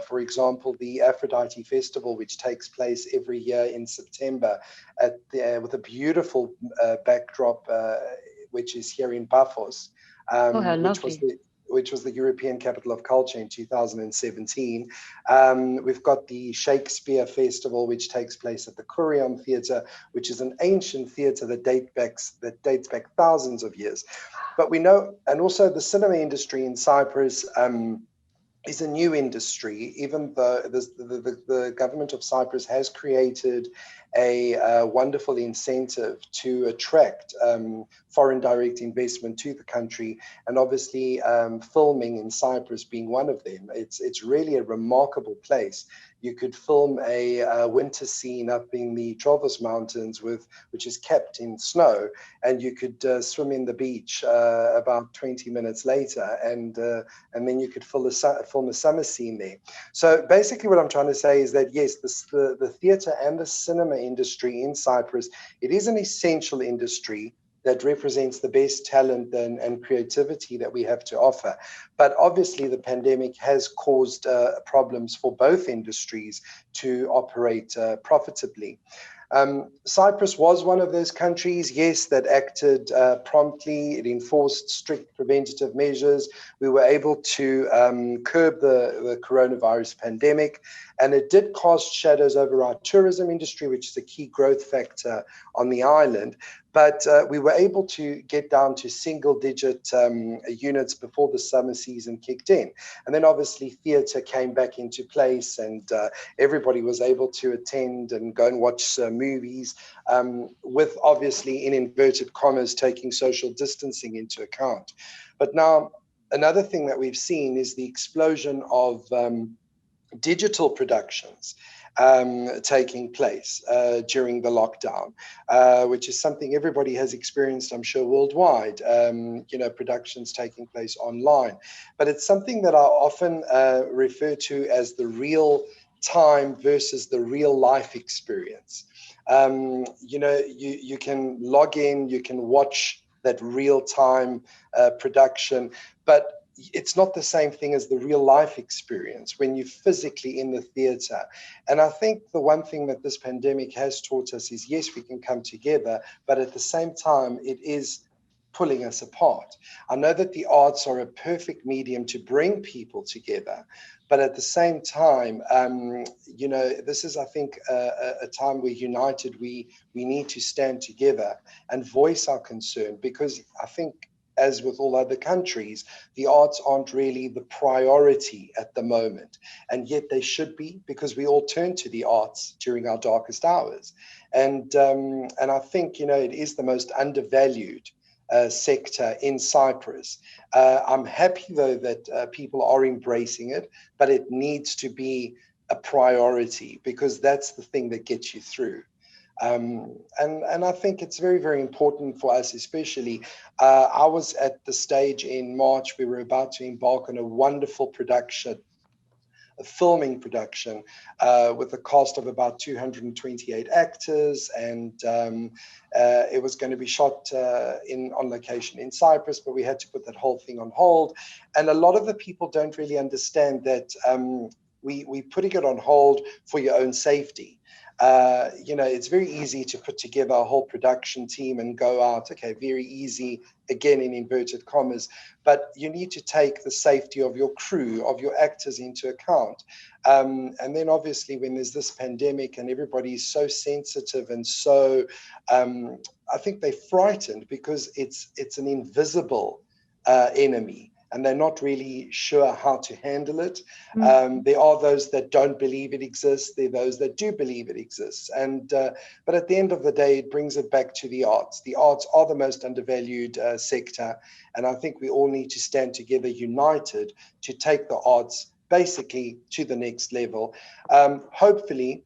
[SPEAKER 17] for example, the Aphrodite Festival, which takes place every year in September with a beautiful backdrop, which is here in Paphos,
[SPEAKER 3] Oh, how lovely.
[SPEAKER 17] which was the European Capital of Culture in 2017. We've got the Shakespeare Festival, which takes place at the Kurion Theatre, which is an ancient theatre that dates back thousands of years. But we know, and also the cinema industry in Cyprus is a new industry, even though the government of Cyprus has created a wonderful incentive to attract foreign direct investment to the country, and obviously filming in Cyprus being one of them. It's really a remarkable place. You could film a winter scene up in the Trovos Mountains, which is capped in snow, and you could swim in the beach about 20 minutes later, and then you could film a summer scene there. So basically what I'm trying to say is that, yes, the theatre and the cinema industry in Cyprus, it is an essential industry that represents the best talent and creativity that we have to offer. But obviously the pandemic has caused problems for both industries to operate profitably. Cyprus was one of those countries, yes, that acted promptly. It enforced strict preventative measures. We were able to curb the coronavirus pandemic, and it did cast shadows over our tourism industry, which is a key growth factor on the island. But we were able to get down to single-digit units before the summer season kicked in. And then obviously theatre came back into place, and everybody was able to attend and go and watch movies, with obviously, in inverted commas, taking social distancing into account. But now, another thing that we've seen is the explosion of digital productions taking place during the lockdown, which is something everybody has experienced, I'm sure, worldwide, productions taking place online. But it's something that I often refer to as the real time versus the real life experience. You can log in, you can watch that real time production, but it's not the same thing as the real life experience when you're physically in the theatre. And I think the one thing that this pandemic has taught us is, yes, we can come together, but at the same time, it is pulling us apart. I know that the arts are a perfect medium to bring people together, but at the same time, this is, I think, a time where united, we need to stand together and voice our concern, because I think, as with all other countries, the arts aren't really the priority at the moment. And yet they should be, because we all turn to the arts during our darkest hours. And I think, it is the most undervalued sector in Cyprus. I'm happy, though, that people are embracing it, but it needs to be a priority, because that's the thing that gets you through. And I think it's very, very important for us, especially. I was at the stage in March, we were about to embark on a wonderful production filming production with a cast of about 228 actors, and it was going to be shot on location in Cyprus, but we had to put that whole thing on hold. And a lot of the people don't really understand that we're putting it on hold for your own safety. You know, it's very easy to put together a whole production team and go out, okay, very easy, again, in inverted commas, but you need to take the safety of your crew, of your actors into account. And then obviously when there's this pandemic and everybody's so sensitive and so, I think they're frightened because it's an invisible enemy, and they're not really sure how to handle it. There are those that don't believe it exists. There are those that do believe it exists. And but at the end of the day, it brings it back to the arts. The arts are the most undervalued sector. And I think we all need to stand together united to take the arts basically to the next level. Hopefully,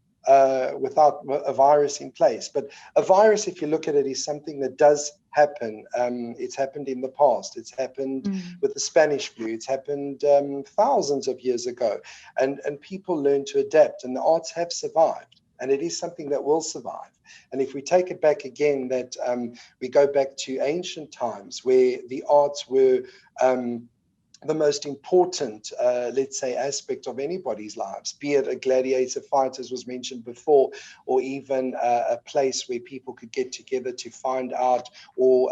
[SPEAKER 17] without a virus in place. But a virus, if you look at it, is something that does happen. It's happened in the past. It's happened with the Spanish flu. It's happened thousands of years ago. And people learn to adapt, and the arts have survived. And it is something that will survive. And if we take it back again, that we go back to ancient times where the arts were the most important, let's say, aspect of anybody's lives, be it a gladiator fight, as was mentioned before, or even a place where people could get together to find out or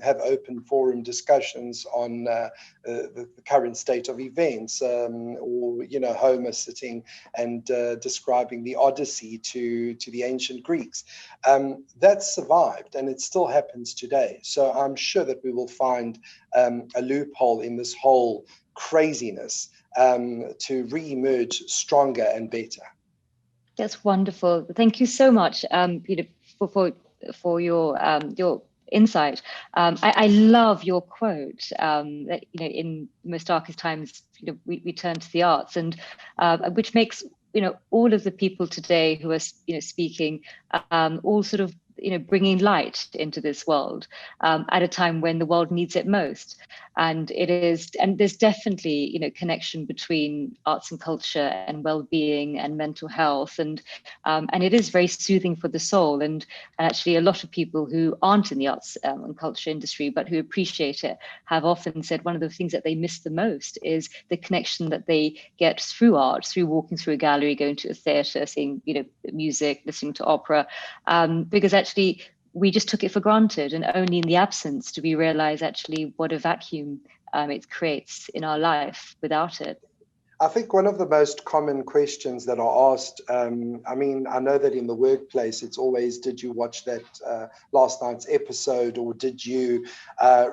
[SPEAKER 17] have open forum discussions on the current state of events, or, you know, Homer sitting and describing the Odyssey to the ancient Greeks. That's survived, and it still happens today. So I'm sure that we will find a loophole in this whole craziness to re-emerge stronger and better.
[SPEAKER 3] That's wonderful. Thank you so much, Peter, for your insight. I love your quote that, you know, in the most darkest times, you know, we turn to the arts, and which makes, you know, all of the people today who are, you know, speaking, all sort of, you know, bringing light into this world at a time when the world needs it most. And there's definitely, you know, connection between arts and culture and well-being and mental health, and it is very soothing for the soul. And actually, a lot of people who aren't in the arts and culture industry but who appreciate it have often said one of the things that they miss the most is the connection that they get through art, through walking through a gallery, going to a theatre, seeing, you know, music, listening to opera, because actually we just took it for granted, and only in the absence do we realize actually what a vacuum it creates in our life without it.
[SPEAKER 17] I think one of the most common questions that are asked, I mean, I know that in the workplace, it's always, did you watch that last night's episode, or did you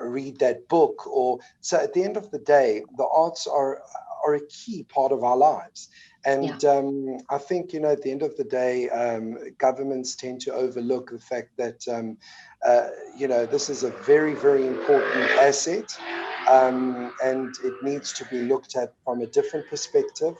[SPEAKER 17] read that book? Or so at the end of the day, the arts are a key part of our lives. And I think, you know, at the end of the day, governments tend to overlook the fact that, you know, this is a very, very important asset, and it needs to be looked at from a different perspective.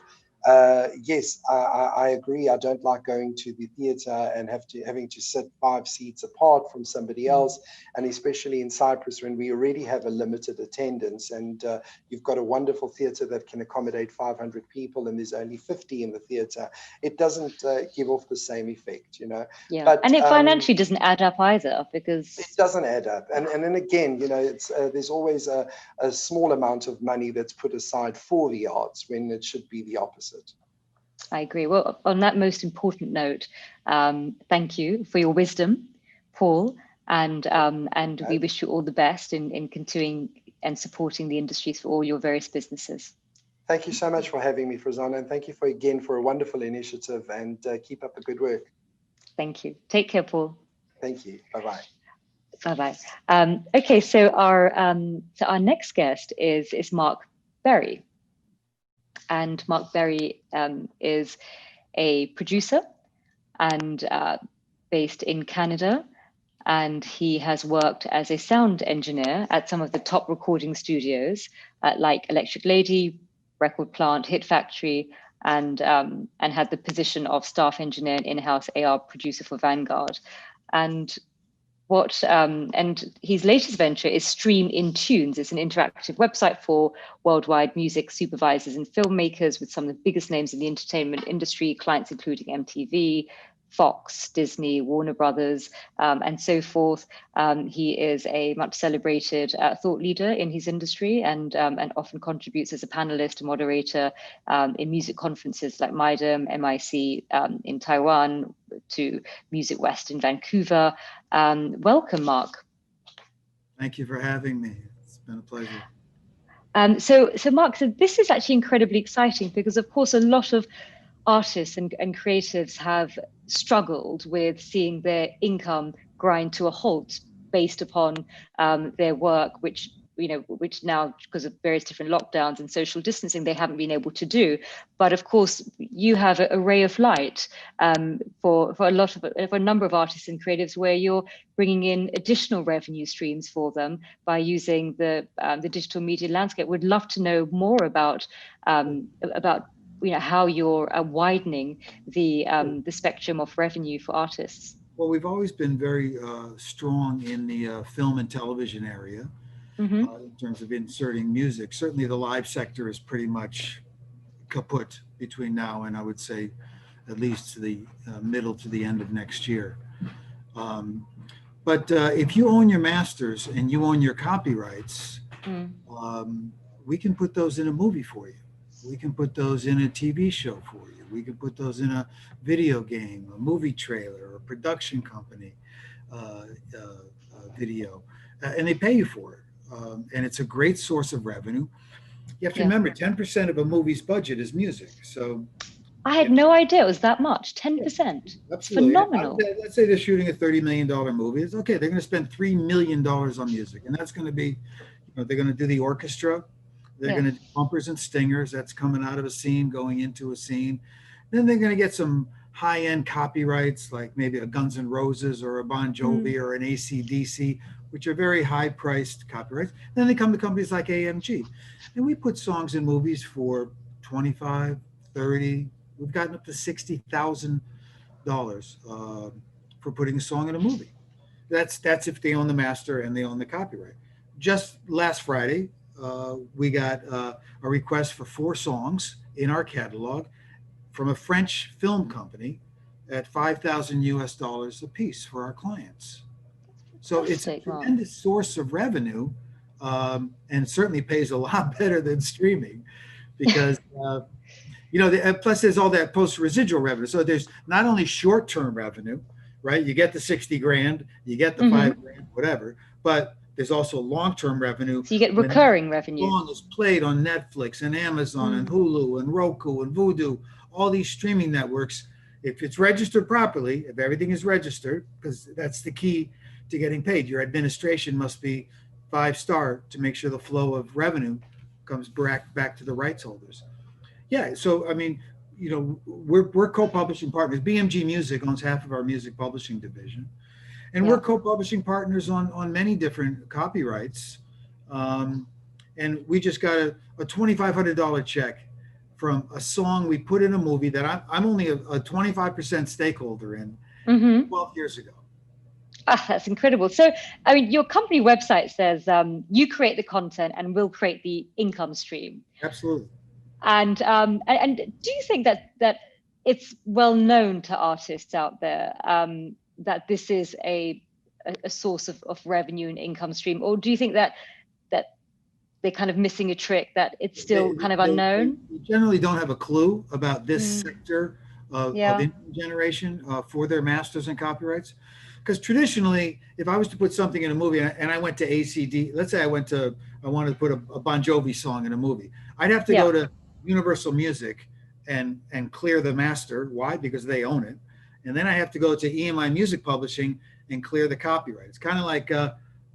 [SPEAKER 17] Yes, I agree. I don't like going to the theatre and having to sit 5 seats apart from somebody else, and especially in Cyprus when we already have a limited attendance, and you've got a wonderful theatre that can accommodate 500 people and there's only 50 in the theatre. It doesn't give off the same effect, you know.
[SPEAKER 3] Yeah,
[SPEAKER 17] but,
[SPEAKER 3] and it financially doesn't add up either, because
[SPEAKER 17] it doesn't add up. And then again, you know, it's there's always a small amount of money that's put aside for the arts when it should be the opposite.
[SPEAKER 3] I agree. Well, on that most important note, thank you for your wisdom, Paul, and we wish you all the best in continuing and supporting the industry through all your various businesses.
[SPEAKER 17] Thank you so much for having me, Frizana, and thank you for a wonderful initiative, and keep up the good work.
[SPEAKER 3] Thank you. Take care, Paul.
[SPEAKER 17] Thank you. Bye-bye.
[SPEAKER 3] Bye-bye. Okay, so our next guest is Mark Berry. And Mark Berry is a producer and based in Canada. And he has worked as a sound engineer at some of the top recording studios like Electric Lady, Record Plant, Hit Factory, and had the position of staff engineer and in-house AR producer for Vanguard. And and his latest venture is Stream in Tunes. It's an interactive website for worldwide music supervisors and filmmakers with some of the biggest names in the entertainment industry, clients including MTV, Fox, Disney, Warner Brothers, and so forth. He is a much celebrated thought leader in his industry and often contributes as a panelist and moderator in music conferences like MIDEM, MIC in Taiwan, to Music West in Vancouver. Welcome, Mark.
[SPEAKER 18] Thank you for having me. It's been a pleasure.
[SPEAKER 3] So Mark, this is actually incredibly exciting because, of course, a lot of artists and creatives have struggled with seeing their income grind to a halt based upon their work, which now, because of various different lockdowns and social distancing, they haven't been able to do. But of course, you have a ray of light for a number of artists and creatives, where you're bringing in additional revenue streams for them by using the digital media landscape. Would love to know more about how you're widening the spectrum of revenue for artists.
[SPEAKER 18] Well, we've always been very strong in the film and television area. In terms of inserting music. Certainly the live sector is pretty much kaput between now and, I would say, at least to the middle to the end of next year. But if you own your masters and you own your copyrights, we can put those in a movie for you. We can put those in a TV show for you. We can put those in a video game, a movie trailer, a production company video, and they pay you for it. And it's a great source of revenue. You have to remember, 10% of a movie's budget is music. So
[SPEAKER 3] I had no idea it was that much. 10%.
[SPEAKER 18] Absolutely.
[SPEAKER 3] Phenomenal.
[SPEAKER 18] Let's say they're shooting a $30 million movie. It's okay. They're going to spend $3 million on music, and that's going to be, they're going to do the orchestra. They're going to do bumpers and stingers. That's coming out of a scene, going into a scene. Then they're going to get some high-end copyrights, like maybe a Guns N' Roses or a Bon Jovi or an AC/DC, which are very high-priced copyrights. Then they come to companies like AMG. And we put songs in movies for $25, $30. We've gotten up to $60,000 for putting a song in a movie. That's if they own the master and they own the copyright. Just last Friday, we got a request for 4 songs in our catalog from a French film company at $5,000 US a piece for our clients. So it's a tremendous source of revenue, and certainly pays a lot better than streaming, because plus there's all that post-residual revenue. So there's not only short-term revenue, right? You get the 60 grand, you get the 5 grand, whatever, but there's also long-term revenue.
[SPEAKER 3] So you get recurring revenue.
[SPEAKER 18] The song is played on Netflix and Amazon and Hulu and Roku and Vudu, all these streaming networks. If it's registered properly, if everything is registered, because that's the key to getting paid. Your administration must be 5-star to make sure the flow of revenue comes back to the rights holders. Yeah, so I mean, we're co-publishing partners. BMG Music owns half of our music publishing division, and we're co-publishing partners on many different copyrights. And we just got a $2,500 check from a song we put in a movie that I'm only a 25% stakeholder in 12 years ago.
[SPEAKER 3] That's incredible. So, I mean, your company website says you create the content and we'll create the income stream.
[SPEAKER 18] Absolutely.
[SPEAKER 3] And do you think that it's well known to artists out there that this is a source of revenue and income stream, or do you think that they're kind of missing a trick, that it's still kind of unknown?
[SPEAKER 18] They generally don't have a clue about this sector of income generation for their masters and copyrights. Because traditionally, if I was to put something in a movie and I went to ACD, let's say I wanted to put a Bon Jovi song in a movie, I'd have to go to Universal Music and clear the master. Why? Because they own it. And then I have to go to EMI Music Publishing and clear the copyright. It's kind of like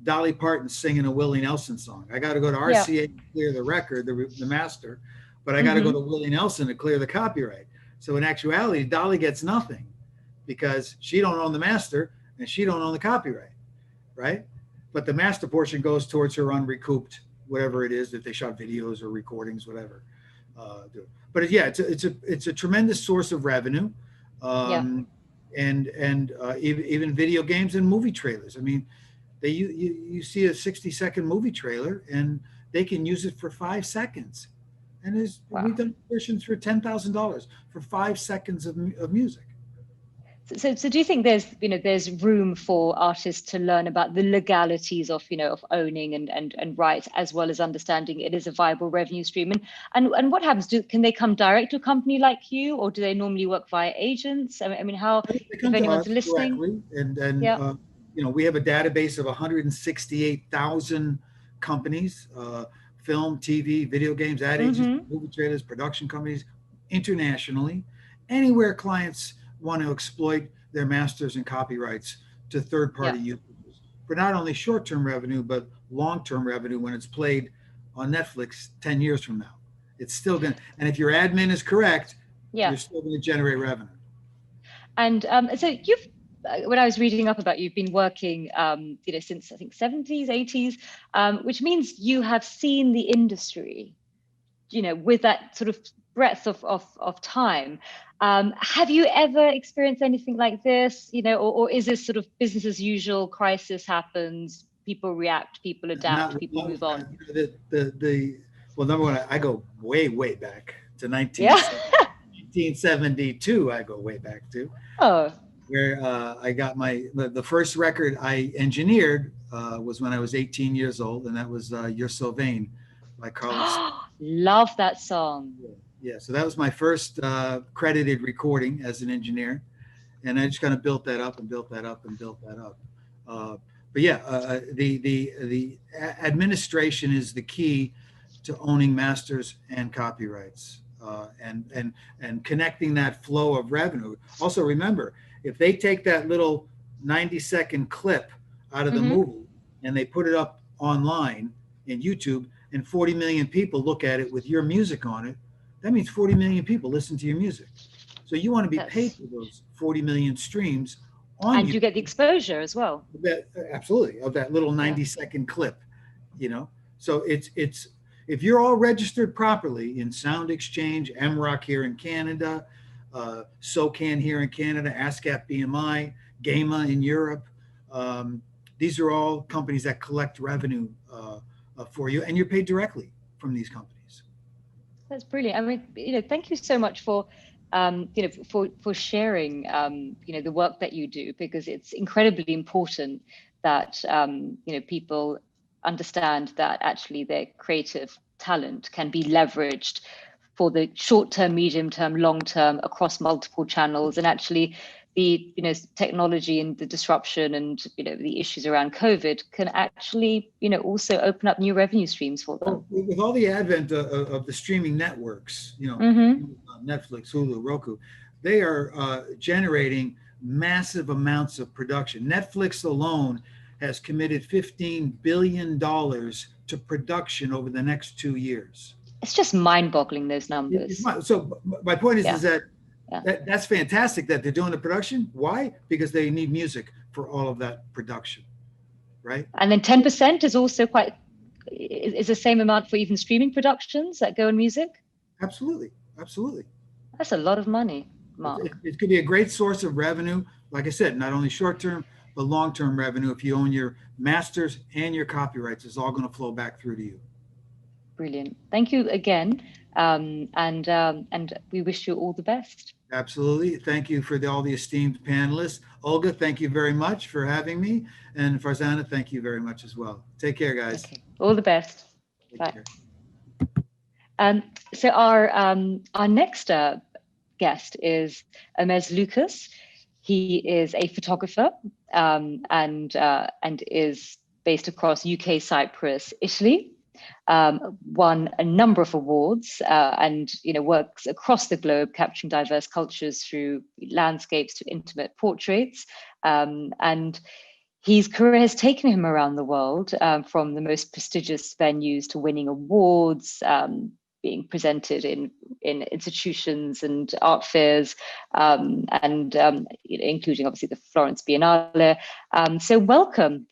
[SPEAKER 18] Dolly Parton singing a Willie Nelson song. I got to go to RCA to clear the record, the master, but I got to go to Willie Nelson to clear the copyright. So in actuality, Dolly gets nothing because she don't own the master and she don't own the copyright, right? But the master portion goes towards her unrecouped, whatever it is, that they shot videos or recordings, whatever. But yeah, it's a tremendous source of revenue. and even video games and movie trailers. I mean, you see a 60-second movie trailer and they can use it for 5 seconds. And we've done versions for $10,000 for 5 seconds of music.
[SPEAKER 3] So do you think there's room for artists to learn about the legalities of of owning and rights, as well as understanding it is a viable revenue stream? And what happens? Can they come direct to a company like you, or do they normally work via agents? I mean, how, if anyone's listening?
[SPEAKER 18] Directly, and we have a database of 168,000 companies, film, TV, video games, ad agencies, movie trailers, production companies, internationally, anywhere clients want to exploit their masters and copyrights to third-party users for not only short-term revenue, but long-term revenue when it's played on Netflix 10 years from now. It's still going to, and if your admin is correct, you're still going to generate revenue.
[SPEAKER 3] And so you've, when I was reading up about you, you've been working, since I think 70s, 80s, which means you have seen the industry, with that sort of breadth of time. Have you ever experienced anything like this, or is this sort of business as usual? Crisis happens, people react, people adapt, people move on?
[SPEAKER 18] Well, number one, I go way back to 1972. I go way back to where I got the first record I engineered was when I was 18 years old, and that was "You're So Vain" by Carlos.
[SPEAKER 3] Love that song.
[SPEAKER 18] Yeah, so that was my first credited recording as an engineer, and I just kind of built that up and built that up and built that up. But yeah, the administration is the key to owning masters and copyrights, and connecting that flow of revenue. Also, remember, if they take that little 90-second clip out of the movie and they put it up online in YouTube, and 40 million people look at it with your music on it, that means 40 million people listen to your music. So you want to be paid for those 40 million streams on
[SPEAKER 3] and you get the exposure as well.
[SPEAKER 18] Absolutely, of that little 90-second clip, So it's if you're all registered properly in Sound Exchange, MROC here in Canada, SOCAN here in Canada, ASCAP BMI, GEMA in Europe. These are all companies that collect revenue for you, and you're paid directly from these companies.
[SPEAKER 3] That's brilliant. I mean, thank you so much for, for sharing, the work that you do, because it's incredibly important that, people understand that actually their creative talent can be leveraged for the short-term, medium-term, long-term across multiple channels, and actually the technology and the disruption and the issues around COVID can actually also open up new revenue streams for them.
[SPEAKER 18] With all the advent of the streaming networks, Netflix, Hulu, Roku, they are generating massive amounts of production. Netflix alone has committed $15 billion to production over the next 2 years.
[SPEAKER 3] It's just mind-boggling, those numbers.
[SPEAKER 18] So my point is that that's fantastic that they're doing the production. Why? Because they need music for all of that production, right?
[SPEAKER 3] And then 10% is also is the same amount for even streaming productions that go in music?
[SPEAKER 18] Absolutely.
[SPEAKER 3] That's a lot of money, Mark.
[SPEAKER 18] It could be a great source of revenue. Like I said, not only short-term, but long-term revenue. If you own your masters and your copyrights, it's all going to flow back through to you.
[SPEAKER 3] Brilliant. Thank you again. And we wish you all the best.
[SPEAKER 18] Absolutely. Thank you for all the esteemed panelists. Olga, thank you very much for having me. And Farzana, thank you very much as well. Take care, guys.
[SPEAKER 3] Okay. All the best. Bye. So our next guest is Hermès Lucas. He is a photographer and is based across UK, Cyprus, Italy. Won a number of awards and works across the globe capturing diverse cultures through landscapes to intimate portraits, and his career has taken him around the world, from the most prestigious venues to winning awards, being presented in institutions and art fairs, and including obviously the Florence Biennale. So welcome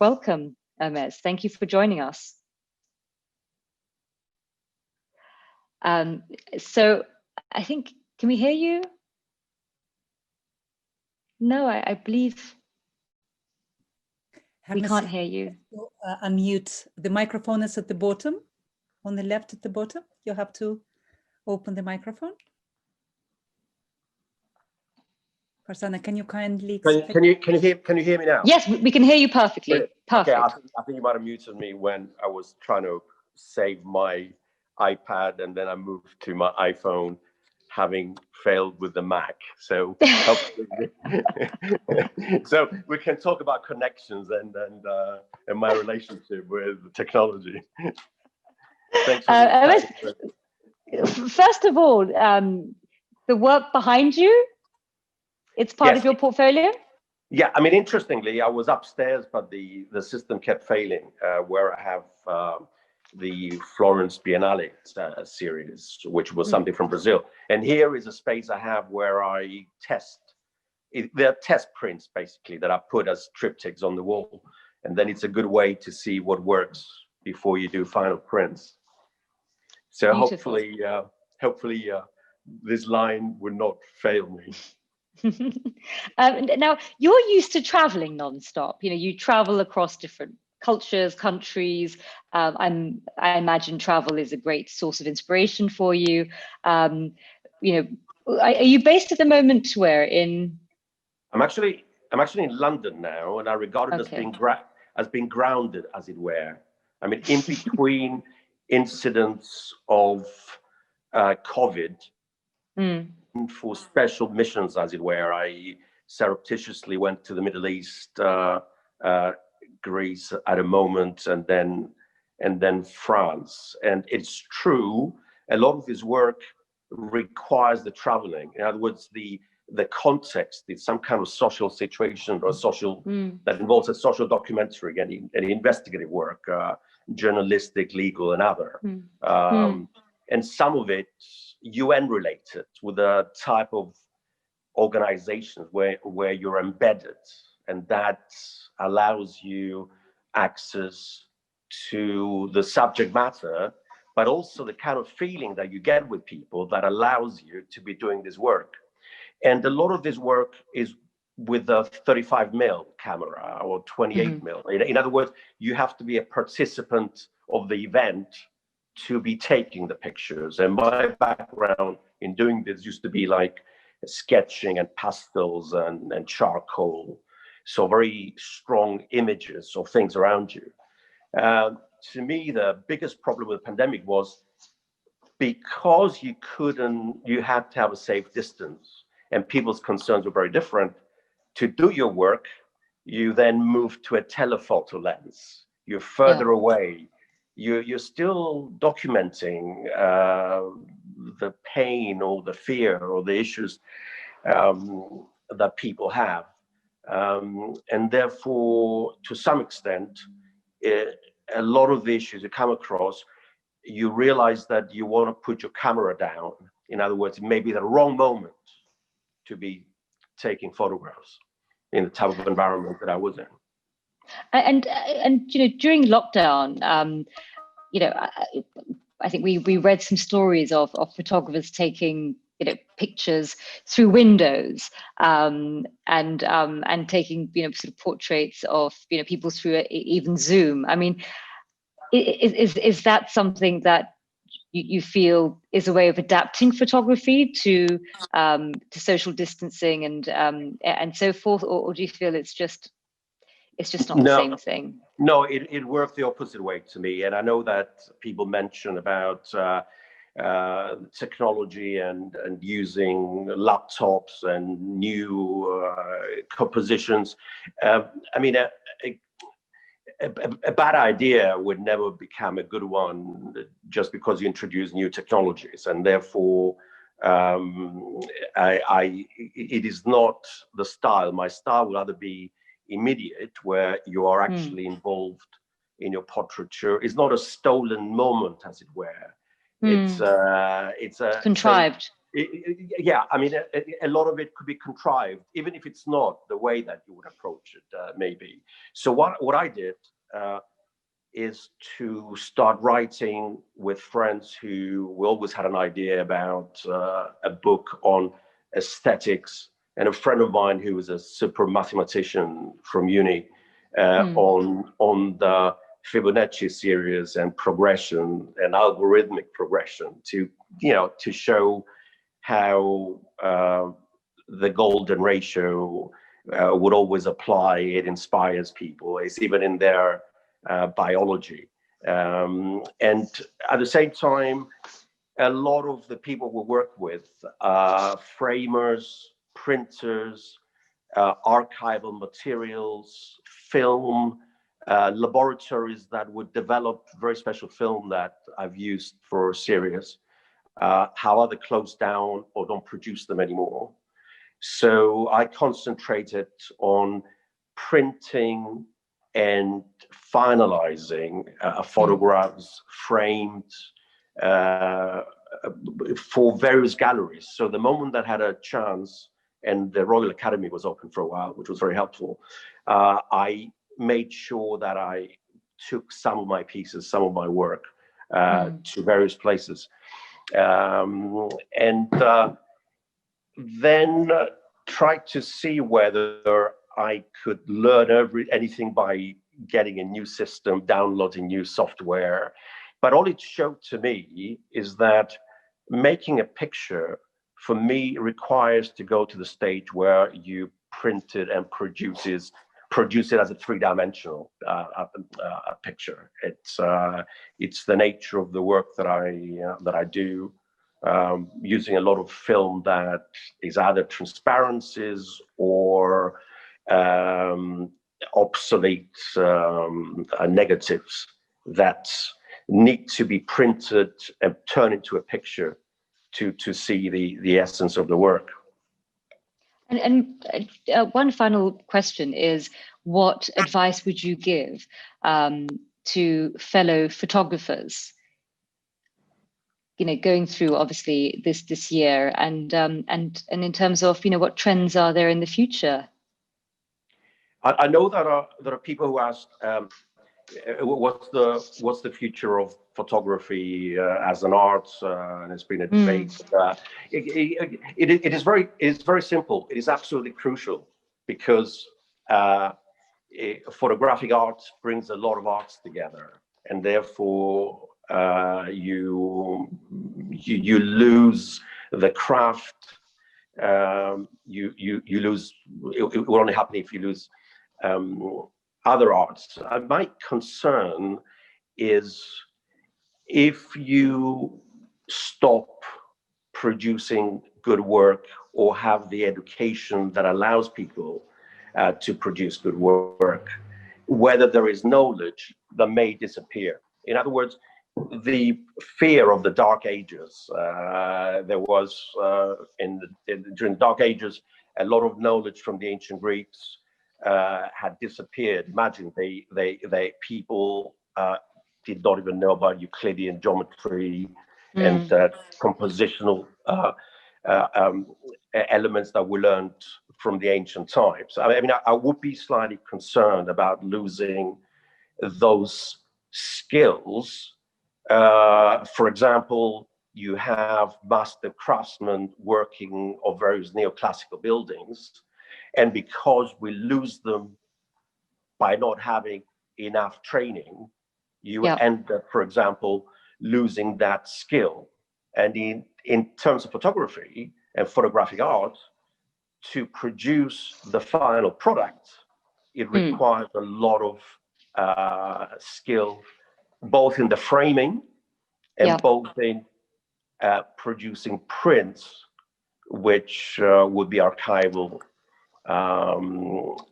[SPEAKER 3] Hermès. Thank you for joining us. So I think, can we hear you? No, I believe we
[SPEAKER 1] Miss-
[SPEAKER 3] can't hear you.
[SPEAKER 1] Unmute. The microphone is at the bottom, on the left at the bottom. You have to open the microphone. Farzana, can you kindly
[SPEAKER 19] Can you hear me now?
[SPEAKER 3] Yes, we can hear you perfectly. Perfect.
[SPEAKER 19] Okay, I think you might have muted me when I was trying to save my iPad, and then I moved to my iPhone, having failed with the Mac. So so we can talk about connections and my relationship with technology. Thanks
[SPEAKER 3] first of all, the work behind you, it's part of your portfolio?
[SPEAKER 19] Yeah, I mean, interestingly, I was upstairs, but the system kept failing, where I have the Florence Biennale series, which was something from Brazil. And here is a space I have where I test. They're test prints, basically, that I put as triptychs on the wall. And then it's a good way to see what works before you do final prints. So
[SPEAKER 3] Beautiful.
[SPEAKER 19] hopefully this line would not fail me.
[SPEAKER 3] Now, you're used to traveling nonstop. You know, you travel across different cultures, countries. I imagine travel is a great source of inspiration for you. You know, are you based at the moment where in?
[SPEAKER 19] I'm actually in London now, and I regard it as being grounded, as it were. I mean, in between incidents of COVID. For special missions, as it were, I surreptitiously went to the Middle East, Greece at a moment, and then France. And it's true, a lot of this work requires the traveling. In other words, the context is some kind of social situation or social that involves a social documentary, any investigative work, journalistic, legal, and other. And some of it UN related, with a type of organizations where you're embedded, and that allows you access to the subject matter, but also the kind of feeling that you get with people that allows you to be doing this work. And a lot of this work is with a 35mm camera or 28mm. In other words, you have to be a participant of the event to be taking the pictures. And my background in doing this used to be like sketching and pastels and charcoal. So very strong images of things around you. To me, the biggest problem with the pandemic was because you had to have a safe distance and people's concerns were very different. To do your work, you then move to a telephoto lens. You're further away. You're still documenting the pain or the fear or the issues that people have. And therefore, to some extent, a lot of the issues you come across, you realize that you want to put your camera down. In other words, it may be the wrong moment to be taking photographs in the type of environment that I was in.
[SPEAKER 3] And you know, during lockdown, you know, I think we read some stories of photographers taking, you know, pictures through windows and taking, you know, sort of portraits of, you know, people through even Zoom. I mean, is that something that you feel is a way of adapting photography to social distancing and so forth, or do you feel it's just not the same thing?
[SPEAKER 19] No, it worked the opposite way to me. And I know that people mention about technology and using laptops and new compositions. I mean, a bad idea would never become a good one just because you introduce new technologies. And therefore, it is not the style. My style would rather be immediate, where you are actually involved in your portraiture. It's not a stolen moment, as it were. It's a
[SPEAKER 3] contrived.
[SPEAKER 19] Yeah, I mean, a lot of it could be contrived, even if it's not the way that you would approach it, maybe. So what I did is to start writing with friends who always had an idea about a book on aesthetics and a friend of mine who was a super mathematician from uni on the Fibonacci series and progression and algorithmic progression to show how the golden ratio would always apply. It inspires people. It's even in their biology. And at the same time, a lot of the people we work with, framers, printers, archival materials, film, laboratories that would develop very special film that I've used for series, however closed down or don't produce them anymore. So I concentrated on printing and finalizing photographs framed for various galleries. So the moment that I had a chance, and the Royal Academy was open for a while, which was very helpful, I made sure that I took some of my pieces, some of my work to various places. Then tried to see whether I could learn anything by getting a new system, downloading new software. But all it showed to me is that making a picture, for me, requires to go to the stage where you print it and produce it as a three-dimensional picture. It's the nature of the work that I do, using a lot of film that is either transparencies or obsolete negatives that need to be printed and turned into a picture to see the essence of the work.
[SPEAKER 3] And one final question is, what advice would you give to fellow photographers, going through obviously this year, and in terms of what trends are there in the future?
[SPEAKER 19] I know that there are people who ask, what's the future of photography as an art, and it's been a debate. It's very simple. It is absolutely crucial because photographic art brings a lot of arts together, and therefore you lose the craft. You lose. It will only happen if you lose other arts. My concern is if you stop producing good work or have the education that allows people to produce good work, whether there is knowledge that may disappear. In other words, the fear of the Dark Ages, there was during the Dark Ages, a lot of knowledge from the ancient Greeks had disappeared. Imagine people did not even know about Euclidean geometry and compositional elements that we learned from the ancient times. I mean, I would be slightly concerned about losing those skills. For example, you have master craftsmen working on various neoclassical buildings, and because we lose them by not having enough training, you end up, for example, losing that skill. And in terms of photography and photographic art, to produce the final product, it requires a lot of skill, both in the framing and both in producing prints, which would be archival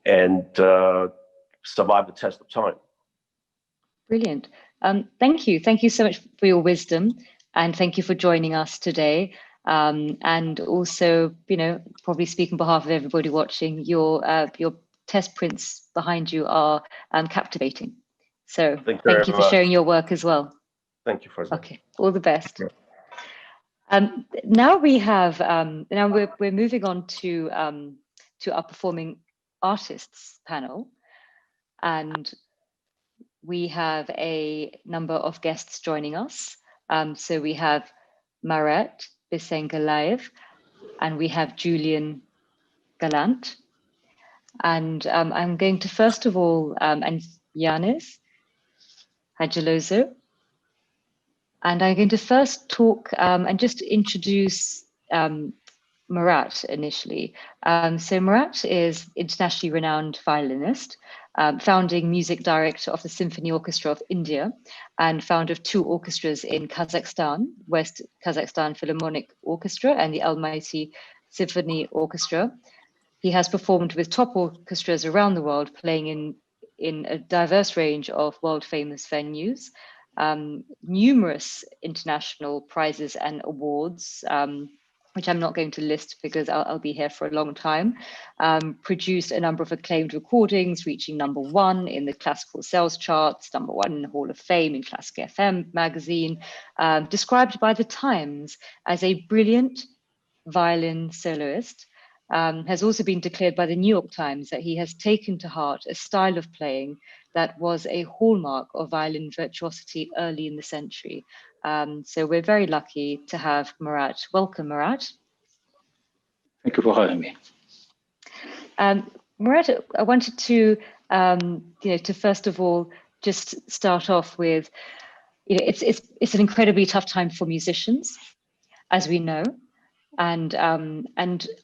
[SPEAKER 19] and survive the test of time.
[SPEAKER 3] Brilliant. Thank you. Thank you so much for your wisdom, and thank you for joining us today. And also, probably speak on behalf of everybody watching, your test prints behind you are captivating. So thank you for sharing your work as well.
[SPEAKER 19] Thank you for that.
[SPEAKER 3] Okay, all the best. Now we have we're moving on to our performing artists panel, and we have a number of guests joining us. So we have Marat Bisengalaev, and we have Julian Galant. And I'm going to first of all, and Yanis Hadjilozo. And I'm going to first talk and just introduce Murat initially. So Murat is internationally renowned violinist, founding music director of the Symphony Orchestra of India, and founder of 2 orchestras in Kazakhstan, West Kazakhstan Philharmonic Orchestra and the Almaty Symphony Orchestra. He has performed with top orchestras around the world, playing in a diverse range of world-famous venues, numerous international prizes and awards, which I'm not going to list because I'll be here for a long time, produced a number of acclaimed recordings, reaching #1 in the classical sales charts, #1 in the Hall of Fame in Classic FM magazine, described by The Times as a brilliant violin soloist. Has also been declared by the New York Times that he has taken to heart a style of playing that was a hallmark of violin virtuosity early in the century. So we're very lucky to have Murat. Welcome, Murat.
[SPEAKER 20] Thank you for having me.
[SPEAKER 3] Murat, I wanted to, to first of all just start off with, it's an incredibly tough time for musicians, as we know, and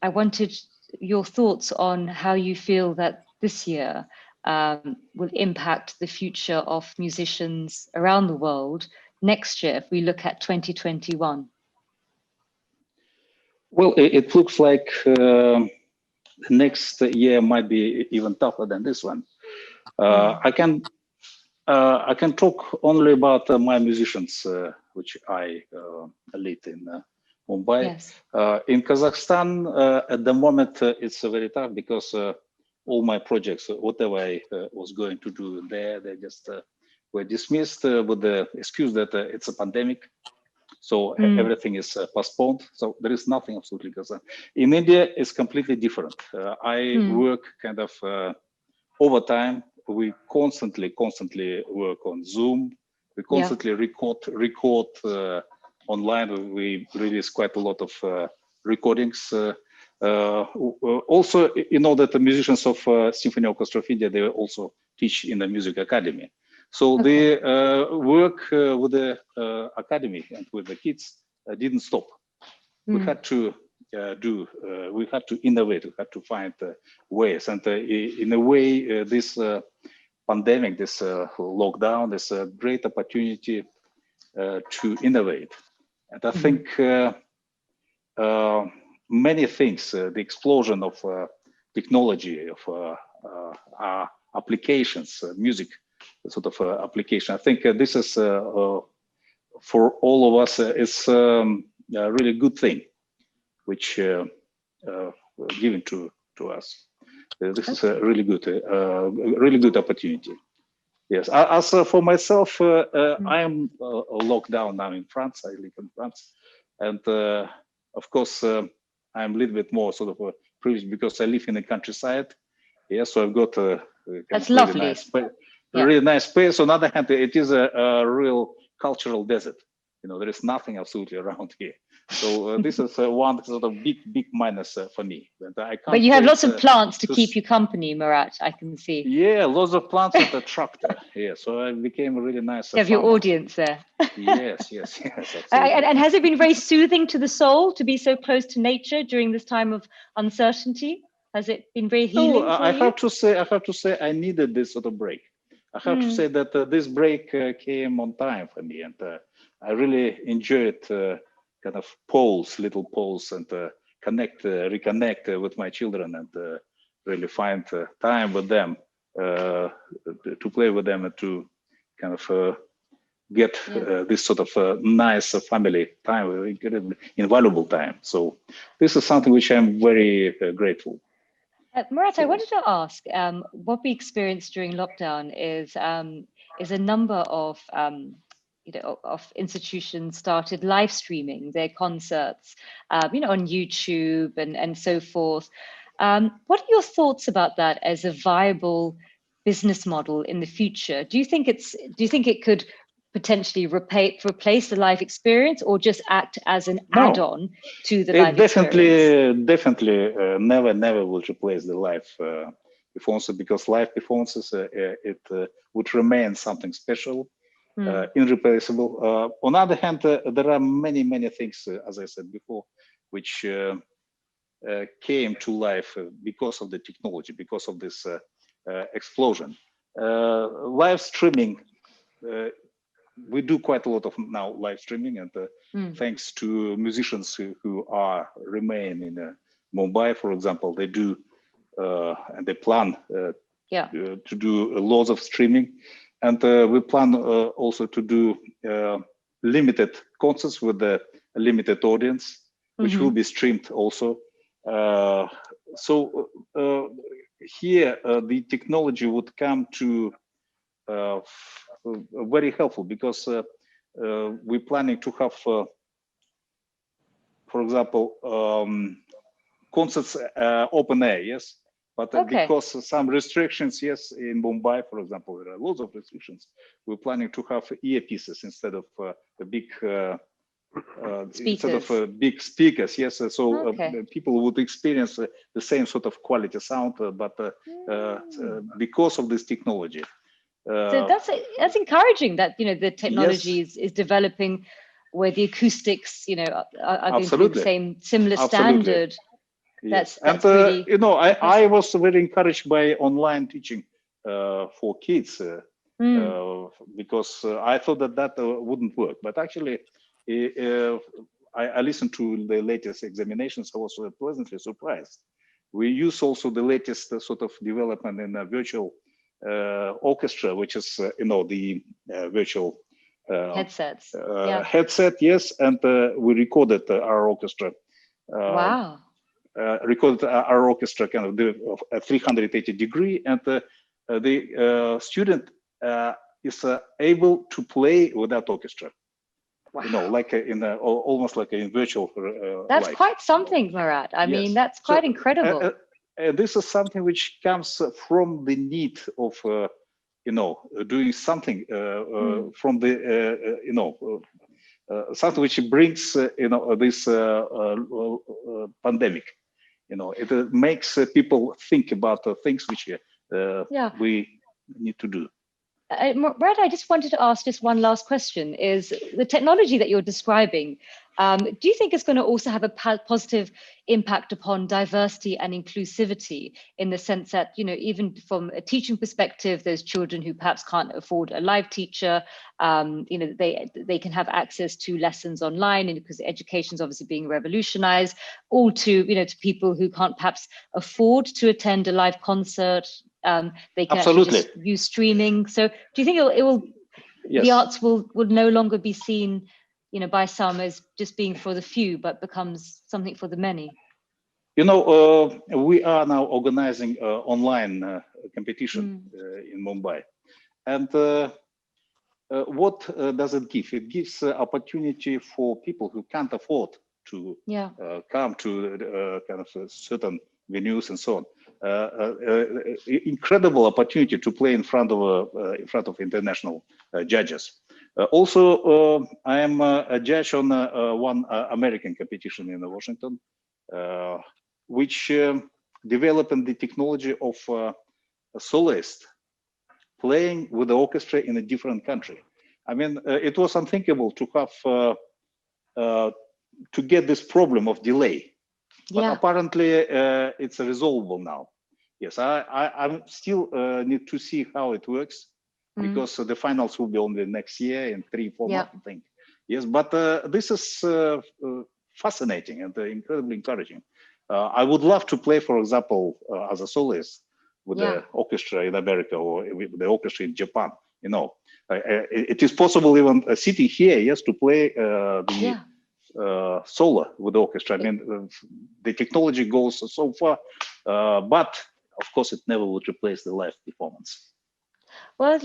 [SPEAKER 3] I wanted your thoughts on how you feel that this year will impact the future of musicians around the world next year, if we look at 2021?
[SPEAKER 20] Well, it looks like the next year might be even tougher than this one. I can talk only about my musicians, which I lead in Mumbai.
[SPEAKER 3] Yes.
[SPEAKER 20] In Kazakhstan, at the moment, it's very tough because all my projects, whatever I was going to do there, they just were dismissed with the excuse that it's a pandemic. So everything is postponed. So there is nothing absolutely Kazakh. In India, it's completely different. I work kind of overtime. We constantly work on Zoom. We constantly record online. We release quite a lot of recordings. Also, you know that the musicians of Symphony Orchestra of India, they also teach in the music academy. So the work with the academy and with the kids didn't stop. We had to we had to innovate, we had to find ways. And in a way, this pandemic, this lockdown, is a great opportunity to innovate. And I think many things, the explosion of technology, of applications, music sort of application. I think this is for all of us is a really good thing, which given to us. This is a really good opportunity. Yes. As for myself, I am locked down now in France. I live in France, and of course I'm a little bit more sort of privileged because I live in the countryside. Yeah, so I've got a
[SPEAKER 3] that's lovely.
[SPEAKER 20] Really nice space. On the other hand, it is a real cultural desert. You know, there is nothing absolutely around here. So this is one sort of big minus for me.
[SPEAKER 3] But you have lots of plants to keep you company, Murat, I can see.
[SPEAKER 20] Yeah, lots of plants and a tractor. Yeah, so I became a really nice.
[SPEAKER 3] You have your audience there.
[SPEAKER 20] Yes.
[SPEAKER 3] And has it been very soothing to the soul to be so close to nature during this time of uncertainty? Has it been very healing?
[SPEAKER 20] No, I have to say, I needed this sort of break. I have to say that this break came on time for me, and I really enjoyed kind of little poles, and reconnect with my children, and really find time with them, to play with them, and to kind of get this sort of nice family time, invaluable time. So this is something which I'm very grateful.
[SPEAKER 3] Murat, I wanted to ask, what we experienced during lockdown is a number of of institutions started live streaming their concerts, on YouTube and so forth. What are your thoughts about that as a viable business model in the future? Do you think it could potentially replace the live experience, or just act as an add-on to the live experience?
[SPEAKER 20] Definitely never will replace the live performance, because live performances it would remain something special, irreplaceable. On the other hand, there are many things, as I said before, which came to life because of the technology, because of this explosion. Live streaming, we do quite a lot of now live streaming, and thanks to musicians who remain in Mumbai, for example, they do and they plan to do lots of streaming, and we plan also to do limited concerts with a limited audience, which will be streamed also. So here the technology would come to very helpful, because we're planning to have, for example, concerts open air, yes, but because of some restrictions, yes, in Mumbai, for example, there are lots of restrictions. We're planning to have earpieces instead of the big big speakers, yes. So people would experience the same sort of quality sound, but because of this technology.
[SPEAKER 3] So that's encouraging that the technology is developing, where the acoustics are going through the same similar standard.
[SPEAKER 20] Yes.
[SPEAKER 3] That's
[SPEAKER 20] and
[SPEAKER 3] really
[SPEAKER 20] I was very encouraged by online teaching for kids because I thought that wouldn't work, but actually I listened to the latest examinations. I was pleasantly surprised. We use also the latest sort of development in a virtual orchestra, which is the virtual
[SPEAKER 3] headsets.
[SPEAKER 20] Headset, yes, and we recorded our orchestra.
[SPEAKER 3] Wow.
[SPEAKER 20] Recorded our orchestra kind of a 380 degree, and the student is able to play with that orchestra. Wow. Like almost like in virtual.
[SPEAKER 3] That's
[SPEAKER 20] life.
[SPEAKER 3] Quite something, Murat. I mean, that's quite incredible.
[SPEAKER 20] This is something which comes from the need of, doing something from the, something which brings, this pandemic. It makes people think about things which we need to do.
[SPEAKER 3] Murat, I just wanted to ask just one last question, is the technology that you're describing, do you think it's going to also have a positive impact upon diversity and inclusivity, in the sense that, even from a teaching perspective, those children who perhaps can't afford a live teacher, they can have access to lessons online, and because education is obviously being revolutionized, all to, to people who can't perhaps afford to attend a live concert. They can actually just use streaming. So do you think it will the arts will no longer be seen, by some as just being for the few, but becomes something for the many?
[SPEAKER 20] We are now organizing online competition in Mumbai, and what does it give? It gives opportunity for people who can't afford to come to kind of certain venues and so on. Incredible opportunity to play in front of international judges. Also, I am a judge on one American competition in Washington, which developed the technology of a soloist playing with the orchestra in a different country. I mean, it was unthinkable to have to get this problem of delay. But apparently it's resolvable now. Yes, I still need to see how it works, because the finals will be only next year in 3-4 months, I think. Yes, but this is fascinating and incredibly encouraging. I would love to play, for example, as a soloist with the orchestra in America or with the orchestra in Japan. It is possible even a city here, yes, to play the solo with the orchestra. I mean, the technology goes so far, but of course it never would replace the live performance.
[SPEAKER 3] Well,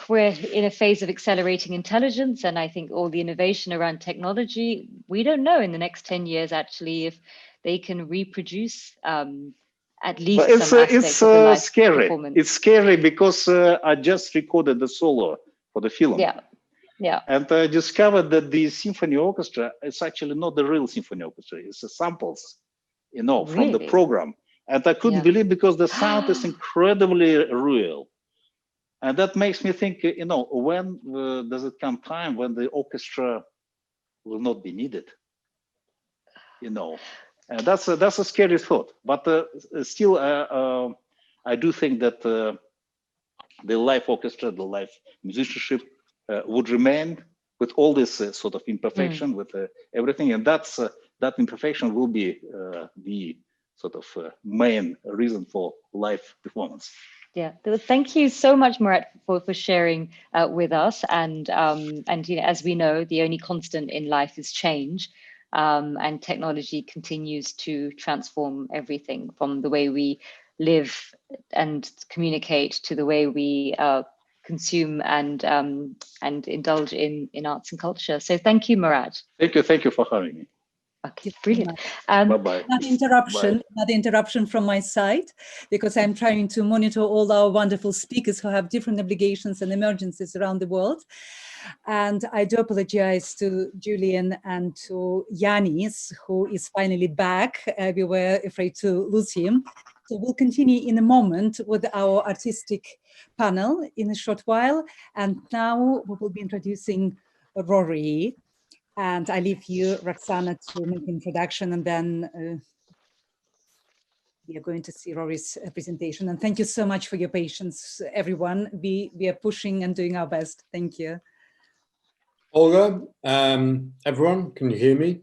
[SPEAKER 3] we're in a phase of accelerating intelligence, and I think all the innovation around technology, we don't know in the next 10 years actually if they can reproduce at least some aspects of the live
[SPEAKER 20] scary.
[SPEAKER 3] performance.
[SPEAKER 20] It's scary because I just recorded the solo for the film.
[SPEAKER 3] Yeah.
[SPEAKER 20] And I discovered that the symphony orchestra is actually not the real symphony orchestra. It's the samples, from the program. And I couldn't believe, because the sound is incredibly real. And that makes me think, when does it come time when the orchestra will not be needed? And that's a scary thought. But still, I do think that the live orchestra, the live musicianship would remain with all this sort of imperfection, with everything. And that imperfection will be the sort of main reason for live performance.
[SPEAKER 3] Yeah, thank you so much, Murat, for sharing with us. And as we know, the only constant in life is change, and technology continues to transform everything from the way we live and communicate to the way we consume and indulge in arts and culture. So thank you, Murat.
[SPEAKER 20] Thank you for having me.
[SPEAKER 3] Okay, brilliant.
[SPEAKER 20] Bye-bye.
[SPEAKER 1] Another interruption from my side, because I'm trying to monitor all our wonderful speakers who have different obligations and emergencies around the world. And I do apologize to Julian and to Yanis, who is finally back. We were afraid to lose him. So we'll continue in a moment with our artistic panel in a short while. And now we will be introducing Rory. And I leave you, Roxana, to make the introduction, and then we are going to see Rory's presentation. And thank you so much for your patience, everyone. We are pushing and doing our best. Thank you.
[SPEAKER 5] Olga, everyone, can you hear me?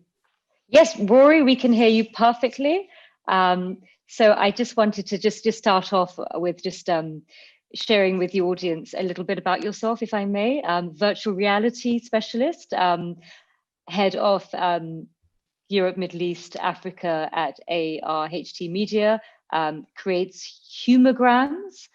[SPEAKER 3] Yes, Rory, we can hear you perfectly. So I just wanted to just start off with just sharing with the audience a little bit about yourself, if I may. Virtual reality specialist, head of Europe, Middle East, Africa at ARHT Media, creates humograms,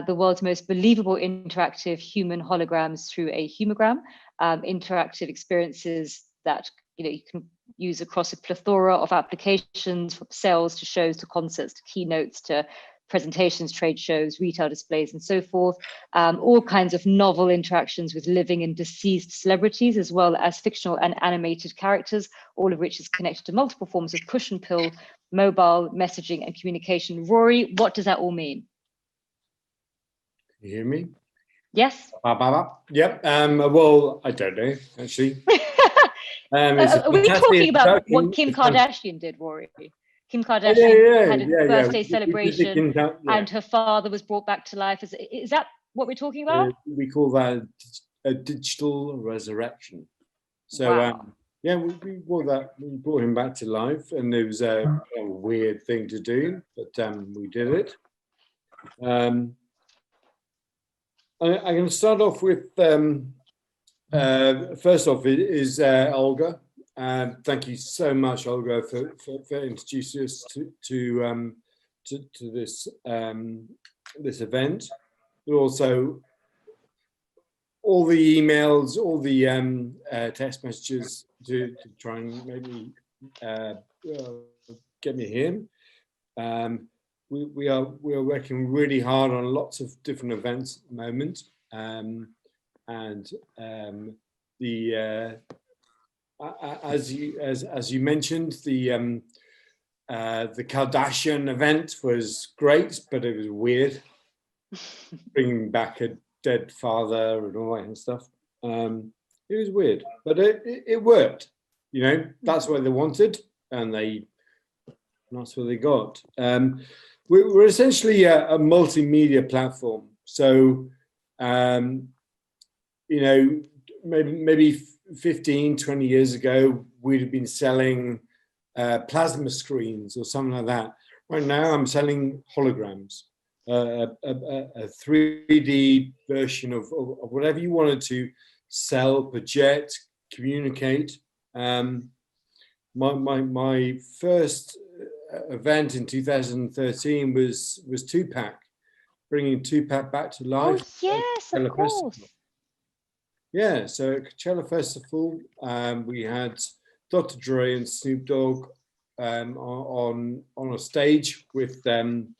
[SPEAKER 3] the world's most believable interactive human holograms through a humogram, interactive experiences that you can use across a plethora of applications, from sales to shows to concerts to keynotes to presentations, trade shows, retail displays, and so forth. All kinds of novel interactions with living and deceased celebrities, as well as fictional and animated characters, all of which is connected to multiple forms of push and pull, mobile messaging and communication. Rory, what does that all mean?
[SPEAKER 5] Can you hear me?
[SPEAKER 3] Yes.
[SPEAKER 5] Yep. Well, I don't know, actually.
[SPEAKER 3] Are we talking about what Kim Kardashian did, Rory? Kim Kardashian had a birthday celebration and her father was brought back to life. Is that what we're talking about?
[SPEAKER 5] We call that a digital resurrection. So yeah, we brought him back to life, and it was a weird thing to do, but we did it. I'm going to start off with first off is Olga. Thank you so much, Olga, for introducing us to this this event, but also all the emails, all the text messages to try and maybe get me here. We are working really hard on lots of different events at the moment, as you mentioned, the Kardashian event was great, but it was weird, bringing back a dead father and all that kind of stuff. It was weird, but it worked. That's what they wanted, and that's what they got. We're essentially a multimedia platform. So, maybe 15, 20 years ago, we'd have been selling plasma screens or something like that. Right now, I'm selling holograms, a 3D version of whatever you wanted to sell, project, communicate. My first event in 2013 was Tupac, bringing Tupac back to life.
[SPEAKER 3] Oh yes, of course.
[SPEAKER 5] Yeah, so at Coachella Festival, we had Dr. Dre and Snoop Dogg on a stage with them.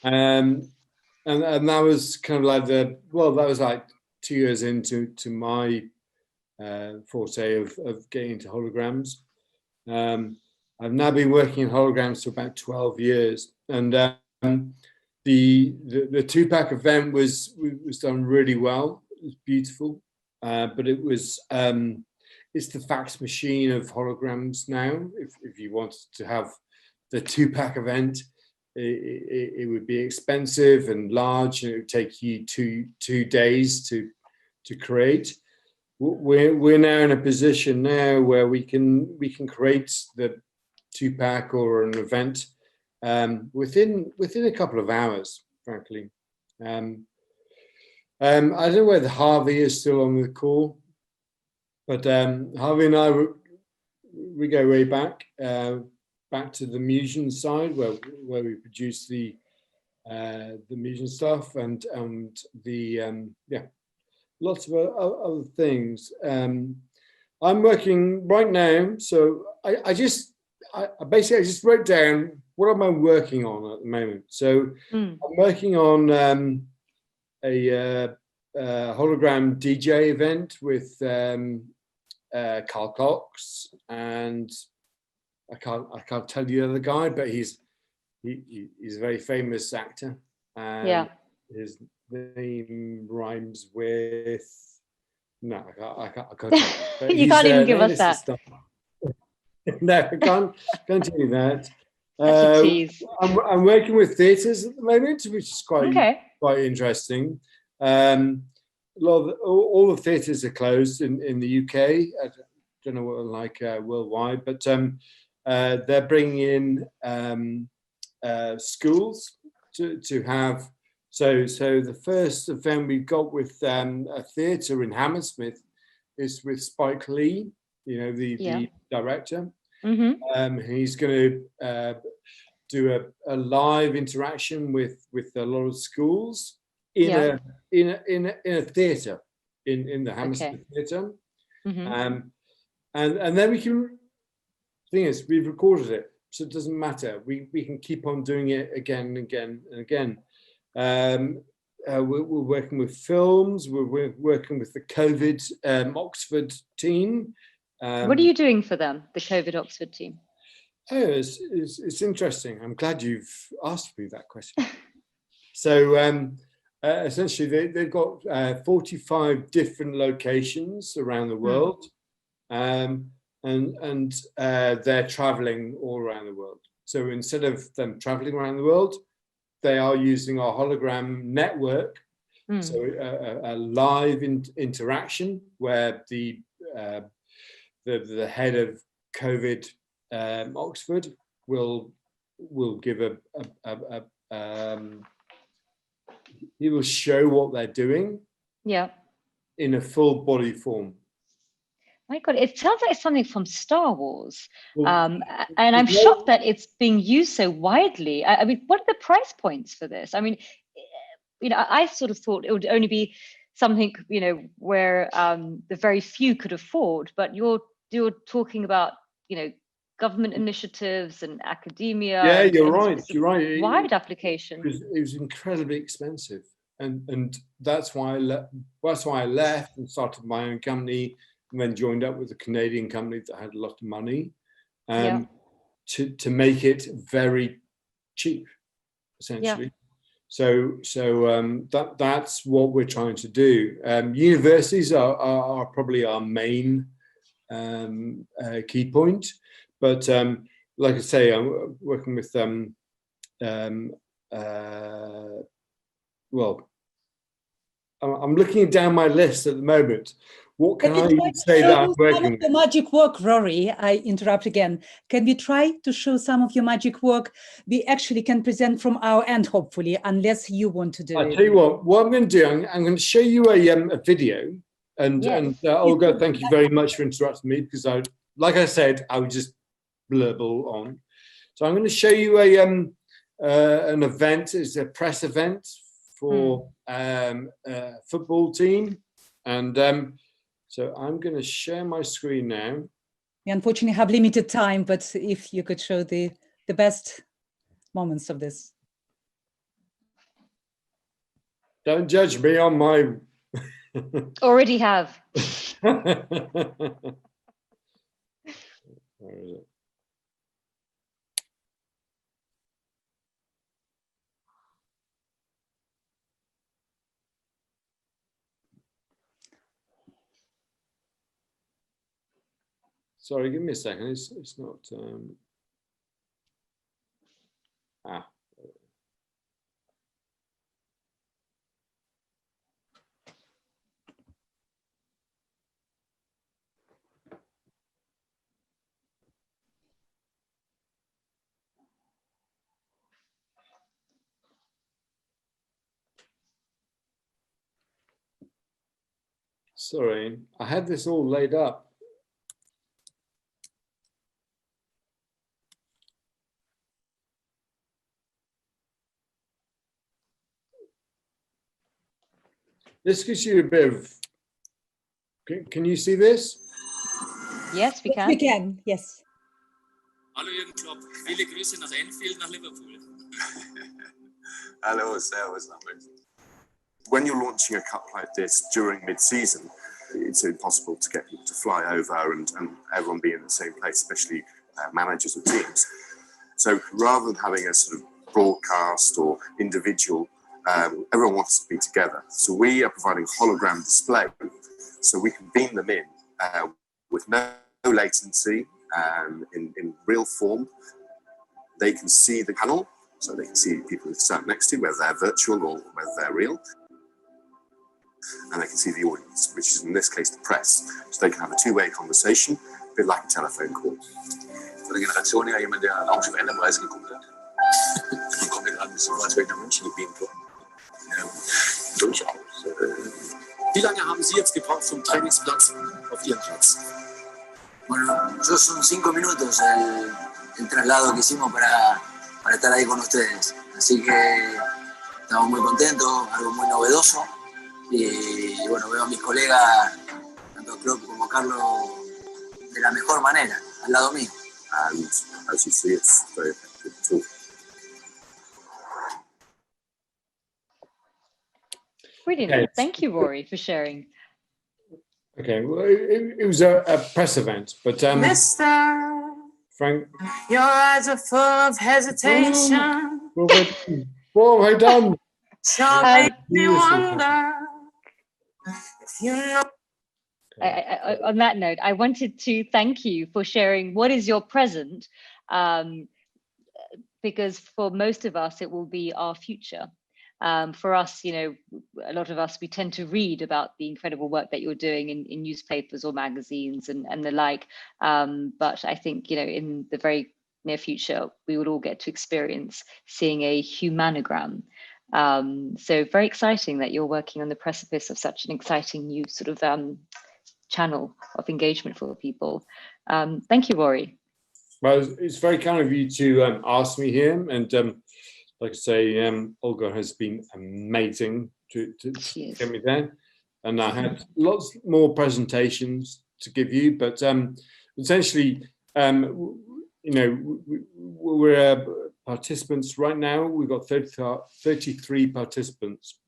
[SPEAKER 5] And that was kind of like that was like 2 years into my forte of getting into holograms. I've now been working in holograms for about 12 years, and the two-pack event was done really well. It was beautiful, but it was it's the fax machine of holograms now. If you wanted to have the two-pack event, it would be expensive and large, and it would take you two days to create. We're now in a position now where we can create the two-pack or an event within a couple of hours, frankly. I don't know whether Harvey is still on the call, but Harvey and I, we go way back to the Musion side where we produce the Musion stuff and the lots of other things. I'm working right now, so I basically just wrote down what am I working on at the moment. So I'm working on a hologram DJ event with Carl Cox, and I can't tell you the other guy, but he's a very famous actor. And his name rhymes with I can't tell you.
[SPEAKER 3] You can't even give us that.
[SPEAKER 5] No, I can't tell you that.
[SPEAKER 3] That's a tease.
[SPEAKER 5] I'm working with theatres at the moment, which is quite interesting. All the theatres are closed in the UK. I don't know what they're like worldwide, but they're bringing in schools to have. So the first event we've got with a theatre in Hammersmith is with Spike Lee, the director.
[SPEAKER 3] Mm-hmm.
[SPEAKER 5] He's going to do a live interaction with a lot of schools in a theatre in the Hammersmith Theatre.
[SPEAKER 3] Mm-hmm.
[SPEAKER 5] And then we can. Thing is, we've recorded it, so it doesn't matter. We can keep on doing it again and again and again. We're working with films. We're working with the COVID Oxford team.
[SPEAKER 3] What are you doing for them, the COVID Oxford team?
[SPEAKER 5] Oh, it's interesting. I'm glad you've asked me that question. So essentially, they've got 45 different locations around the world, and they're traveling all around the world. So instead of them traveling around the world, they are using our hologram network. So a live interaction where the head of COVID Oxford will give he will show what they're doing in a full body form.
[SPEAKER 3] My God, it sounds like something from Star Wars. And I'm shocked that it's being used so widely. I mean, what are the price points for this? I mean, I sort of thought it would only be something, where the very few could afford, but you're talking about, government initiatives and academia.
[SPEAKER 5] Yeah, you're right. You're right.
[SPEAKER 3] Wide application.
[SPEAKER 5] It was incredibly expensive, and that's why I left and started my own company, and then joined up with a Canadian company that had a lot of money, to make it very cheap, essentially. So that's what we're trying to do. Universities are probably our main key point, but like I say, I'm working with I'm looking down my list at the moment. What can I say that I'm working with?
[SPEAKER 1] Your magic work, Rory, I interrupt again. Can we try to show some of your magic work? We actually can present from our end, hopefully, unless you want to do it.
[SPEAKER 5] I'll tell you what I'm going to do. I'm going to show you a video. And Olga, thank you very much for interrupting me, because like I said, I would just blurble on. So I'm going to show you an event. It's a press event for a football team. And so I'm going to share my screen now.
[SPEAKER 1] We unfortunately have limited time, but if you could show the best moments of this?
[SPEAKER 5] Don't judge me on my...
[SPEAKER 3] Already have.
[SPEAKER 5] Where is it? Sorry, give me a second. It's not. Sorry, I had this all laid up. This gives you a bit of. Can you see this?
[SPEAKER 3] Yes, we can.
[SPEAKER 1] We can, yes.
[SPEAKER 21] Hallo Jürgen Klopp, viele Grüße nach Enfield, nach Liverpool.
[SPEAKER 22] Hello, servus. When you're launching a cup like this during mid-season, it's impossible to get people to fly over and everyone be in the same place, especially managers of teams. So rather than having a sort of broadcast or individual, everyone wants to be together. So we are providing hologram display, so we can beam them in with no latency, in real form. They can see the panel, so they can see people who sat next to, whether they're virtual or whether they're real. And they can see the audience, which is in this case the press. So they can have a two-way conversation, a bit like a telephone call.
[SPEAKER 21] For der Generation her jemand, der auch schon Enterprise geguckt hat. Man kommt ja gerade ein bisschen, als wäre ich nach München gebeamt worden. Durchaus. Wie lange haben Sie jetzt gebraucht vom Trainingsplatz auf Ihren Platz?
[SPEAKER 23] Bueno, yo son 5 minutos el traslado que hicimos para estar ahí con ustedes. Así que estamos muy contentos, algo muy novedoso. Y bueno, veo a mis colegas, tanto Klopp como Carlos, de la mejor manera, al lado mío.
[SPEAKER 22] And as you see, it's very effective too.
[SPEAKER 3] Brilliant.
[SPEAKER 5] Okay.
[SPEAKER 3] Thank you, Rory, for sharing.
[SPEAKER 5] Okay, well, it was a press event, but
[SPEAKER 24] Mister,
[SPEAKER 5] Frank,
[SPEAKER 24] your eyes are full of hesitation.
[SPEAKER 5] what have I done?
[SPEAKER 24] So make me wonder if you know.
[SPEAKER 3] On that note, I wanted to thank you for sharing what is your present, because for most of us, it will be our future. For us, you know, a lot of us, we tend to read about the incredible work that you're doing in newspapers or magazines and the like. But I think, you know, in the very near future, we will all get to experience seeing a humanogram. So very exciting that you're working on the precipice of such an exciting new sort of channel of engagement for people. Thank you, Rory.
[SPEAKER 5] Well, it's very kind of you to ask me here, and like I say, Olga has been amazing to get me there, and I had lots more presentations to give you, but essentially, you know, we're participants right now. We've got 33 participants,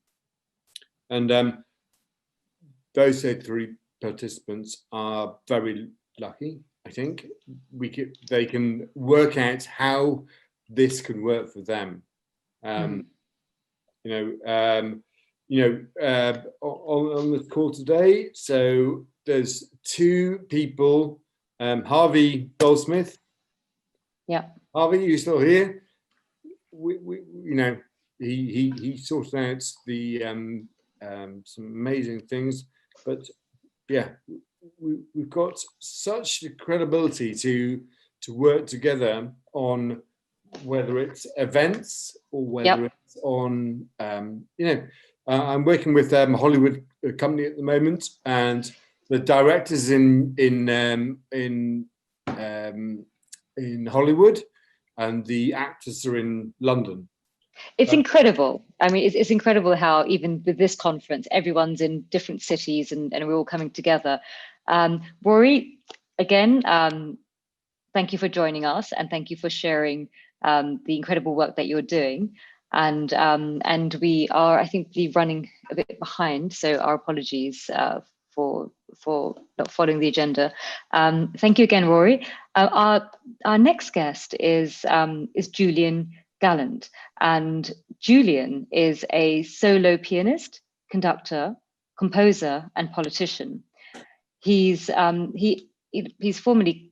[SPEAKER 5] and those 33 participants are very lucky. I think they can work out how this can work for them. On the call today, so there's 2 people. Harvey Goldsmith.
[SPEAKER 3] Yeah.
[SPEAKER 5] Harvey, you still here? He sorted out the some amazing things, but yeah, we've got such credibility to work together on whether it's events or whether it's on I'm working with a Hollywood company at the moment, and the director's in Hollywood and the actors are in London.
[SPEAKER 3] It's incredible. I mean, it's incredible how even with this conference, everyone's in different cities and we're all coming together. Rory, again, thank you for joining us and thank you for sharing the incredible work that you're doing. And we are, I think, running a bit behind. So our apologies for not following the agenda. Thank you again, Rory. Our next guest is Julian Gallant, and Julian is a solo pianist, conductor, composer, and politician. He's formerly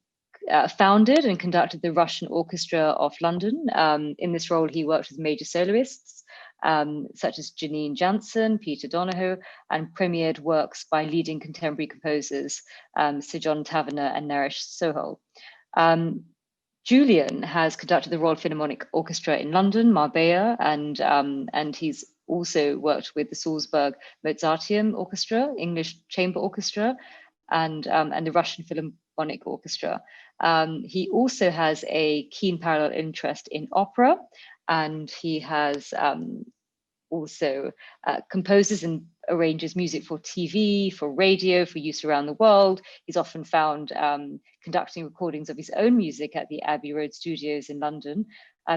[SPEAKER 3] founded and conducted the Russian Orchestra of London. In this role, he worked with major soloists such as Janine Jansen, Peter Donohoe, and premiered works by leading contemporary composers Sir John Tavener and Naresh Sohal. Julian has conducted the Royal Philharmonic Orchestra in London, Marbella, and he's also worked with the Salzburg Mozarteum Orchestra, English Chamber Orchestra, and the Russian Philharmonic Orchestra. He also has a keen parallel interest in opera, and he has also composes and arranges music for TV, for radio, for use around the world. He's often found conducting recordings of his own music at the Abbey Road Studios in London.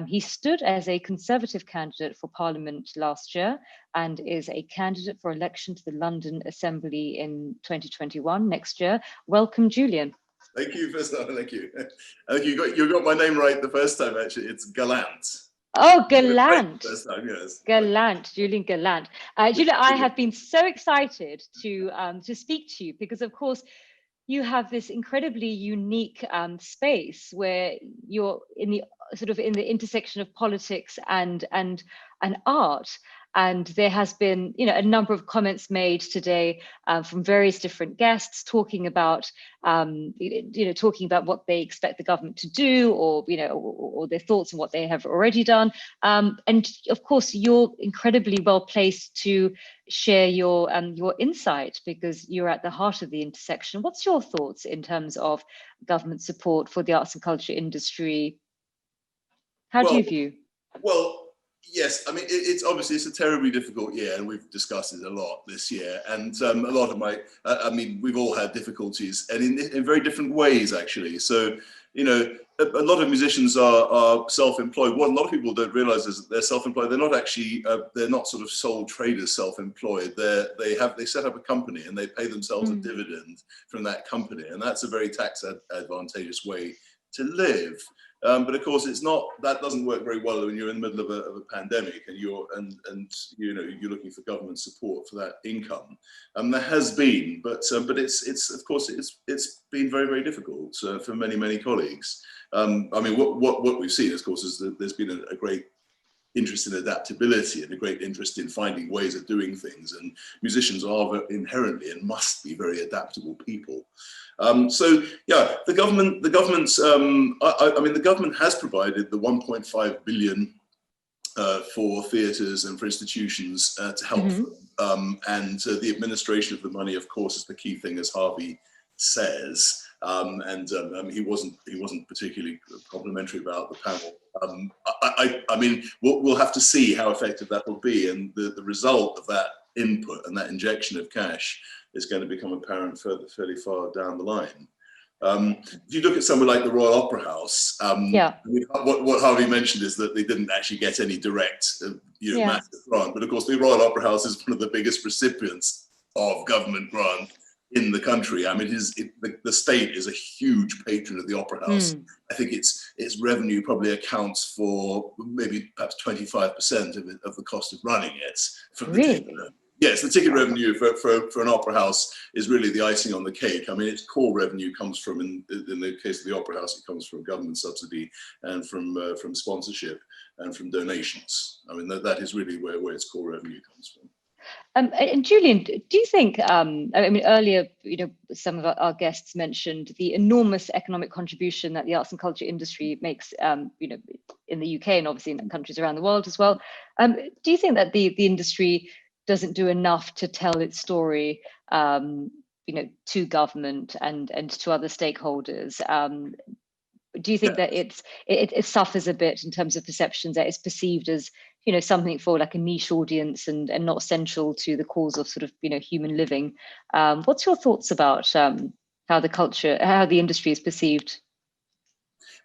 [SPEAKER 3] He stood as a Conservative candidate for Parliament last year and is a candidate for election to the London Assembly in 2021, next year. Welcome, Julian.
[SPEAKER 2] Thank you, first time. Thank you. I think you got my name right the first time, actually. It's Gallant.
[SPEAKER 3] Oh, Gallant.
[SPEAKER 2] First time, yes.
[SPEAKER 3] Gallant, Julian Gallant. Julian, I have been so excited to speak to you because, of course, you have this incredibly unique space where you're in the intersection of politics and art. And there has been, a number of comments made today from various different guests talking about, talking about what they expect the government to do, or their thoughts on what they have already done. And of course, you're incredibly well placed to share your insight because you're at the heart of the intersection. What's your thoughts in terms of government support for the arts and culture industry? How do you view?
[SPEAKER 2] Well, yes, I mean, it's obviously it's a terribly difficult year, and we've discussed it a lot this year. And a lot of we've all had difficulties, and in very different ways, actually. So, a lot of musicians are self-employed. What a lot of people don't realize is that they're self-employed. They're not actually, they're not sort of sole traders self-employed. They set up a company and they pay themselves a dividend from that company. And that's a very tax advantageous way to live. But of course, that doesn't work very well when you're in the middle of a pandemic and you're looking for government support for that income. There has been, but it's of course it's been very, very difficult for many colleagues. I mean, what we've seen, of course, is that there's been a great interest in adaptability and a great interest in finding ways of doing things, and musicians are inherently and must be very adaptable people. So yeah, the government has provided the 1.5 billion for theatres and for institutions to help them, and the administration of the money, of course, is the key thing, as Harvey says. He wasn't particularly complimentary about the panel. I mean, we'll have to see how effective that will be, and the result of that input and that injection of cash is going to become apparent fairly far down the line. If you look at somewhere like the Royal Opera House, what Harvey mentioned is that they didn't actually get any direct, massive grant. But of course, the Royal Opera House is one of the biggest recipients of government grant in the country. I mean, the state is a huge patron of the Opera House. I think its revenue probably accounts for maybe perhaps 25% of the cost of running it. Yes, the ticket revenue for an opera house is really the icing on the cake. I mean, its core revenue comes from, in the case of the Opera House, it comes from government subsidy and from sponsorship and from donations. I mean, that is really where its core revenue comes from.
[SPEAKER 3] And Julian, do you think, I mean, earlier, some of our guests mentioned the enormous economic contribution that the arts and culture industry makes, in the UK and obviously in countries around the world as well. Do you think that the industry doesn't do enough to tell its story, to government and to other stakeholders? Do you think that it suffers a bit in terms of perceptions, that it's perceived as something for like a niche audience and not central to the cause of sort of human living? What's your thoughts about how the industry is perceived?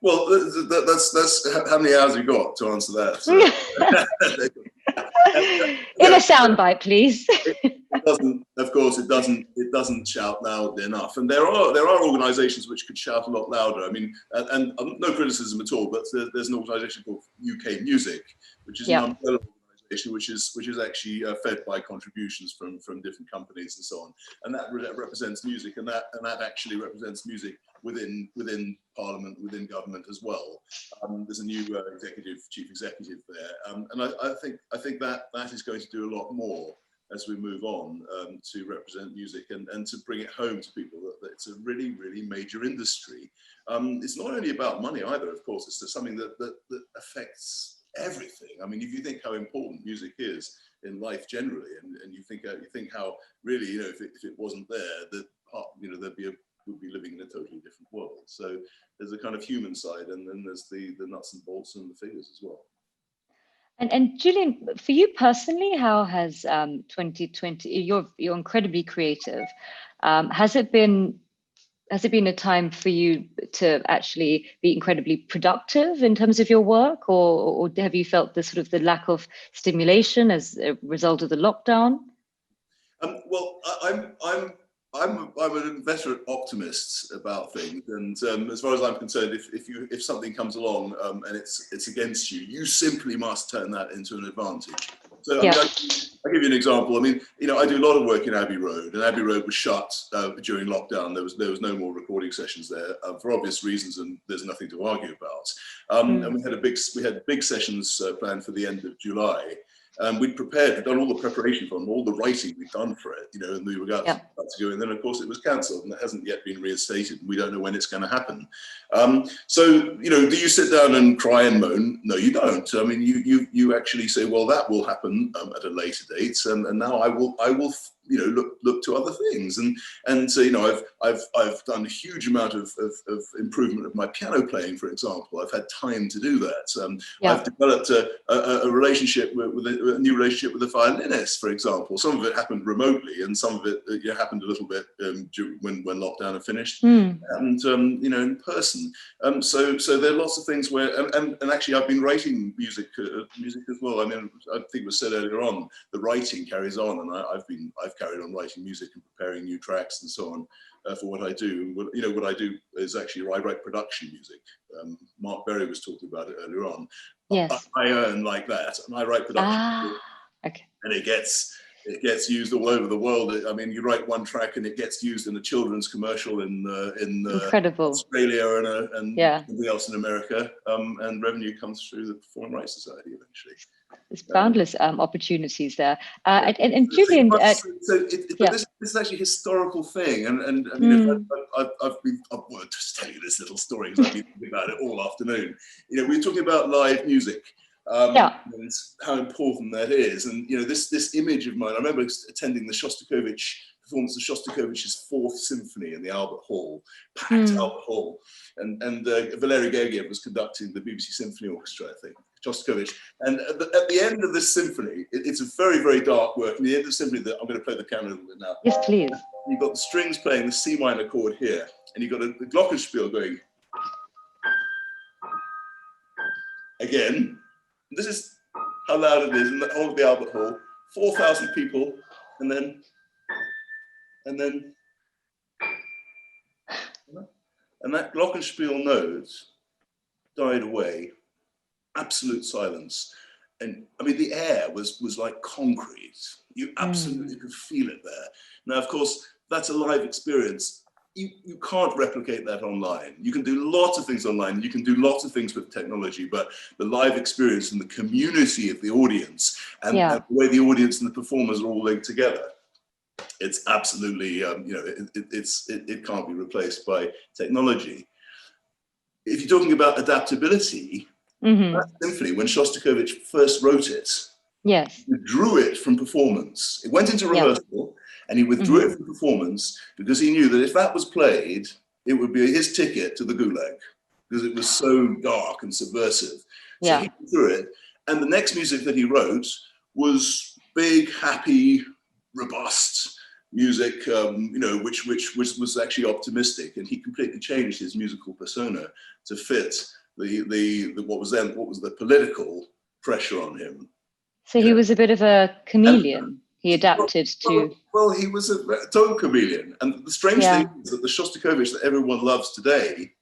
[SPEAKER 2] Well, that's how many hours you got to answer that. So.
[SPEAKER 3] In a soundbite, please.
[SPEAKER 2] It doesn't, of course, it doesn't shout loud enough. And there are organisations which could shout a lot louder. I mean, and no criticism at all, but there's an organisation called UK Music, which is an umbrella organisation which is actually fed by contributions from different companies and so on. And that represents music, and that actually represents music within Parliament, within government as well. There's a new chief executive there, and I think that is going to do a lot more as we move on to represent music and to bring it home to people that it's a really, really major industry. It's not only about money either, of course. It's something that affects everything. I mean, if you think how important music is in life generally, and you think how really, if it wasn't there, that we'd be living in a totally different world. So there's a kind of human side, and then there's the nuts and bolts and the figures as well.
[SPEAKER 3] And Julian, for you personally, how has 2020? You're incredibly creative. Has it been a time for you to actually be incredibly productive in terms of your work, or have you felt the lack of stimulation as a result of the lockdown?
[SPEAKER 2] Well, I'm an inveterate optimist about things, and as far as I'm concerned, if something comes along and it's against you, you simply must turn that into an advantage. So I'll give you an example. I mean, I do a lot of work in Abbey Road, and Abbey Road was shut during lockdown. There was no more recording sessions there for obvious reasons, and there's nothing to argue about. And we had big sessions planned for the end of July. We'd done all the preparation for them, all the writing we'd done for it, and we were about to go, and then of course it was cancelled, and it hasn't yet been reinstated, and we don't know when it's going to happen. So, do you sit down and cry and moan? No, you don't. I mean, you actually say, well, that will happen at a later date, and now I will look to other things, and so I've done a huge amount of improvement of my piano playing, for example. I've had time to do that. I've developed a relationship with a new relationship with a violinist, for example. Some of it happened remotely, and some of it happened a little bit when lockdown had finished, and in person. So there are lots of things where, and actually I've been writing music as well. I mean, I think it was said earlier on, the writing carries on, and I've carried on writing music and preparing new tracks and so on for what I do. What I do is actually I write production music. Mark Berry was talking about it earlier on. Yes. I earn like that, and I write production music,
[SPEAKER 3] okay.
[SPEAKER 2] And it gets used all over the world. I mean, you write one track and it gets used in a children's commercial in Australia and something else in America, and revenue comes through the Performing Rights Society eventually.
[SPEAKER 3] There's boundless opportunities there. And Julian,
[SPEAKER 2] this is actually a historical thing, and I mean, I've just tell you this little story because I've been thinking about it all afternoon. We're talking about live music. And how important that is, and this image of mine. I remember attending the Shostakovich performance of Shostakovich's Fourth Symphony in the Albert Hall, packed Albert Hall, and Valery Gergiev was conducting the BBC Symphony Orchestra, I think, Shostakovich. And at the end of this symphony, it's a very, very dark work. And the end of the symphony, I'm going to play the piano a little bit now.
[SPEAKER 3] Yes, please.
[SPEAKER 2] You've got the strings playing the C minor chord here, and you've got the glockenspiel going again. This is how loud it is in the whole of the Albert Hall. 4,000 people, and then that glockenspiel note died away. Absolute silence, and I mean the air was like concrete. You absolutely could feel it there. Now, of course, that's a live experience. You can't replicate that online. You can do lots of things online. You can do lots of things with technology, but the live experience and the community of the audience and the way the audience and the performers are all linked together, it's absolutely, it can't be replaced by technology. If you're talking about adaptability, that symphony, when Shostakovich first wrote it, he withdrew it from performance. It went into rehearsal. And he withdrew it from performance because he knew that if that was played, it would be his ticket to the Gulag because it was so dark and subversive. So he withdrew it. And the next music that he wrote was big, happy, robust, music, which was actually optimistic, and he completely changed his musical persona to fit what was the political pressure on him.
[SPEAKER 3] So he was a bit of a chameleon. He adapted to.
[SPEAKER 2] Well, he was a total chameleon, and the strange thing is that the Shostakovich that everyone loves today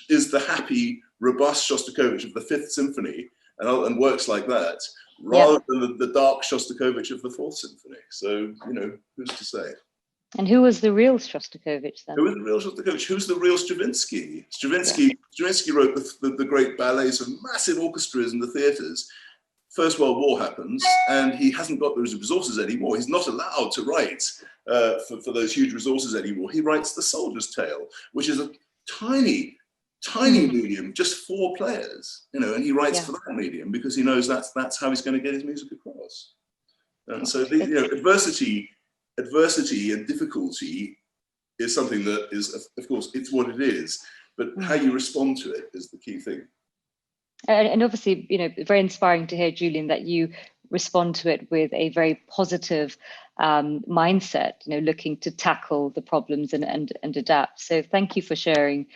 [SPEAKER 2] is the happy, robust Shostakovich of the Fifth Symphony, and works like that, rather than the dark Shostakovich of the Fourth Symphony. So, who's to say?
[SPEAKER 3] And who was the real Shostakovich then?
[SPEAKER 2] Who was the real Shostakovich? Who's the real Stravinsky? Stravinsky wrote the great ballets of massive orchestras in the theatres. First World War happens, and he hasn't got those resources anymore. He's not allowed to write for those huge resources anymore. He writes The Soldier's Tale, which is a tiny medium, just 4 players, and he writes for that medium because he knows that's how he's going to get his music across. And so, adversity and difficulty is something that is, of course, it's what it is, but how you respond to it is the key thing.
[SPEAKER 3] And obviously, very inspiring to hear, Julian, that you respond to it with a very positive mindset, looking to tackle the problems and adapt. So thank you for sharing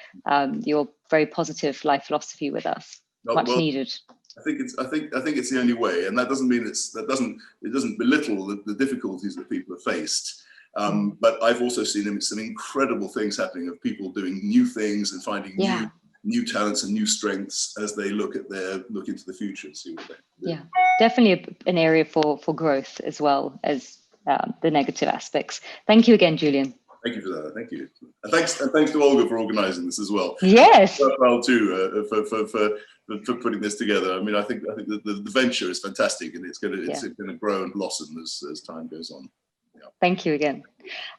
[SPEAKER 3] your very positive life philosophy with us. Much needed.
[SPEAKER 2] I think it's the only way, and that doesn't mean it doesn't belittle the difficulties that people have faced. But I've also seen some incredible things happening of people doing new things and finding new talents and new strengths as they look into the future and see what they do. Yeah,
[SPEAKER 3] definitely an area for growth as well as the negative aspects. Thank you again, Julian.
[SPEAKER 2] Thank you for that. Thank you, and thanks to Olga for organising this as well.
[SPEAKER 3] Yes.
[SPEAKER 2] Well, too, for putting this together. I mean, I think the venture is fantastic, and it's going to grow and blossom as time goes on. Yeah.
[SPEAKER 3] Thank you again.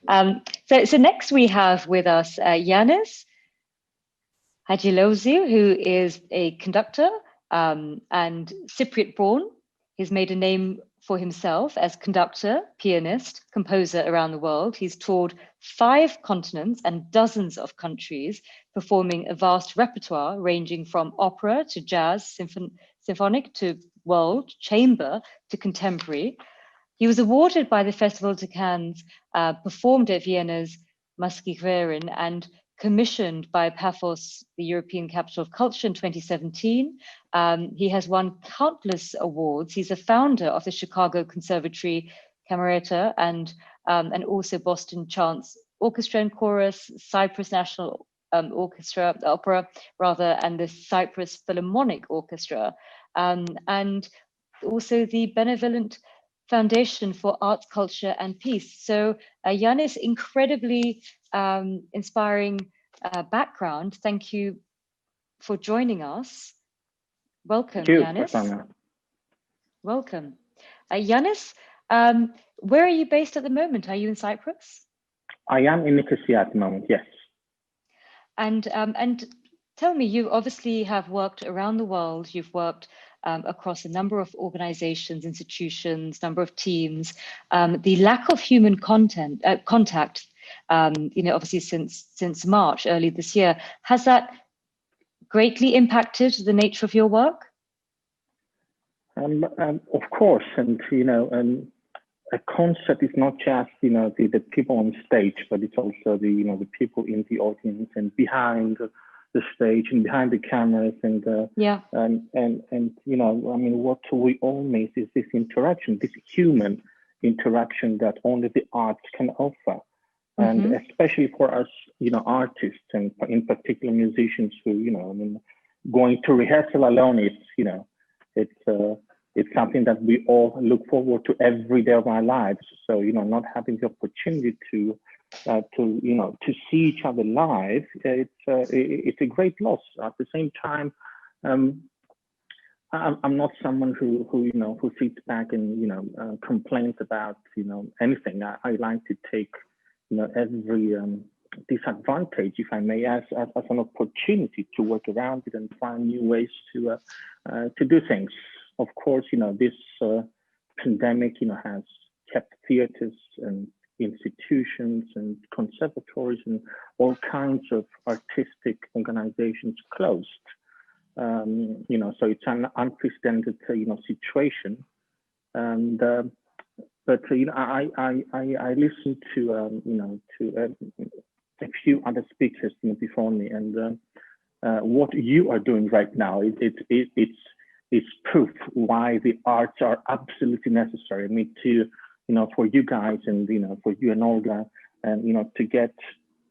[SPEAKER 3] So next we have with us Yanis Hadjiloziu, who is a conductor and Cypriot born. He's made a name for himself as conductor, pianist, composer around the world. He's toured 5 continents and dozens of countries, performing a vast repertoire ranging from opera to jazz, symphonic to world, chamber to contemporary. He was awarded by the Festival de Cannes, performed at Vienna's Musikverein, and commissioned by Paphos, the European Capital of Culture, in 2017. He has won countless awards. He's a founder of the Chicago Conservatory Camerata and also Boston Chants Orchestra and Chorus, Cyprus National Opera, and the Cyprus Philharmonic Orchestra, and also the Benevolent Foundation for Arts, Culture and Peace. So Yanis, incredibly inspiring background. Thank you for joining us. Welcome, Yanis.
[SPEAKER 4] Rosanna.
[SPEAKER 3] Welcome. Yanis, where are you based at the moment? Are you in Cyprus?
[SPEAKER 4] I am in Nicosia at the moment, yes.
[SPEAKER 3] And tell me, you obviously have worked around the world. You've worked across a number of organizations, institutions, number of teams. The lack of human contact, obviously since March, early this year, has that greatly impacted the nature of your work?
[SPEAKER 4] Of course, and a concert is not just the people on stage, but it's also the people in the audience and behind the stage and behind the cameras, and what we all miss is this interaction, this human interaction that only the arts can offer. And especially for us, artists, and in particular musicians who, going to rehearsal alone, it's something that we all look forward to every day of our lives. So, not having the opportunity to see each other live, it's a great loss. At the same time, I'm not someone who sits back and complains about anything. I like to take every disadvantage, if I may, as an opportunity to work around it and find new ways to do things. Of course, this pandemic, has kept theaters and institutions and conservatories and all kinds of artistic organizations closed. So it's an unprecedented, situation. And but I listened to a few other speakers before me, and what you are doing right now, it's proof why the arts are absolutely necessary. I mean, for you guys and for you and Olga, and to get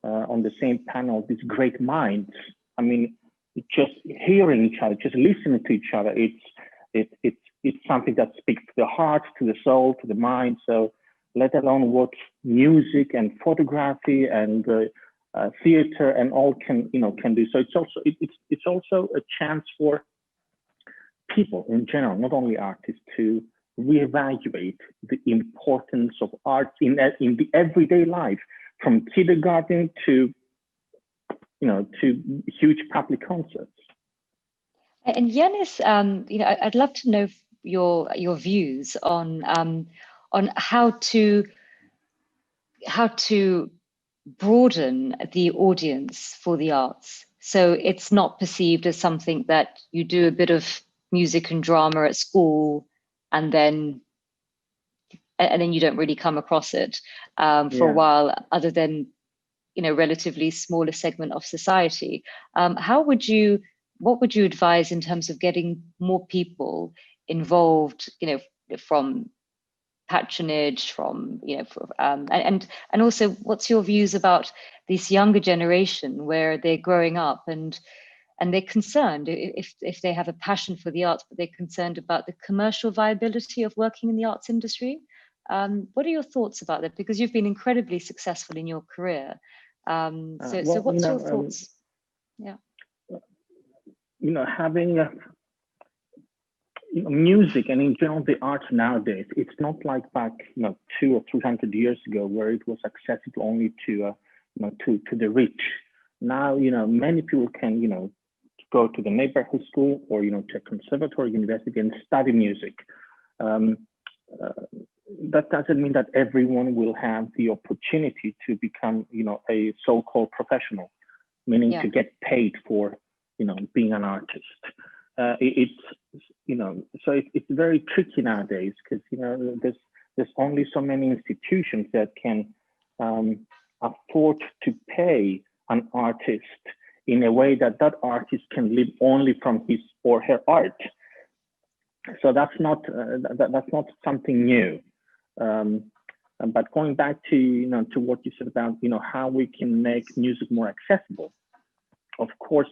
[SPEAKER 4] on the same panel these great minds. I mean, just hearing each other, just listening to each other, it's something that speaks to the heart, to the soul, to the mind. So let alone what music and photography and theater and all can do. So it's also a chance for people in general, not only artists, to reevaluate the importance of art in the everyday life, from kindergarten to huge public concerts.
[SPEAKER 3] And Yanis, I'd love to know your views on how to broaden the audience for the arts, so it's not perceived as something that you do a bit of music and drama at school and then you don't really come across it for a while, other than relatively smaller segment of society. What would you advise in terms of getting more people involved, from patronage, and also what's your views about this younger generation where they're growing up and they're concerned if they have a passion for the arts, but they're concerned about the commercial viability of working in the arts industry? What are your thoughts about that? Because you've been incredibly successful in your career. So what's your thoughts?
[SPEAKER 4] Having music and in general the arts nowadays, it's not like back 200 or 300 years ago where it was accessible only to the rich. Now many people can go to the neighborhood school or to a conservatory university and study music. That doesn't mean that everyone will have the opportunity to become a so-called professional, meaning to get paid for being an artist. So it's very tricky nowadays, because there's only so many institutions that can afford to pay an artist in a way that artist can live only from his or her art. So that's not something new. But going back to what you said about how we can make music more accessible, of course,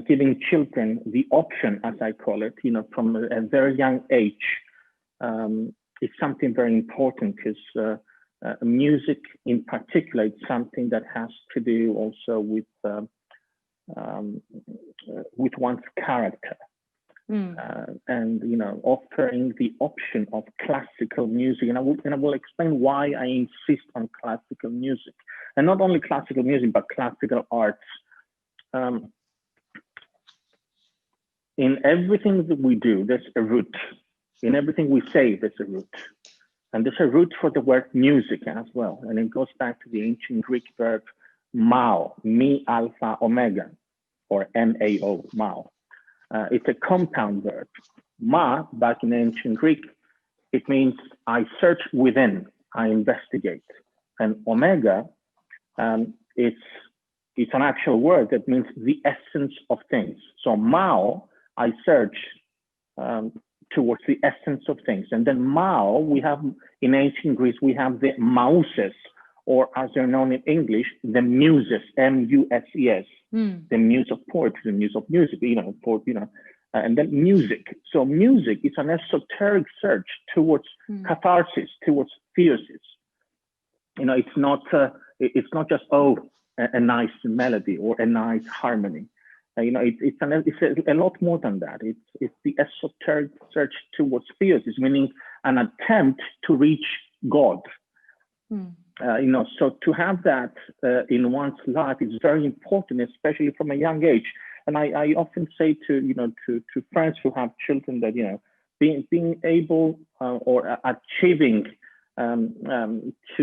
[SPEAKER 4] giving children the option, as I call it, from a very young age, is something very important, because music in particular is something that has to do also with one's character. And offering the option of classical music, and I will explain why I insist on classical music, and not only classical music but classical arts. In everything that we do, there's a root. In everything we say, there's a root, and there's a root for the word music as well, and it goes back to the ancient Greek verb mao, mi alpha omega, or mao, mao. It's a compound verb. Ma, back in ancient Greek, it means I search within, I investigate. And omega, it's an actual word that means the essence of things. So mao, I search towards the essence of things. And then mao, we have in ancient Greece, we have the mouses, or as they're known in English, the muses, M-U-S-E-S. The muse of poetry, the muse of music, and then music. So music is an esoteric search towards catharsis, towards theosis. It's not just a nice melody or a nice harmony. It's a lot more than that. It's the esoteric search towards theosis, meaning an attempt to reach God. So to have that in one's life is very important, especially from a young age. And I often say to friends who have children that being able or achieving to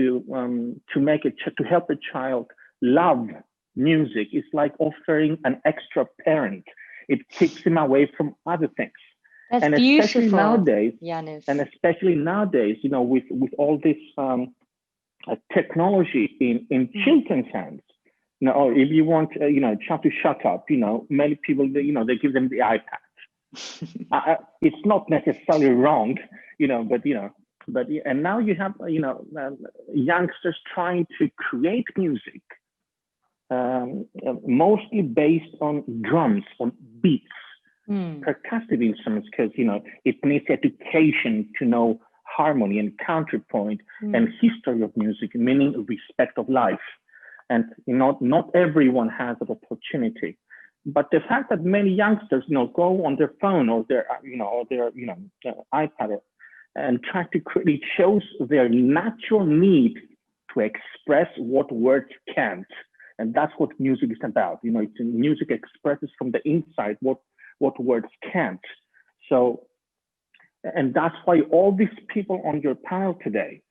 [SPEAKER 4] help a child love music is like offering an extra parent. It keeps him away from other things.
[SPEAKER 3] That's
[SPEAKER 4] and
[SPEAKER 3] beautiful,
[SPEAKER 4] especially nowadays,
[SPEAKER 3] Yanis.
[SPEAKER 4] and especially nowadays, you know, with all this technology in children's hands. You know, or if you want, you know, a child to shut up, you know, many people, you know, they give them the iPad. It's not necessarily wrong, you know, but and now you have, you know, youngsters trying to create music, mostly based on drums, on beats, percussive instruments, because, you know, it needs education to know harmony and counterpoint and history of music, meaning respect of life. And not everyone has that opportunity. But the fact that many youngsters, you know, go on their phone or their, iPad and try to create, it shows their natural need to express what words can't. And that's what music is about. You know, music expresses from the inside what words can't. So, and that's why all these people on your panel today,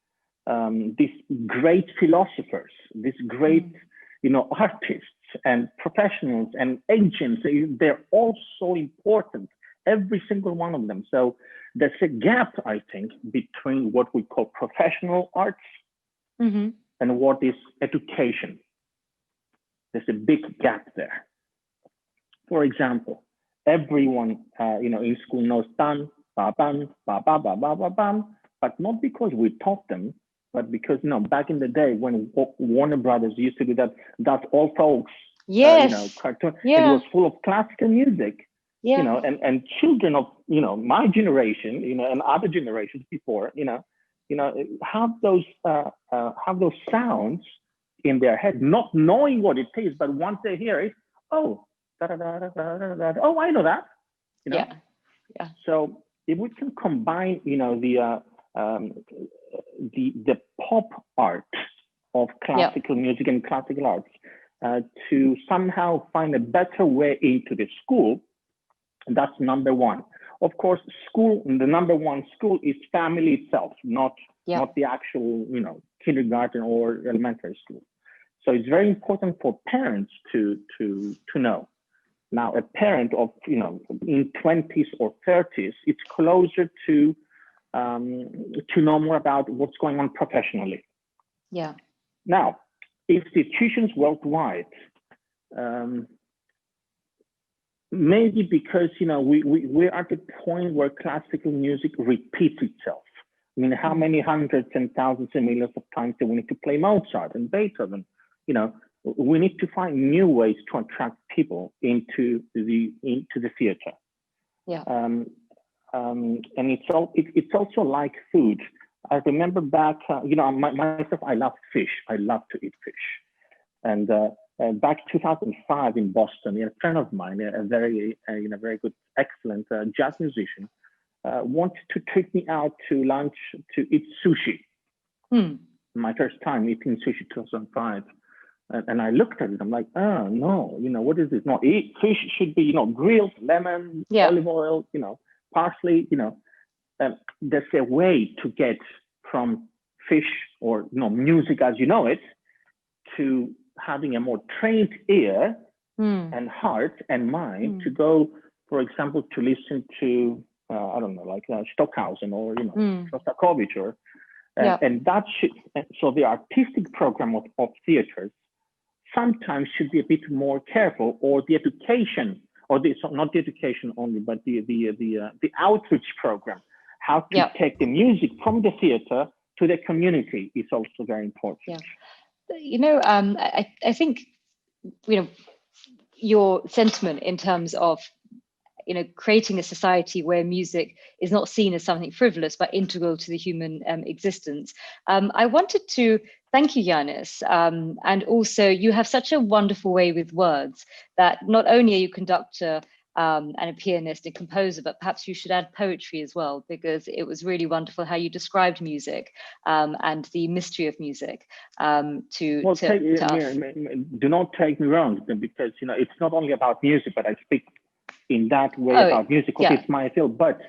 [SPEAKER 4] these great philosophers, these great, you know, artists and professionals and agents, they're all so important, every single one of them. So there's a gap, I think, between what we call professional arts and what is education. There's a big gap there. For example, everyone, you know, in school knows bam, ba bam, ba ba ba ba ba bam, but not because we taught them, but because, you know, back in the day when Warner Brothers used to do that, that's all folks, you know, cartoon, it was full of classical music, you know, and children of, you know, my generation, you know, and other generations before, you know, have those sounds in their head, not knowing what it is, but once they hear it, oh, da, da, da, da, da, da, da, oh, I know that, you know. So if we can combine, you know, the pop art of classical music and classical arts to somehow find a better way into the school, that's number one. Of course, school, the number one school is family itself, not the actual, you know, kindergarten or elementary school. So it's very important for parents to know. Now, a parent of, you know, in 20s or 30s, it's closer to know more about what's going on professionally. Now, institutions worldwide, maybe because, you know, we're at the point where classical music repeats itself. I mean, how many hundreds and thousands and millions of times do we need to play Mozart and Beethoven? You know, we need to find new ways to attract people into the theater. And it's also like food. I remember back, you know, myself, I love fish. I love to eat fish. And back 2005 in Boston, a friend of mine, a very good, excellent jazz musician, wanted to take me out to lunch to eat sushi. My first time eating sushi, 2005. And I looked at it, I'm like, oh, no, you know, what is this? No, fish should be, you know, grilled, lemon, olive oil, you know, parsley, you know. There's a way to get from fish or, you know, music as you know it, to having a more trained ear and heart and mind to go, for example, to listen to, I don't know, like Stockhausen or, you know, Shostakovich or, and that should, so the artistic program of theaters sometimes should be a bit more careful, or the education, or not the education only, but the outreach program, how to take the music from the theater to the community is also very important.
[SPEAKER 3] You know, I think, you know, your sentiment in terms of, you know, creating a society where music is not seen as something frivolous, but integral to the human existence. I wanted to thank you, Yanis. And also, you have such a wonderful way with words that not only are you a conductor and a pianist and composer, but perhaps you should add poetry as well, because it was really wonderful how you described music and the mystery of music to us.
[SPEAKER 4] Do not take me wrong, because, you know, it's not only about music, but I speak in that way about music because it's my field, but,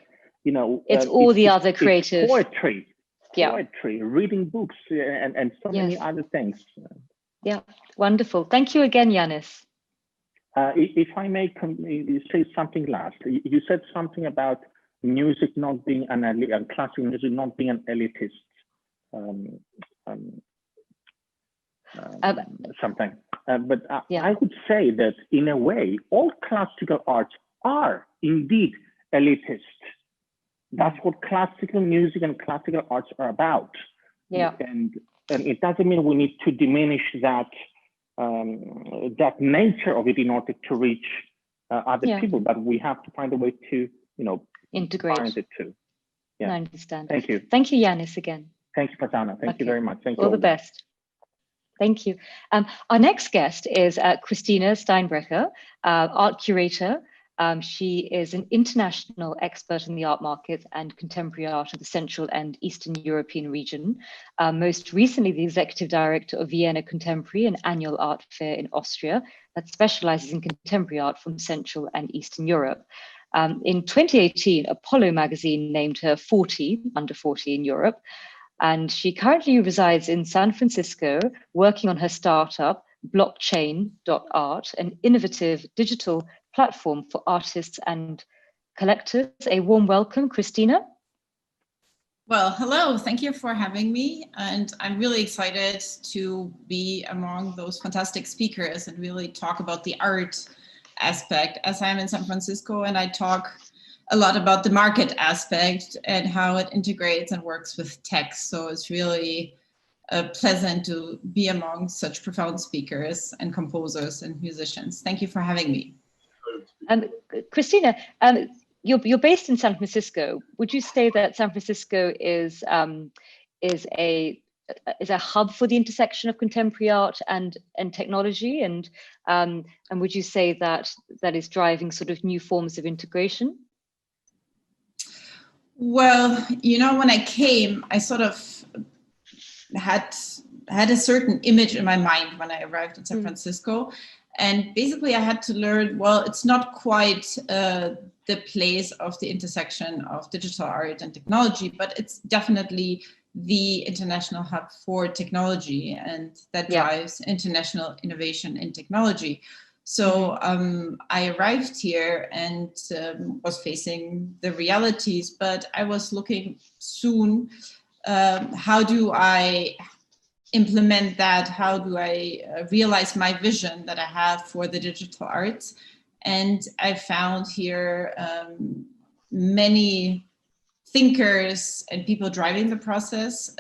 [SPEAKER 4] you know,
[SPEAKER 3] it's all the other creative
[SPEAKER 4] poetry, reading books, and so many other things.
[SPEAKER 3] Wonderful. Thank you again, Yanis.
[SPEAKER 4] If I may say something last, you said something about music not being an elite, and classical music not being an elitist something. But I would say that in a way, all classical arts are indeed elitist. That's what classical music and classical arts are about.
[SPEAKER 3] Yeah.
[SPEAKER 4] And it doesn't mean we need to diminish that that nature of it in order to reach other people, but we have to find a way to,
[SPEAKER 3] integrate
[SPEAKER 4] find it too. Yeah.
[SPEAKER 3] I understand.
[SPEAKER 4] Thank you.
[SPEAKER 3] Thank you, Yanis, again.
[SPEAKER 4] Thank you, Prasanna. Thank you very much. Thank you.
[SPEAKER 3] All the best. Thank you. Our next guest is Christina Steinbrecher, art curator. She is an international expert in the art market and contemporary art of the Central and Eastern European region. Most recently, the executive director of Vienna Contemporary, an annual art fair in Austria that specializes in contemporary art from Central and Eastern Europe. In 2018, Apollo magazine named her 40 under 40 in Europe. And she currently resides in San Francisco, working on her startup, Blockchain.art, an innovative digital platform for artists and collectors. A warm welcome, Christina.
[SPEAKER 6] Well, hello, thank you for having me. And I'm really excited to be among those fantastic speakers and really talk about the art aspect, as I'm in San Francisco and I talk a lot about the market aspect and how it integrates and works with tech. So it's really pleasant to be among such profound speakers and composers and musicians. Thank you for having me.
[SPEAKER 3] Christina, you're based in San Francisco. Would you say that San Francisco is a hub for the intersection of contemporary art and technology, and would you say that is driving sort of new forms of integration?
[SPEAKER 6] Well, when I came, I sort of had a certain image in my mind when I arrived in San Francisco. And basically I had to learn, well, it's not quite the place of the intersection of digital art and technology, but it's definitely the international hub for technology, and that drives international innovation in technology. So I arrived here and was facing the realities, but I was looking soon, how do I implement that? How do I realize my vision that I have for the digital arts? And I found here many thinkers and people driving the process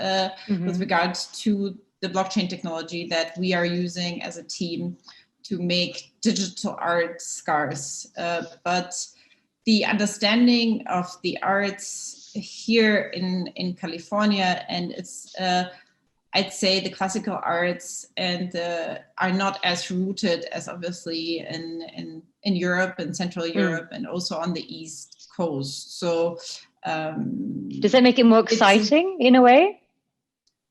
[SPEAKER 6] with regards to the blockchain technology that we are using as a team to make digital art scarce. But the understanding of the arts here in California, and it's I'd say the classical arts and are not as rooted as obviously in Europe and Central Europe and also on the East Coast. So
[SPEAKER 3] does that make it more exciting in a way?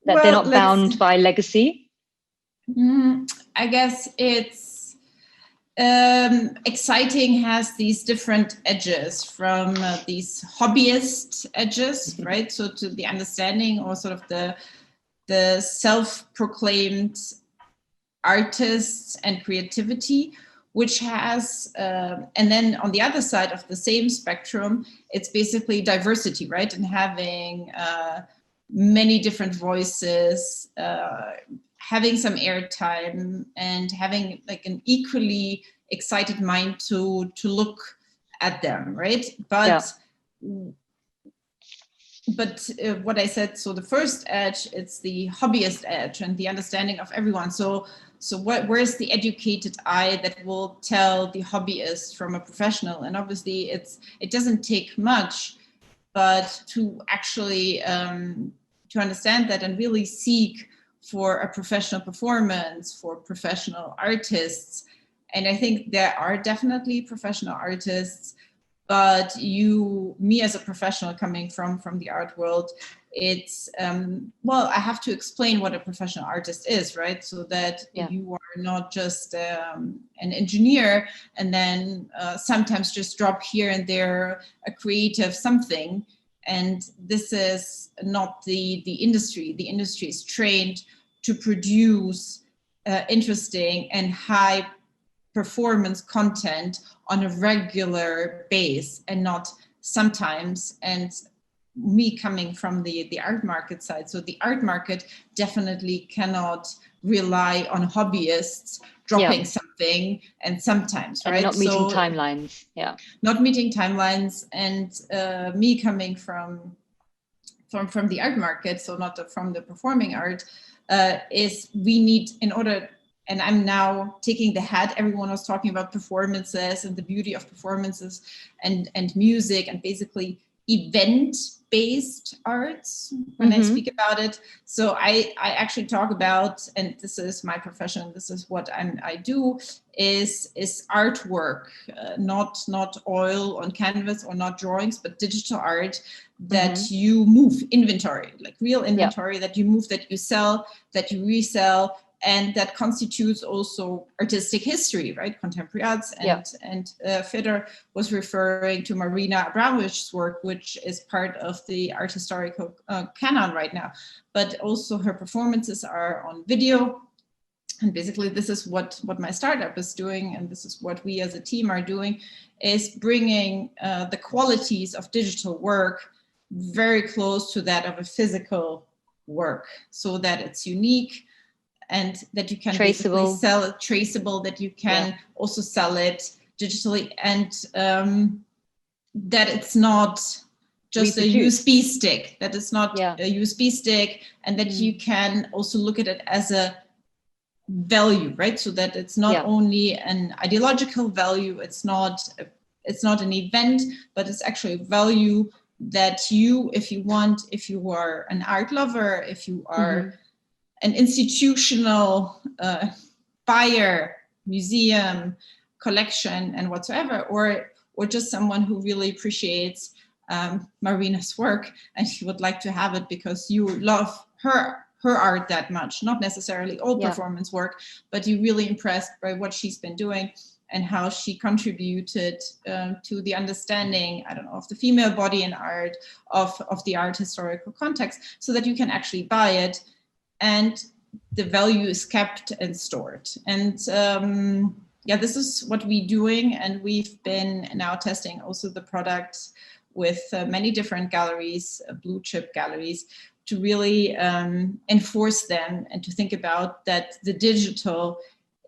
[SPEAKER 3] That they're not bound by legacy?
[SPEAKER 6] I guess it's exciting has these different edges, from these hobbyist edges, right? So to the understanding or sort of the self-proclaimed artists and creativity, which has, and then on the other side of the same spectrum, it's basically diversity, right? And having many different voices, having some airtime, and having like an equally excited mind to look at them, right? But what I said, so the first edge, it's the hobbyist edge and the understanding of everyone. So where's the educated eye that will tell the hobbyist from a professional? And obviously it doesn't take much, but to actually to understand that and really seek for a professional performance, for professional artists. And I think there are definitely professional artists, but me as a professional coming from the art world, it's, well, I have to explain what a professional artist is, right? So that you are not just an engineer and then sometimes just drop here and there a creative something. And this is not the industry. The industry is trained to produce interesting and high performance content on a regular base, and not sometimes. And me coming from the art market side, so the art market definitely cannot rely on hobbyists dropping something, and sometimes,
[SPEAKER 3] and
[SPEAKER 6] right?
[SPEAKER 3] not meeting timelines.
[SPEAKER 6] Not meeting timelines. And me coming from the art market, so not from the performing art, is we need, in order, and I'm now taking the hat, everyone was talking about performances and the beauty of performances and music, and basically event-based arts when I speak about it. So I actually talk about, and this is my profession, this is what I do, is artwork, not oil on canvas or not drawings, but digital art that you move, inventory, like real inventory that you move, that you sell, that you resell, and that constitutes also artistic history, right? Contemporary arts. And Fedor was referring to Marina Abramovich's work, which is part of the art historical canon right now. But also her performances are on video. And basically this is what my startup is doing, and this is what we as a team are doing, is bringing the qualities of digital work very close to that of a physical work, so that it's unique, and that you can
[SPEAKER 3] traceable,
[SPEAKER 6] sell it, traceable, that you can also sell it digitally, and that it's not just a USB stick, that it's not a USB stick, and that you can also look at it as a value, right? So that it's not only an ideological value, it's not an event, but it's actually a value that you, if you are an art lover, if you are an institutional buyer, museum, collection, and whatsoever, or just someone who really appreciates Marina's work and you would like to have it because you love her art that much, not necessarily all performance work, but you're really impressed by what she's been doing and how she contributed to the understanding, I don't know, of the female body in art, of the art historical context, so that you can actually buy it and the value is kept and stored. And this is what we're doing. And we've been now testing also the product with many different galleries, blue chip galleries, to really enforce them and to think about that the digital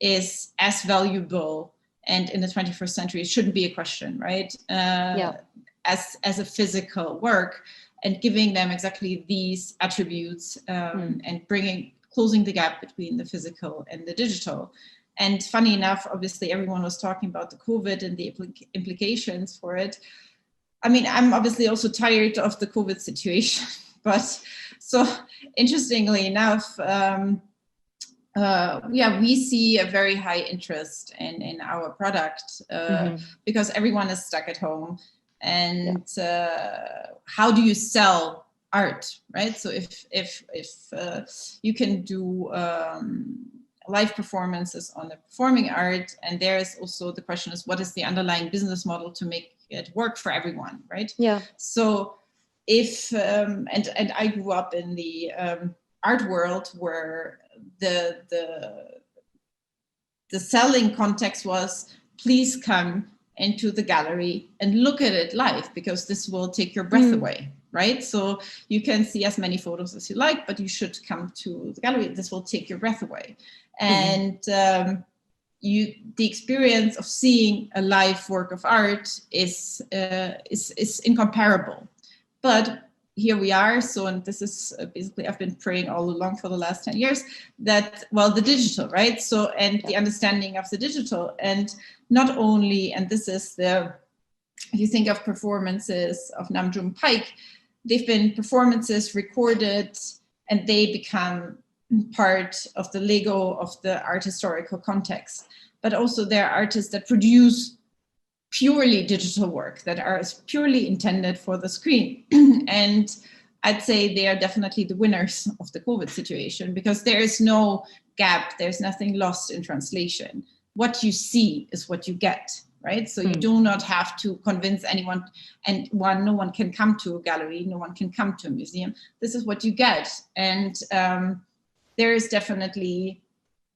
[SPEAKER 6] is as valuable, and in the 21st century, it shouldn't be a question, right? As a physical work, and giving them exactly these attributes and closing the gap between the physical and the digital. And funny enough, obviously everyone was talking about the COVID and the implications for it. I mean, I'm obviously also tired of the COVID situation, but so interestingly enough, we see a very high interest in our product because everyone is stuck at home. And how do you sell art, right? So if you can do live performances on the performing art, and there is also the question is, what is the underlying business model to make it work for everyone, right? So if and I grew up in the art world where the selling context was, please come into the gallery and look at it live, because this will take your breath away, right? So you can see as many photos as you like, but you should come to the gallery. This will take your breath away. And the experience of seeing a live work of art is incomparable. But here we are. So, and this is basically, I've been praying all along for the last 10 years that, well, the digital, right? So, and the understanding of the digital, and not only, and this is if you think of performances of Nam June Paik, they've been performances recorded and they become part of the Lego of the art historical context. But also there are artists that produce purely digital work that are purely intended for the screen. And I'd say they are definitely the winners of the COVID situation, because there is no gap, there's nothing lost in translation. What you see is what you get, right? So you do not have to convince anyone, and no one can come to a gallery, no one can come to a museum. This is what you get. And there is definitely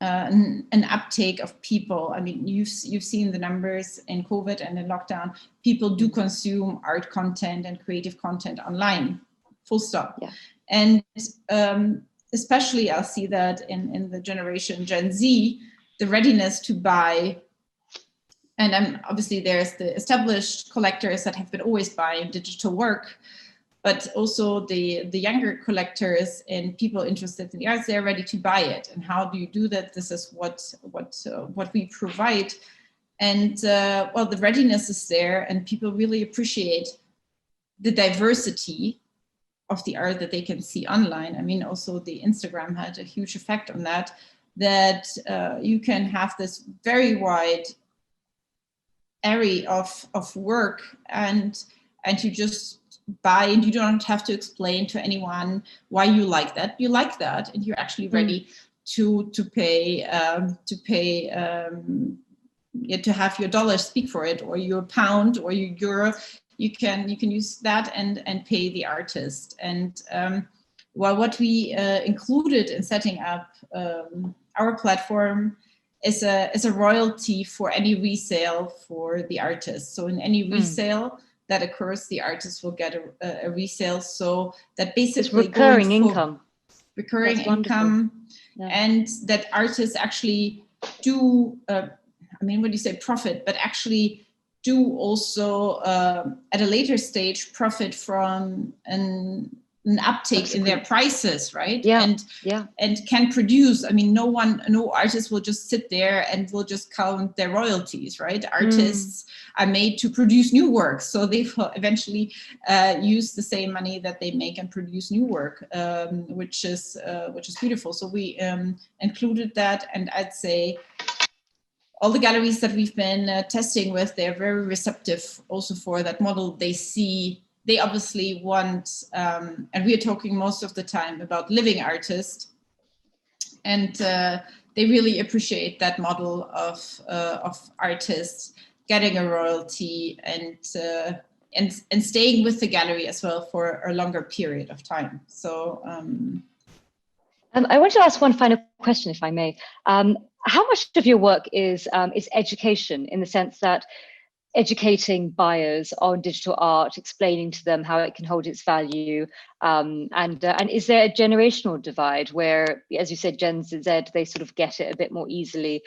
[SPEAKER 6] an uptake of people. I mean, you've seen the numbers in COVID and in lockdown. People do consume art content and creative content online, full stop.
[SPEAKER 3] Yeah.
[SPEAKER 6] And especially I'll see that in the generation Gen Z, the readiness to buy. And obviously there's the established collectors that have been always buying digital work, but also the younger collectors and people interested in the arts, they're ready to buy it. And how do you do that? This is what we provide. And well, the readiness is there, and people really appreciate the diversity of the art that they can see online. I mean, also the Instagram had a huge effect on that, that you can have this very wide array of work, and you just buy, and you don't have to explain to anyone why you like that. You like that, and you're actually ready to pay to have your dollar speak for it, or your pound, or your euro. You can use that and pay the artist. And well, what we included in setting up our platform is a royalty for any resale for the artist. So in any resale that occurs, the artist will get a resale. So that basically
[SPEAKER 3] it's recurring income.
[SPEAKER 6] Recurring income, yeah. And that artists actually do, I mean, what do you say, profit, but actually do also at a later stage profit from an uptake in their prices, right?
[SPEAKER 3] Yeah.
[SPEAKER 6] And can produce. I mean, no artist will just sit there and will just count their royalties, right? Artists are made to produce new work, so they will eventually use the same money that they make and produce new work, which is beautiful. So we included that, and I'd say all the galleries that we've been testing with, they're very receptive also for that model. They obviously want, and we are talking most of the time about living artists, and they really appreciate that model of artists getting a royalty and staying with the gallery as well for a longer period of time. So
[SPEAKER 3] I want to ask one final question, if I may. How much of your work is education, in the sense that educating buyers on digital art, explaining to them how it can hold its value, and is there a generational divide where, as you said, Gen Z, they sort of get it a bit more easily?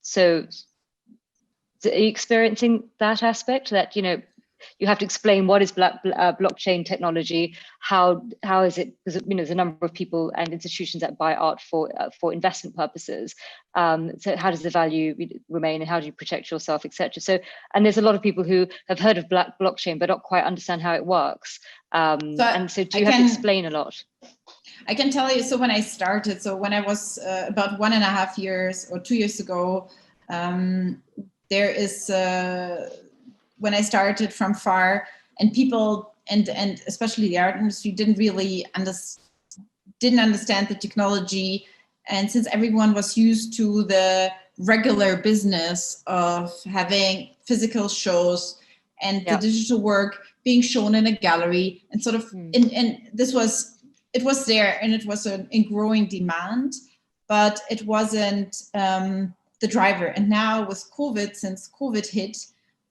[SPEAKER 3] So are you experiencing that aspect, that you have to explain what is blockchain technology, how is it, because there's a number of people and institutions that buy art for investment purposes. So how does the value remain, and how do you protect yourself, etc. So, and there's a lot of people who have heard of blockchain but don't quite understand how it works. And so do you have to explain a lot?
[SPEAKER 6] I can tell you, so when I started, so when I was about 1.5 years or 2 years ago, there is when I started from far, and people and especially the art industry didn't really understand the technology. And since everyone was used to the regular business of having physical shows and the digital work being shown in a gallery, and sort of, and it was there, and it was in growing demand, but it wasn't the driver. And now with COVID, since COVID hit,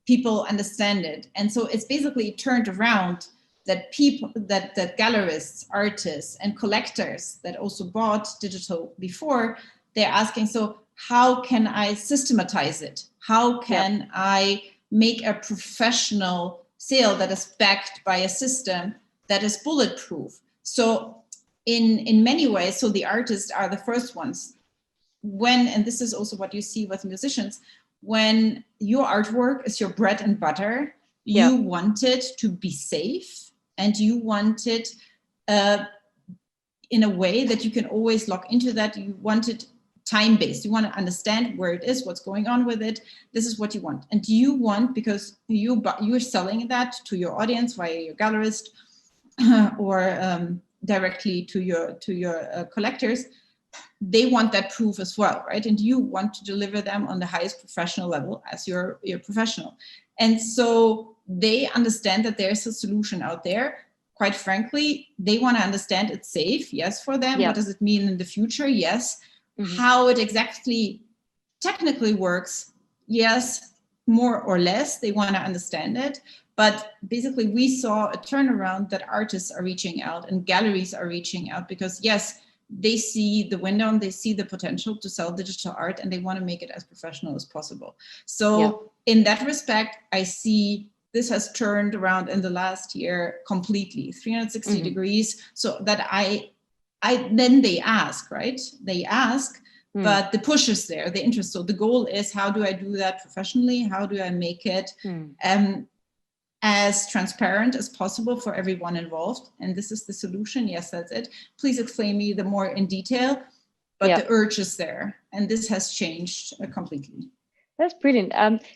[SPEAKER 6] people understand it. And so it's basically turned around that people, that gallerists, artists, and collectors that also bought digital before, they're asking, so how can I systematize it? How can I make a professional sale that is backed by a system that is bulletproof? So in many ways, so the artists are the first ones. And this is also what you see with musicians, when your artwork is your bread and butter, you want it to be safe, and you want it in a way that you can always log into that. You want it time-based. You want to understand where it is, what's going on with it. This is what you want. And you want, because you're selling that to your audience via your gallerist or directly to your collectors, they want that proof as well, right? And you want to deliver them on the highest professional level as your professional. And so they understand that there's a solution out there. Quite frankly, they want to understand it's safe, yes, for them. What does it mean in the future? Yes. How it exactly technically works, yes, more or less, they want to understand it. But basically, we saw a turnaround that artists are reaching out and galleries are reaching out because, yes, they see the window and they see the potential to sell digital art and they want to make it as professional as possible. So in that respect, I see this has turned around in the last year completely, 360 degrees. So that then they ask, right? They ask, but the push is there, the interest. So the goal is, how do I do that professionally? How do I make it as transparent as possible for everyone involved? And this is the solution. Yes, that's it. Please explain me the more in detail, but the urge is there. And this has changed completely.
[SPEAKER 3] That's brilliant.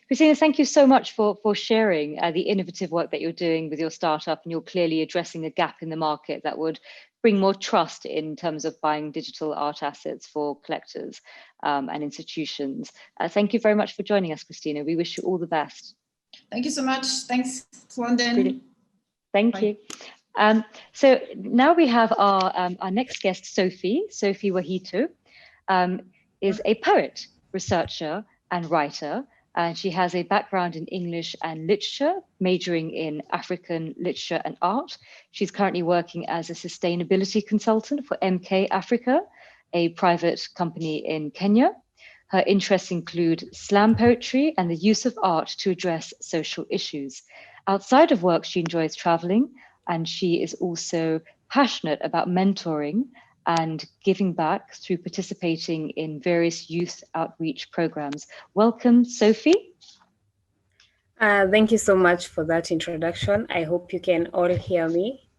[SPEAKER 3] Christina, thank you so much for sharing the innovative work that you're doing with your startup, and you're clearly addressing a gap in the market that would bring more trust in terms of buying digital art assets for collectors and institutions. Thank you very much for joining us, Christina. We wish you all the best.
[SPEAKER 6] Thank you so much. Thanks, London.
[SPEAKER 3] Brilliant. Thank you. So now we have our next guest, Sophie. Sophie Wahito is a poet, researcher, and writer, and she has a background in English and literature, majoring in African literature and art. She's currently working as a sustainability consultant for MK Africa, a private company in Kenya. Her interests include slam poetry and the use of art to address social issues. Outside of work, she enjoys traveling, and she is also passionate about mentoring and giving back through participating in various youth outreach programs. Welcome, Sophie.
[SPEAKER 7] Thank you so much for that introduction. I hope you can all hear me.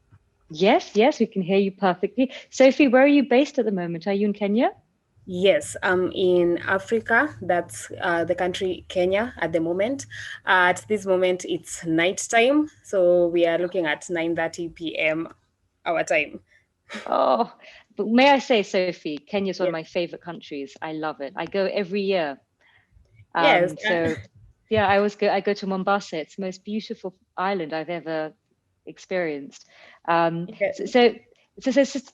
[SPEAKER 3] Yes, we can hear you perfectly. Sophie, where are you based at the moment? Are you in Kenya?
[SPEAKER 7] Yes, I'm in Africa. That's the country Kenya at the moment. At this moment, it's nighttime. So we are looking at 9:30 p.m. our time.
[SPEAKER 3] Oh, but may I say, Sophie, Kenya is one of my favorite countries. I love it. I go every year.
[SPEAKER 7] Yes.
[SPEAKER 3] So yeah, I go to Mombasa. It's the most beautiful island I've ever experienced. So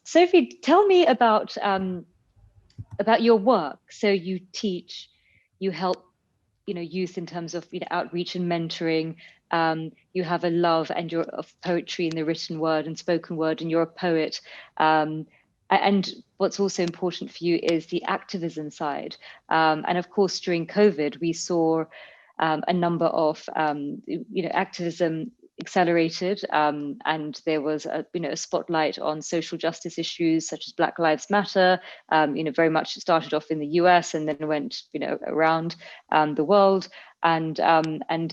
[SPEAKER 3] Sophie, tell me about your work. So you teach, you help, youth in terms of outreach and mentoring. You have a love and you're of poetry in the written word and spoken word, and you're a poet. And what's also important for you is the activism side. And of course, during COVID, we saw a number of activism accelerated, and there was a spotlight on social justice issues such as Black Lives Matter. Very much started off in the US and then went around the world, and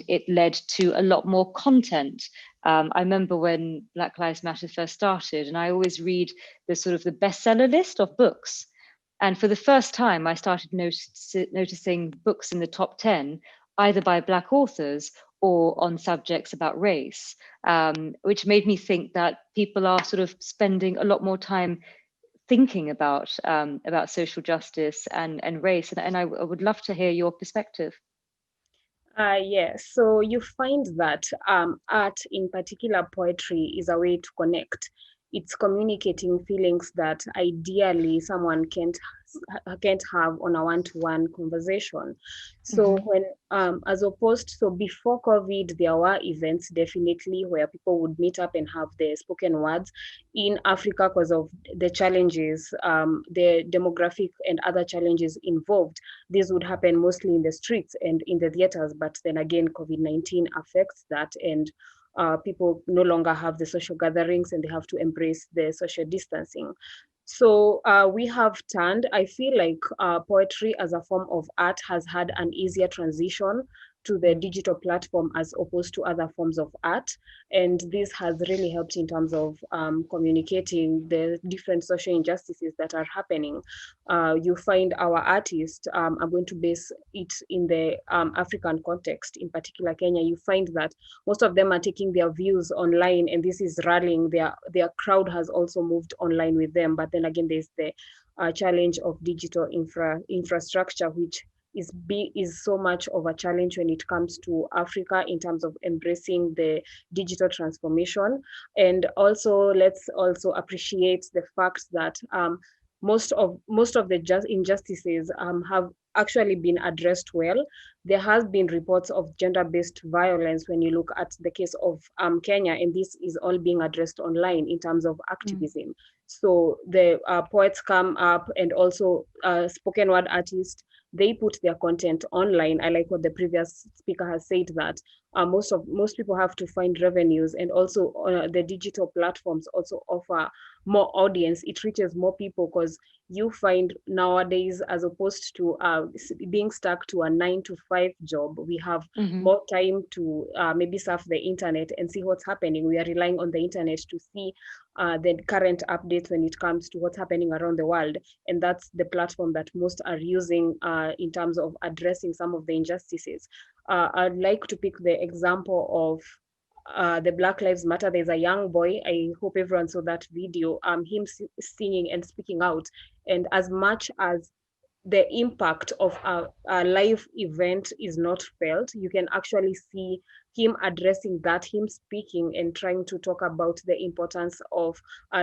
[SPEAKER 3] it led to a lot more content. I remember when Black Lives Matter first started, and I always read the bestseller list of books. And for the first time, I started noticing books in the top 10, either by Black authors or on subjects about race, which made me think that people are spending a lot more time thinking about social justice and race. And I would love to hear your perspective.
[SPEAKER 7] Yes, so you find that art, in particular poetry, is a way to connect. It's communicating feelings that ideally someone can't have on a one-to-one conversation. So when as opposed, so before COVID, there were events definitely where people would meet up and have their spoken words. In Africa, because of the challenges, the demographic and other challenges involved, this would happen mostly in the streets and in the theaters. But then again, COVID-19 affects that, and people no longer have the social gatherings and they have to embrace the social distancing. So we have turned, I feel like poetry as a form of art has had an easier transition to the digital platform as opposed to other forms of art. And this has really helped in terms of communicating the different social injustices that are happening. You find our artists, I'm going to base it in the African context, in particular Kenya, you find that most of them are taking their views online, and this is rallying, their crowd has also moved online with them. But then again, there's the challenge of digital infrastructure, which is so much of a challenge when it comes to Africa in terms of embracing the digital transformation. And also, let's also appreciate the fact that most of the injustices have actually been addressed well. There has been reports of gender-based violence when you look at the case of Kenya, and this is all being addressed online in terms of activism. So the poets come up, and also spoken word artists, they put their content online. I like what the previous speaker has said, that most people have to find revenues, and also the digital platforms also offer more audience. It reaches more people, because you find nowadays, as opposed to being stuck to a 9-to-5 job, we have more time to maybe surf the internet and see what's happening. We are relying on the internet to see the current updates when it comes to what's happening around the world. And that's the platform that most are using in terms of addressing some of the injustices. I'd like to pick the example of the Black Lives Matter. There's a young boy, I hope everyone saw that video, him singing and speaking out. And as much as the impact of a live event is not felt, you can actually see him addressing that, him speaking and trying to talk about the importance of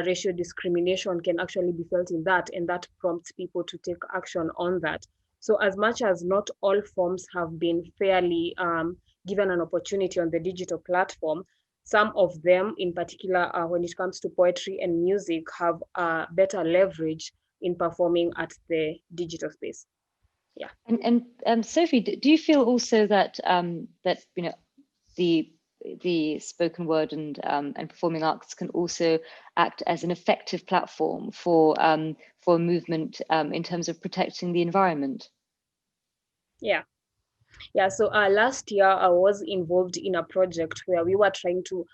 [SPEAKER 7] racial discrimination can actually be felt in that, and that prompts people to take action on that. So as much as not all forms have been fairly given an opportunity on the digital platform, some of them in particular, when it comes to poetry and music, have better leverage in performing at the digital space. Yeah.
[SPEAKER 3] And Sophie, do you feel also that that the spoken word and performing arts can also act as an effective platform for a movement in terms of protecting the environment?
[SPEAKER 7] Yeah, so last year I was involved in a project where we were trying to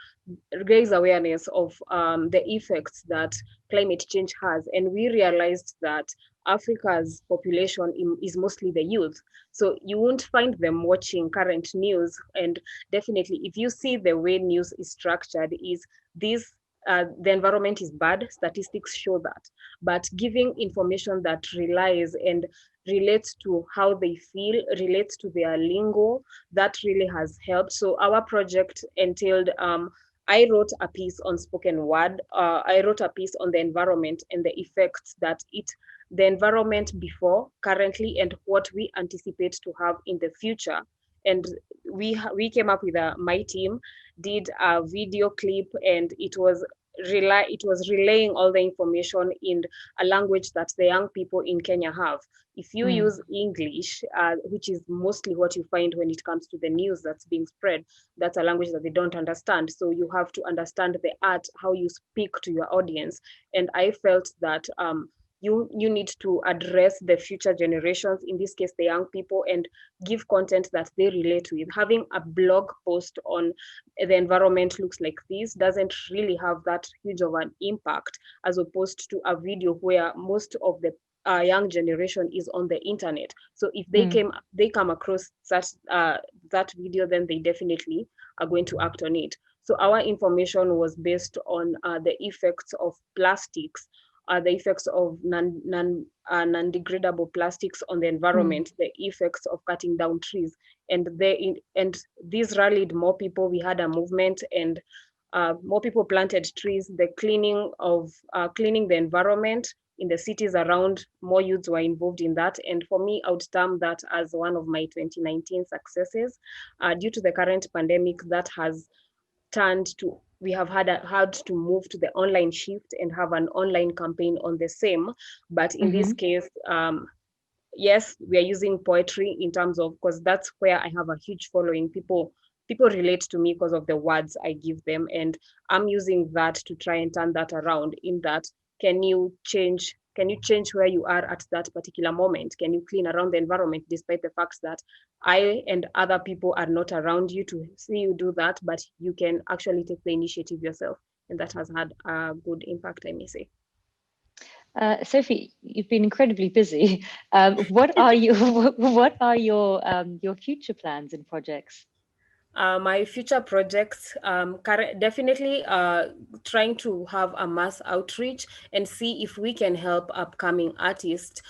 [SPEAKER 7] raise awareness of the effects that climate change has. And we realized that Africa's population is mostly the youth. So you won't find them watching current news. And definitely, if you see the way news is structured, is this the environment is bad, statistics show that. But giving information that relies and relates to how they feel, relates to their lingo, that really has helped. So our project entailed, I wrote a piece on spoken word, I wrote a piece on the environment and the effects that the environment before, currently, and what we anticipate to have in the future. And we came up with my team did a video clip, and it was relaying all the information in a language that the young people in Kenya have. If you use English, which is mostly what you find when it comes to the news that's being spread, that's a language that they don't understand. So you have to understand the art, how you speak to your audience. And I felt that you need to address the future generations, in this case, the young people, and give content that they relate with. Having a blog post on the environment looks like this doesn't really have that huge of an impact, as opposed to a video where most of the young generation is on the internet. So if they come across that video, then they definitely are going to act on it. So our information was based on the effects of plastics, the effects of non-degradable plastics on the environment, the effects of cutting down trees, and these rallied more people. We had a movement, and more people planted trees. The cleaning the environment in the cities around, more youths were involved in that. And for me, I would term that as one of my 2019 successes. Due to the current pandemic, that has turned to, we have had to move to the online shift and have an online campaign on the same. But in this case, yes, we are using poetry in terms of, because that's where I have a huge following. People relate to me because of the words I give them, and I'm using that to try and turn that around. In that, can you change where you are at that particular moment? Can you clean around the environment, despite the fact that I and other people are not around you to see you do that, but you can actually take the initiative yourself. And that has had a good impact, I may say.
[SPEAKER 3] Sophie, you've been incredibly busy. What are your future plans and projects?
[SPEAKER 7] My future projects, definitely trying to have a mass outreach and see if we can help upcoming artists,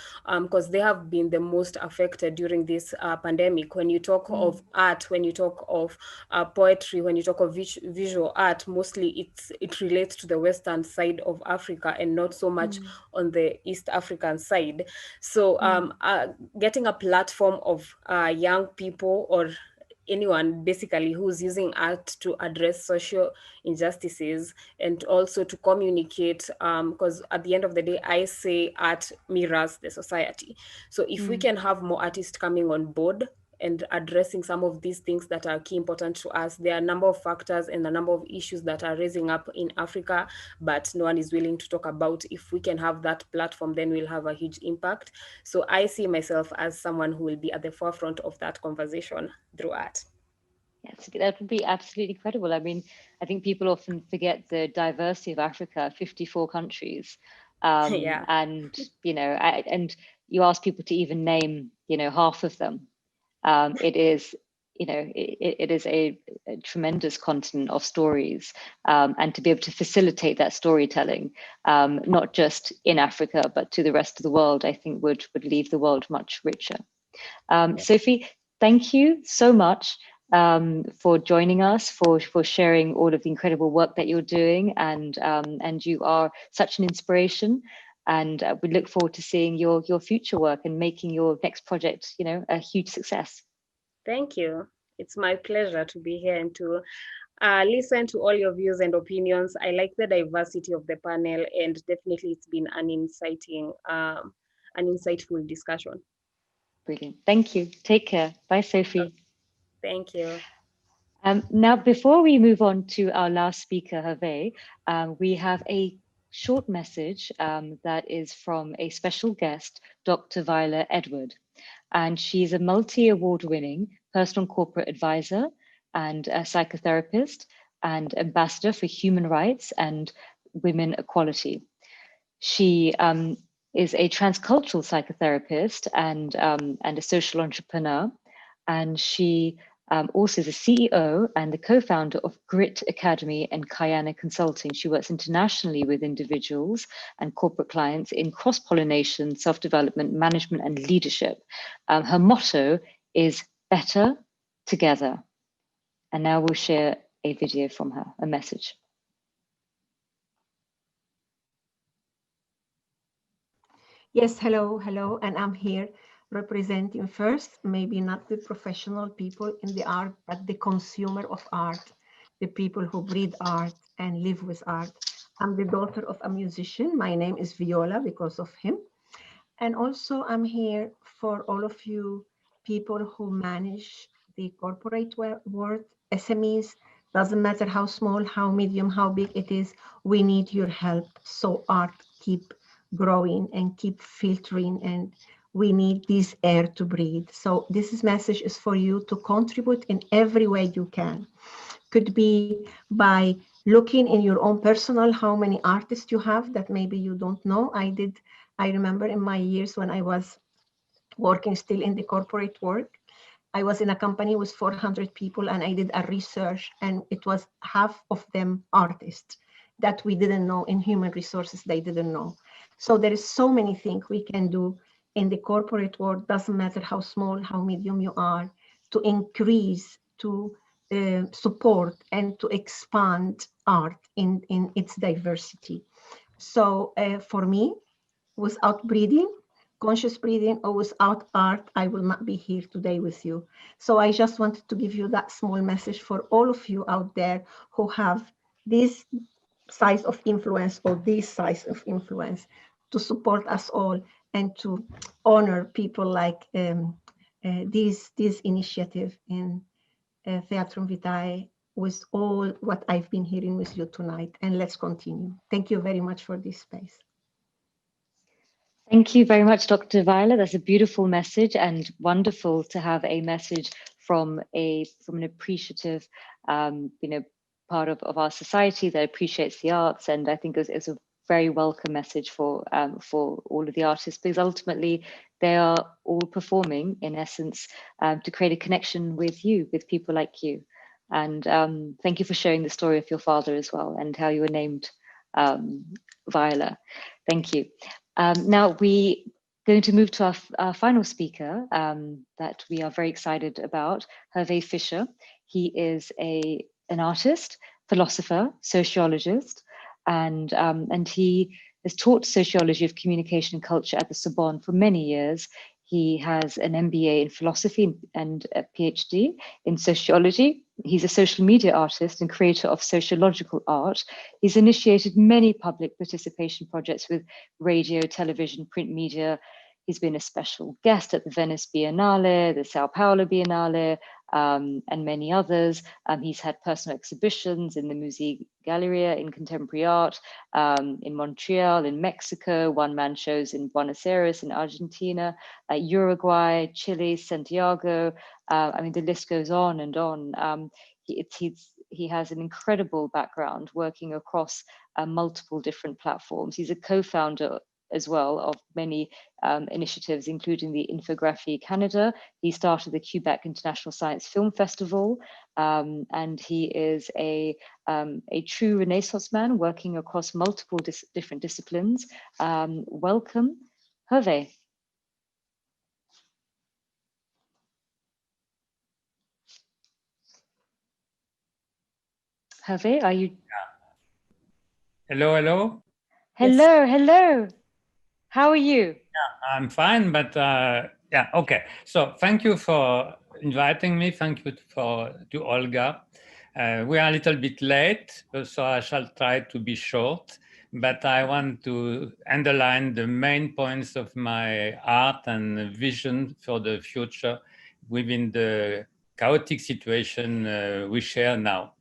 [SPEAKER 7] because they have been the most affected during this pandemic. When you talk of art, when you talk of poetry, when you talk of visual art, mostly it relates to the western side of Africa and not so much on the East African side. So getting a platform of young people or anyone basically who's using art to address social injustices and also to communicate, because at the end of the day, I say art mirrors the society. So if we can have more artists coming on board and addressing some of these things that are key important to us, there are a number of factors and a number of issues that are raising up in Africa, but no one is willing to talk about. If we can have that platform, then we'll have a huge impact. So I see myself as someone who will be at the forefront of that conversation through art.
[SPEAKER 3] Yes, that would be absolutely incredible. I mean, I think people often forget the diversity of Africa, 54 countries.
[SPEAKER 7] Yeah.
[SPEAKER 3] And, you know, and you ask people to even name, you know, half of them. It is, you know, it is a tremendous continent of stories, and to be able to facilitate that storytelling, not just in Africa, but to the rest of the world, I think would leave the world much richer. Sophie, thank you so much for joining us, for sharing all of the incredible work that you're doing, and you are such an inspiration. And we look forward to seeing your future work and making your next project, you know, a huge success.
[SPEAKER 7] Thank you. It's my pleasure to be here and to listen to all your views and opinions. I like the diversity of the panel, and definitely it's been an insightful discussion.
[SPEAKER 3] Brilliant. Thank you. Take care. Bye, Sophie.
[SPEAKER 7] Thank you.
[SPEAKER 3] Now, before we move on to our last speaker, Hervé, we have a short message that is from a special guest, Dr. Viola Edward. And she's a multi-award winning personal and corporate advisor and a psychotherapist and ambassador for human rights and women equality. She is a transcultural psychotherapist and a social entrepreneur. And she also is the CEO and the co-founder of Grit Academy and Kayana Consulting. She works internationally with individuals and corporate clients in cross-pollination, self-development, management, and leadership. Her motto is better together. And now we'll share a video from her, a message.
[SPEAKER 8] Yes, hello, and I'm here representing first, maybe not the professional people in the art, but the consumer of art, the people who breathe art and live with art. I'm the daughter of a musician. My name is Viola because of him. And also I'm here for all of you people who manage the corporate world, SMEs, doesn't matter how small, how medium, how big it is, we need your help so art keep growing and keep filtering, and we need this air to breathe. So this message is for you to contribute in every way you can. Could be by looking in your own personal, how many artists you have that maybe you don't know. I remember in my years when I was working still in the corporate work, I was in a company with 400 people and I did a research and it was half of them artists that we didn't know. In human resources, they didn't know. So there is so many things we can do in the corporate world, doesn't matter how small, how medium you are, to increase, to support and to expand art in its diversity. So for me, without breathing, conscious breathing, or without art, I will not be here today with you. So I just wanted to give you that small message for all of you out there who have this size of influence or this size of influence, to support us all and to honor people like this initiative in Theatrum Vitae, with all what I've been hearing with you tonight. And let's continue. Thank you very much for this space.
[SPEAKER 3] Thank you very much, Dr. Viola. That's a beautiful message, and wonderful to have a message from an appreciative, part of our society that appreciates the arts. And I think it's a very welcome message for all of the artists, because ultimately they are all performing, in essence, to create a connection with you, with people like you. And thank you for sharing the story of your father as well, and how you were named Viola. Thank you. Now we're going to move to our final speaker that we are very excited about, Hervé Fischer. He is an artist, philosopher, sociologist, and he has taught sociology of communication and culture at the Sorbonne for many years. He has an MBA in philosophy and a PhD in sociology. He's a social media artist and creator of sociological art. He's initiated many public participation projects with radio, television, print media. He's been a special guest at the Venice Biennale, the Sao Paulo Biennale, and many others. He's had personal exhibitions in the Musée Galleria in contemporary art, in Montreal, in Mexico, one-man shows in Buenos Aires, in Argentina, Uruguay, Chile, Santiago. I mean, the list goes on and on. He has an incredible background working across multiple different platforms. He's a co-founder as well of many initiatives, including the Infographie Canada. He started the Quebec International Science Film Festival, and he is a true Renaissance man working across multiple different disciplines. Welcome, Hervé. Hervé, are you?
[SPEAKER 9] Hello, hello.
[SPEAKER 3] Hello, hello. How are you?
[SPEAKER 9] Yeah, I'm fine, but yeah, okay. So thank you for inviting me. Thank you to Olga. We are a little bit late, so I shall try to be short, but I want to underline the main points of my art and vision for the future within the chaotic situation we share now.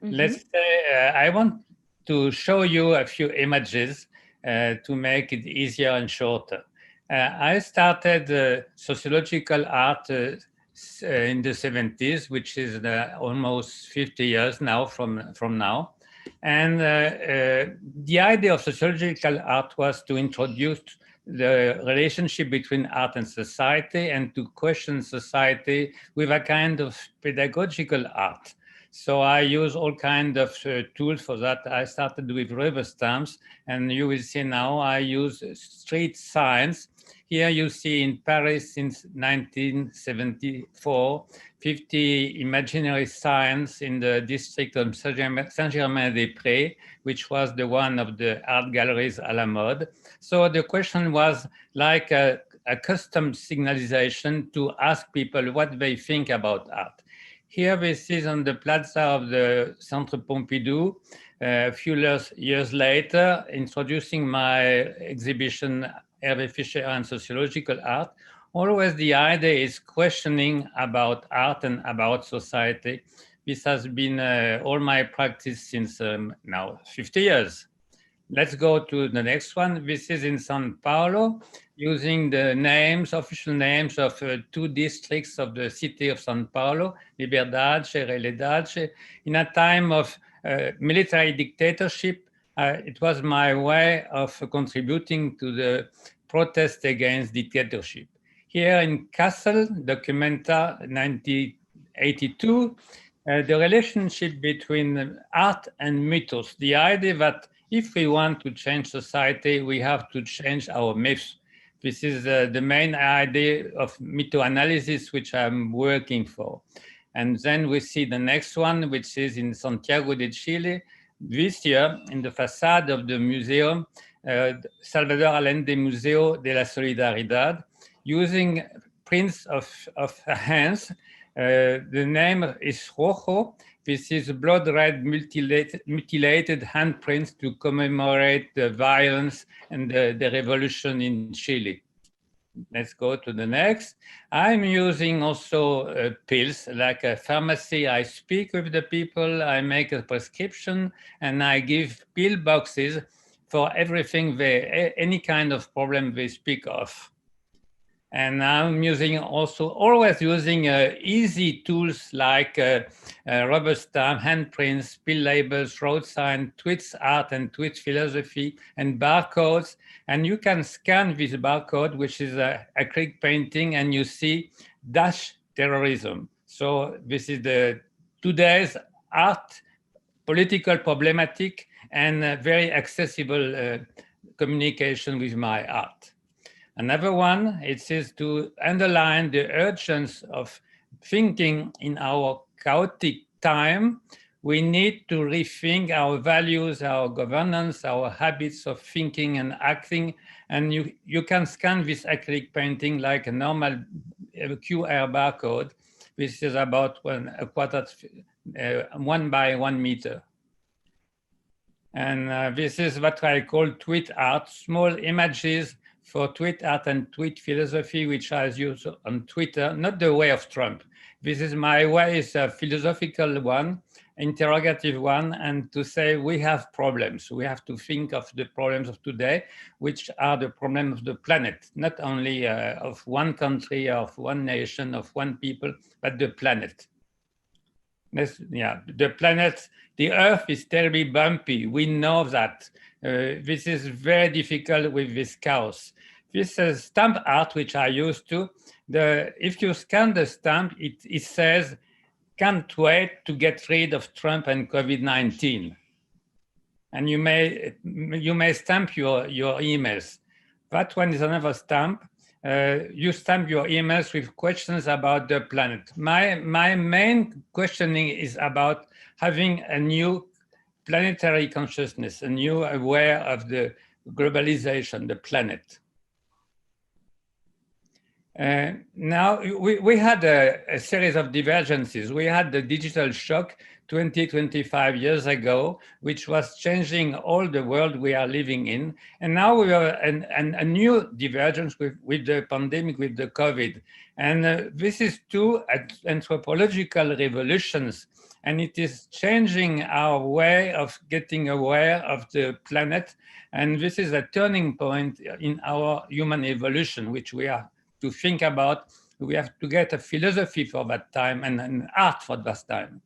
[SPEAKER 9] Mm-hmm. Let's say I want to show you a few images to make it easier and shorter. I started sociological art in the 70s, which is almost 50 years now from now. And the idea of sociological art was to introduce the relationship between art and society and to question society with a kind of pedagogical art. So I use all kinds of tools for that. I started with rubber stamps, and you will see now I use street signs. Here you see in Paris since 1974, 50 imaginary signs in the district of Saint-Germain-des-Prés, which was the one of the art galleries à la mode. So the question was like a custom signalization to ask people what they think about art. Here this is on the plaza of the Centre Pompidou, a few years later, introducing my exhibition, Hervé Fischer and Sociological Art. Always the idea is questioning about art and about society. This has been all my practice since now 50 years. Let's go to the next one. This is in São Paulo, using the names, official names of two districts of the city of São Paulo, Liberdade, Realidade. In a time of military dictatorship, it was my way of contributing to the protest against dictatorship. Here in Kassel, Documenta 1982, the relationship between art and mythos, the idea that if we want to change society, we have to change our myths. This is the main idea of mythoanalysis, which I'm working for. And then we see the next one, which is in Santiago de Chile. This year, in the facade of the museum, Salvador Allende Museo de la Solidaridad, using prints of hands. The name is Rojo. This is blood red mutilated handprints to commemorate the violence and the revolution in Chile. Let's go to the next. I'm using also pills, like a pharmacy. I speak with the people, I make a prescription, and I give pill boxes for everything, any kind of problem they speak of. And I'm using also, always using easy tools like rubber stamp, handprints, pill labels, road sign, tweets art and tweet philosophy, and barcodes. And you can scan this barcode, which is acrylic painting, and you see dash terrorism. So this is the today's art, political problematic, and very accessible communication with my art. Another one, it says to underline the urgency of thinking in our chaotic time. We need to rethink our values, our governance, our habits of thinking and acting. And you can scan this acrylic painting like a normal QR barcode. This is about 1 by 1 meter. And this is what I call tweet art, small images for tweet art and tweet philosophy, which I use on Twitter, not the way of Trump. This is my way, is a philosophical one, interrogative one, and to say we have problems. We have to think of the problems of today, which are the problems of the planet, not only of one country, of one nation, of one people, but the planet. The planet, the Earth is terribly bumpy. We know that. This is very difficult with this chaos. This stamp art, which I used to, if you scan the stamp, it says, can't wait to get rid of Trump and COVID-19. And you may stamp your emails. That one is another stamp. You stamp your emails with questions about the planet. My main questioning is about having a new planetary consciousness, a new aware of the globalization, the planet. Now, we had a series of divergences. We had the digital shock 25 years ago, which was changing all the world we are living in. And now we have a new divergence with the pandemic, with the COVID. And this is two anthropological revolutions. And it is changing our way of getting aware of the planet. And this is a turning point in our human evolution, which we are to think about. We have to get a philosophy for that time and an art for that time.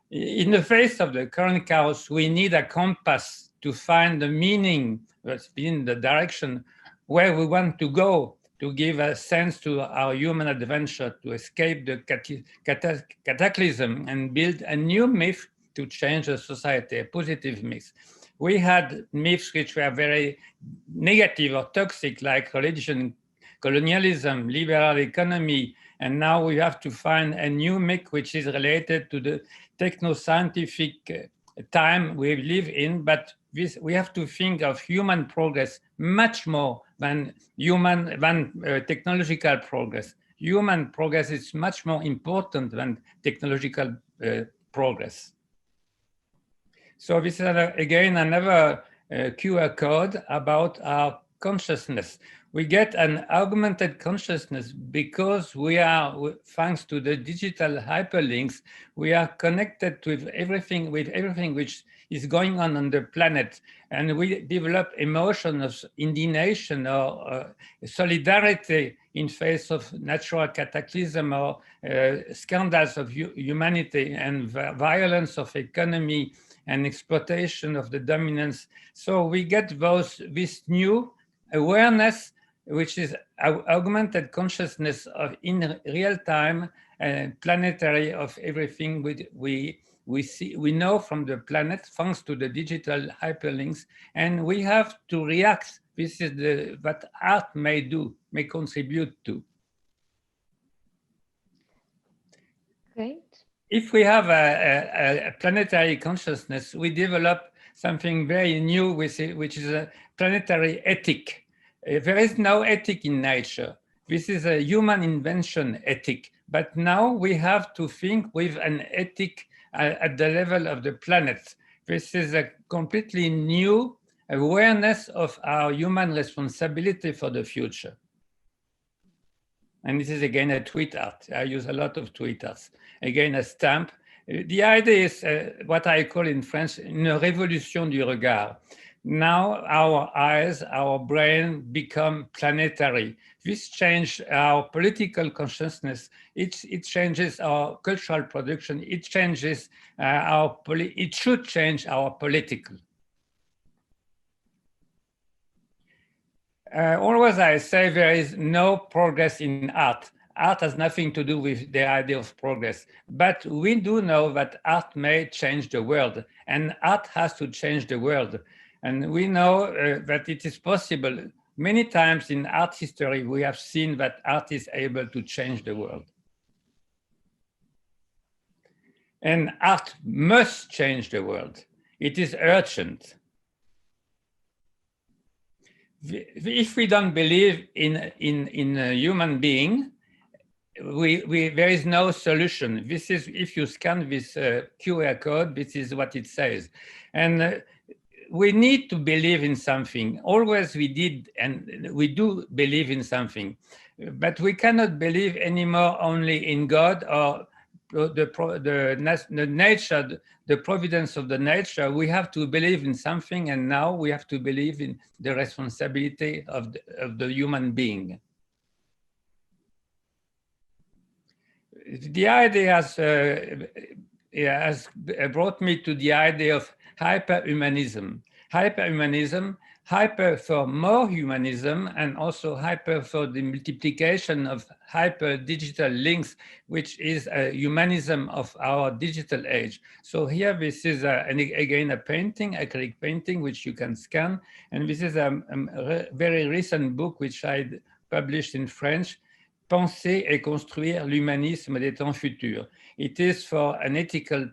[SPEAKER 9] In the face of the current chaos, we need a compass to find the meaning, in the direction where we want to go, to give a sense to our human adventure, to escape the cataclysm and build a new myth to change the society, a positive myth. We had myths which were very negative or toxic, like religion, colonialism, liberal economy, and now we have to find a new myth which is related to the techno-scientific time we live in, but we have to think of human progress much more than technological progress. Human progress is much more important than technological progress. So this is again another QR code about our consciousness. We get an augmented consciousness because we are, thanks to the digital hyperlinks, we are connected with everything which is going on the planet. And we develop emotion of indignation or solidarity in face of natural cataclysm or scandals of humanity and violence of economy and exploitation of the dominance. So we get this new awareness, which is augmented consciousness of in real time, planetary, of everything we see, we know from the planet, thanks to the digital hyperlinks, and we have to react. This is what art may contribute to.
[SPEAKER 3] Great.
[SPEAKER 9] If we have a planetary consciousness, we develop something very new, which is a planetary ethic. There is no ethic in nature. This is a human invention ethic. But now we have to think with an ethic at the level of the planet. This is a completely new awareness of our human responsibility for the future. And this is again a tweet art. I use a lot of tweet arts. Again, a stamp. The idea is what I call in French, une révolution du regard. Now our eyes, our brain become planetary. This changes our political consciousness. It changes our cultural production. It changes it should change our political. Always I say there is no progress in art. art has nothing to do with the idea of progress. But we do know that art may change the world, and art has to change the world. And we know that it is possible. Many times in art history, we have seen that art is able to change the world. And art must change the world. It is urgent. If we don't believe in a human being, there is no solution. This is, if you scan this QR code, this is what it says. And we need to believe in something. Always we did, and we do believe in something. But we cannot believe anymore only in God or the nature, the providence of the nature. We have to believe in something, and now we have to believe in the responsibility of the human being. The idea has brought me to the idea of hyperhumanism. Hyperhumanism, hyper for more humanism, and also hyper for the multiplication of hyper digital links, which is a humanism of our digital age. So here, this is again a painting, acrylic painting, which you can scan. And this is a very recent book which I published in French, Penser et construire l'humanisme des temps futurs. It is for an ethical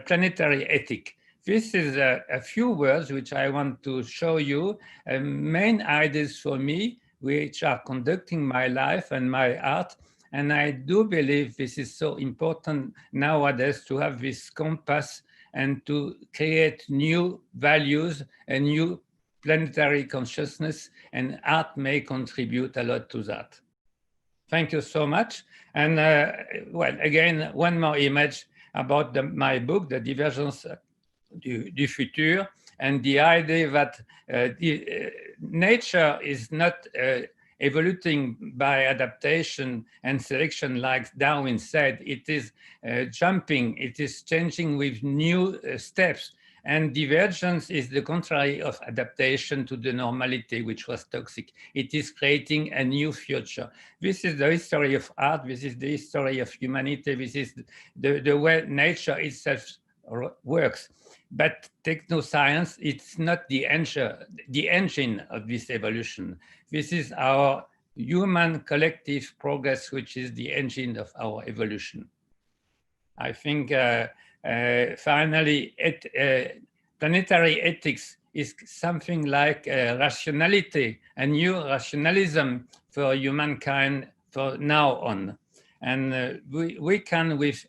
[SPEAKER 9] planetary ethic. This is a few words which I want to show you, main ideas for me, which are conducting my life and my art. And I do believe this is so important nowadays to have this compass and to create new values and new planetary consciousness, and art may contribute a lot to that. Thank you so much. And well, again, one more image about my book, The Divergence du Futur, and the idea that nature is not evolving by adaptation and selection like Darwin said. It is jumping, it is changing with new steps. And divergence is the contrary of adaptation to the normality, which was toxic. It is creating a new future. This is the history of art. This is the history of humanity. This is the way nature itself works. But technoscience, it's not the engine of this evolution. This is our human collective progress, which is the engine of our evolution. I think finally, planetary ethics is something like rationality, a new rationalism for humankind for now on. And we can, with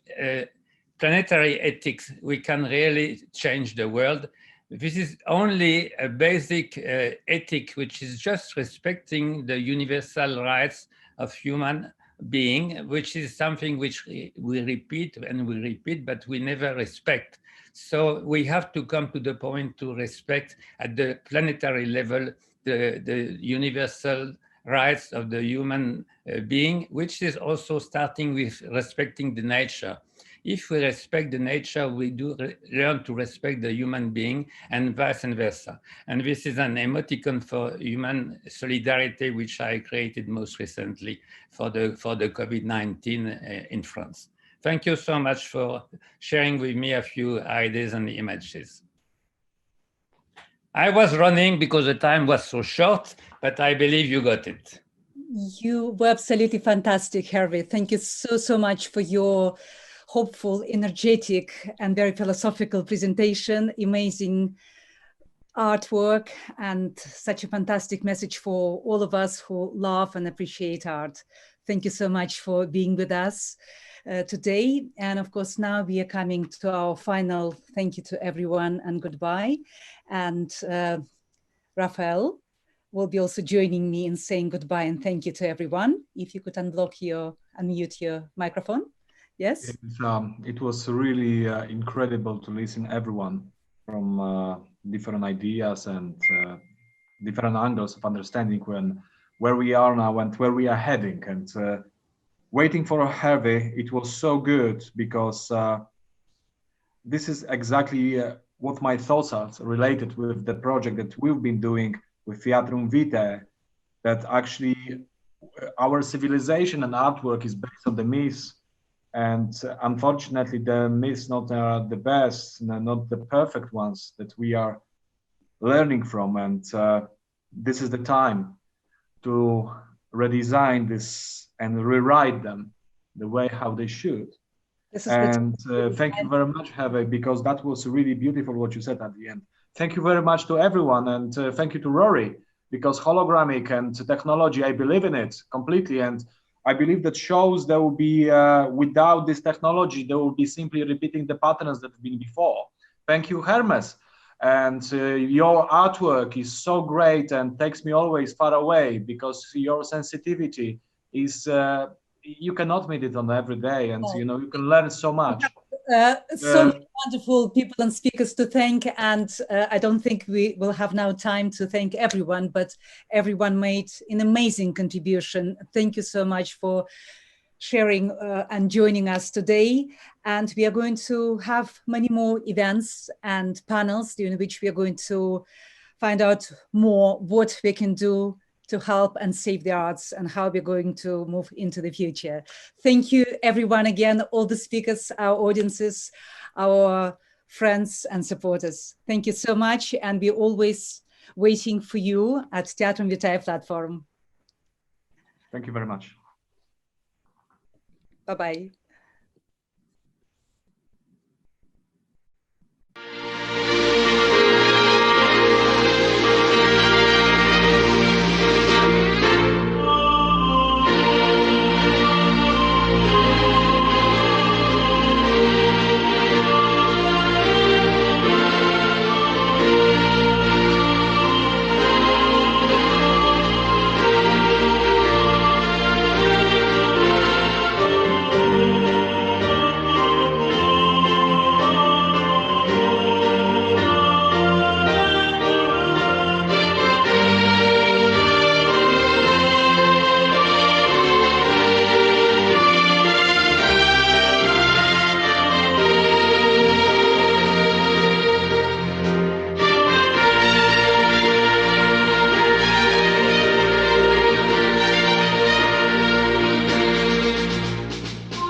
[SPEAKER 9] planetary ethics, we can really change the world. This is only a basic ethic, which is just respecting the universal rights of human being, which is something which we repeat and we repeat, but we never respect. So we have to come to the point to respect at the planetary level the universal rights of the human being, which is also starting with respecting the nature. If we respect the nature, we do learn to respect the human being, and vice versa. And this is an emoticon for human solidarity, which I created most recently for the COVID-19 in France. Thank you so much for sharing with me a few ideas and images. I was running because the time was so short, but I believe you got it.
[SPEAKER 1] You were absolutely fantastic, Hervé. Thank you so much for your hopeful, energetic, and very philosophical presentation, amazing artwork, and such a fantastic message for all of us who love and appreciate art. Thank you so much for being with us today. And of course, now we are coming to our final thank you to everyone and goodbye. And Raphael will be also joining me in saying goodbye and thank you to everyone. If you could unmute your microphone. Yes.
[SPEAKER 10] It was really incredible to listen everyone from different ideas and different angles of understanding where we are now and where we are heading. And waiting for Hervé, it was so good because this is exactly what my thoughts are related with the project that we've been doing with Theatrum Vitae, that actually our civilization and artwork is based on the myths, and unfortunately the myths not are the best, not the perfect ones that we are learning from, and this is the time to redesign this and rewrite them the way how they should. And thank you very much, Heve, because that was really beautiful what you said at the end. Thank you very much to everyone, and thank you to Rory, because hologramic and technology, I believe in it completely, and I believe that shows there will be, without this technology, they will be simply repeating the patterns that have been before. Thank you, Hermes. And your artwork is so great and takes me always far away, because your sensitivity is, you cannot meet it on every day, and you know, you can learn so much.
[SPEAKER 1] So many wonderful people and speakers to thank, and I don't think we will have now time to thank everyone, but everyone made an amazing contribution. Thank you so much for sharing and joining us today. And we are going to have many more events and panels during which we are going to find out more what we can do to help and save the arts, and how we're going to move into the future. Thank you everyone again, all the speakers, our audiences, our friends and supporters. Thank you so much, and we're always waiting for you at Teatrum Vitae platform.
[SPEAKER 10] Thank you very much.
[SPEAKER 1] Bye-bye.